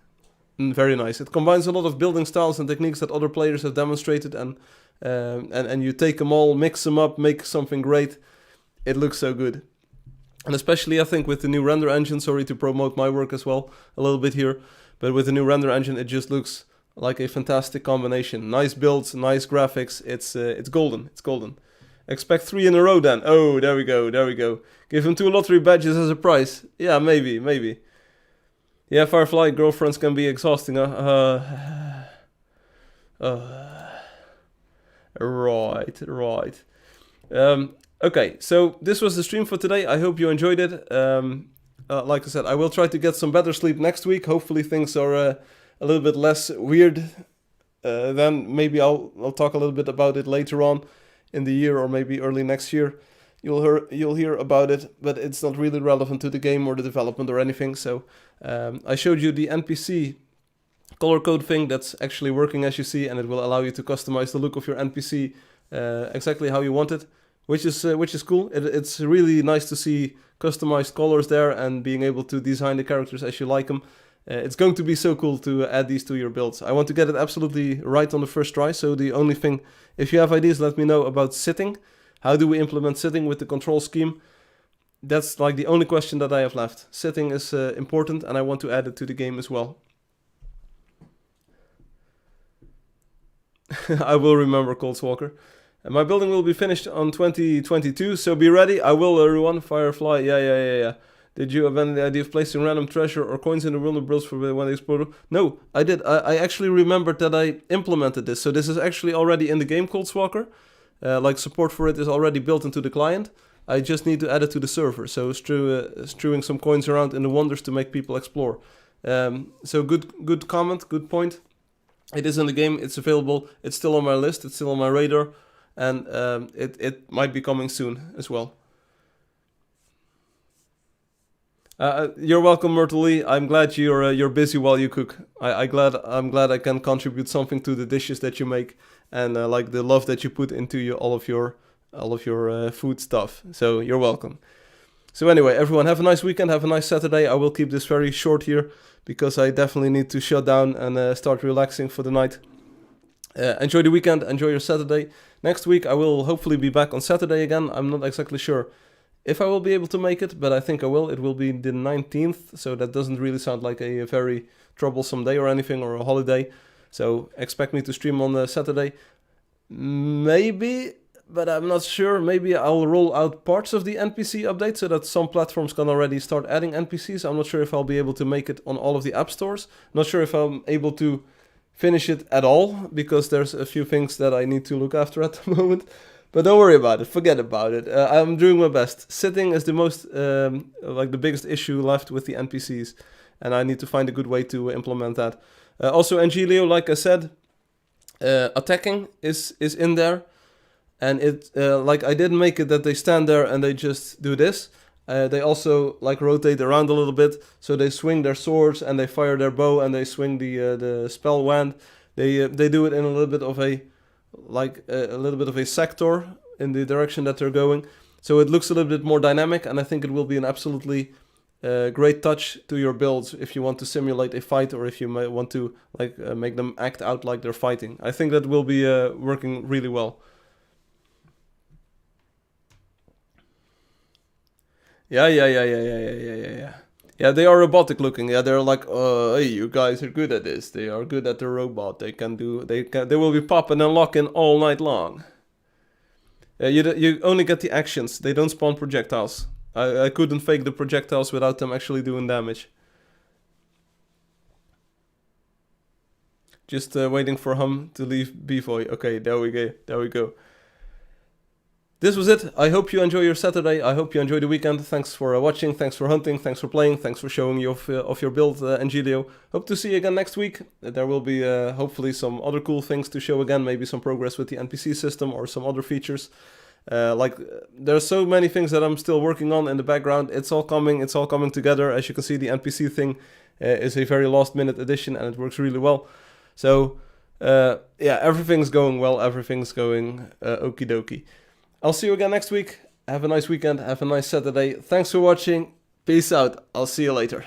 very nice. It combines a lot of building styles and techniques that other players have demonstrated, and you take them all, mix them up, make something great. It looks so good. And especially I think with the new render engine, sorry to promote my work as well a little bit here, but with the new render engine it just looks like a fantastic combination. Nice builds, nice graphics. It's golden. It's golden. Expect 3 in a row then. Oh, there we go. There we go. Give him 2 lottery badges as a prize. Yeah, maybe. Yeah, Firefly, girlfriends can be exhausting. Right. Okay, so this was the stream for today. I hope you enjoyed it. Like I said, I will try to get some better sleep next week. Hopefully things are a little bit less weird. Then maybe I'll talk a little bit about it later on in the year, or maybe early next year. You'll hear about it, but it's not really relevant to the game or the development or anything. So I showed you the NPC color code thing that's actually working, as you see, and it will allow you to customize the look of your NPC exactly how you want it, which is cool. It's really nice to see customized colors there and being able to design the characters as you like them. It's going to be so cool to add these to your builds. I want to get it absolutely right on the first try, so the only thing, if you have ideas, let me know about sitting. How do we implement sitting with the control scheme? That's like the only question that I have left. Sitting is important, and I want to add it to the game as well. I will remember, Coldswalker. My building will be finished on 2022, so be ready. I will, everyone. Firefly, yeah. Did you have any idea of placing random treasure or coins in the Wonder Bros for when they explode? No, I did. I actually remembered that I implemented this. So this is actually already in the game, Coldswalker. Like support for it is already built into the client. I just need to add it to the server. So strewing some coins around in the Wonders to make people explore. So good comment, good point. It is in the game, it's available, it's still on my list, it's still on my radar, and it might be coming soon as well. You're welcome, Myrtle Lee. I'm glad you're busy while you cook. I'm glad I can contribute something to the dishes that you make, and like the love that you put into all of your food stuff. So you're welcome. So anyway, everyone, have a nice weekend, have a nice Saturday. I will keep this very short here, because I definitely need to shut down and start relaxing for the night. Enjoy the weekend, enjoy your Saturday. Next week I will hopefully be back on Saturday again. I'm not exactly sure if I will be able to make it, but I think I will. It will be the 19th, so that doesn't really sound like a very troublesome day or anything, or a holiday. So expect me to stream on Saturday. Maybe, but I'm not sure. Maybe I'll roll out parts of the NPC update so that some platforms can already start adding NPCs. I'm not sure if I'll be able to make it on all of the app stores. Not sure if I'm able to finish it at all, because there's a few things that I need to look after at the moment. But don't worry about it, forget about it. I'm doing my best. Sitting is the most, like the biggest issue left with the NPCs, and I need to find a good way to implement that. Also, Angelio, like I said, attacking is in there, and it like I didn't make it that they stand there and they just do this. They also like rotate around a little bit, so they swing their swords and they fire their bow and they swing the spell wand. They do it in a little bit of a sector in the direction that they're going, so it looks a little bit more dynamic, and I think it will be an absolutely great touch to your builds if you want to simulate a fight, or if you might want to make them act out like they're fighting. I think that will be working really well. Yeah. Yeah, they are robotic looking. Yeah, they're like, hey, you guys are good at this. They are good at the robot. They will be popping and locking all night long. You only get the actions. They don't spawn projectiles. I couldn't fake the projectiles without them actually doing damage. Just waiting for him to leave B-Boy. Okay, there we go. This was it. I hope you enjoy your Saturday. I hope you enjoy the weekend. Thanks for watching. Thanks for hunting. Thanks for playing. Thanks for showing you off your build, Angelio. Hope to see you again next week. There will be hopefully some other cool things to show again. Maybe some progress with the NPC system or some other features. There's so many things that I'm still working on in the background. It's all coming together. As you can see, the NPC thing is a very last minute addition, and it works really well. So yeah, everything's going well. Everything's going okie dokie. I'll see you again next week. Have a nice weekend. Have a nice Saturday. Thanks for watching. Peace out. I'll see you later.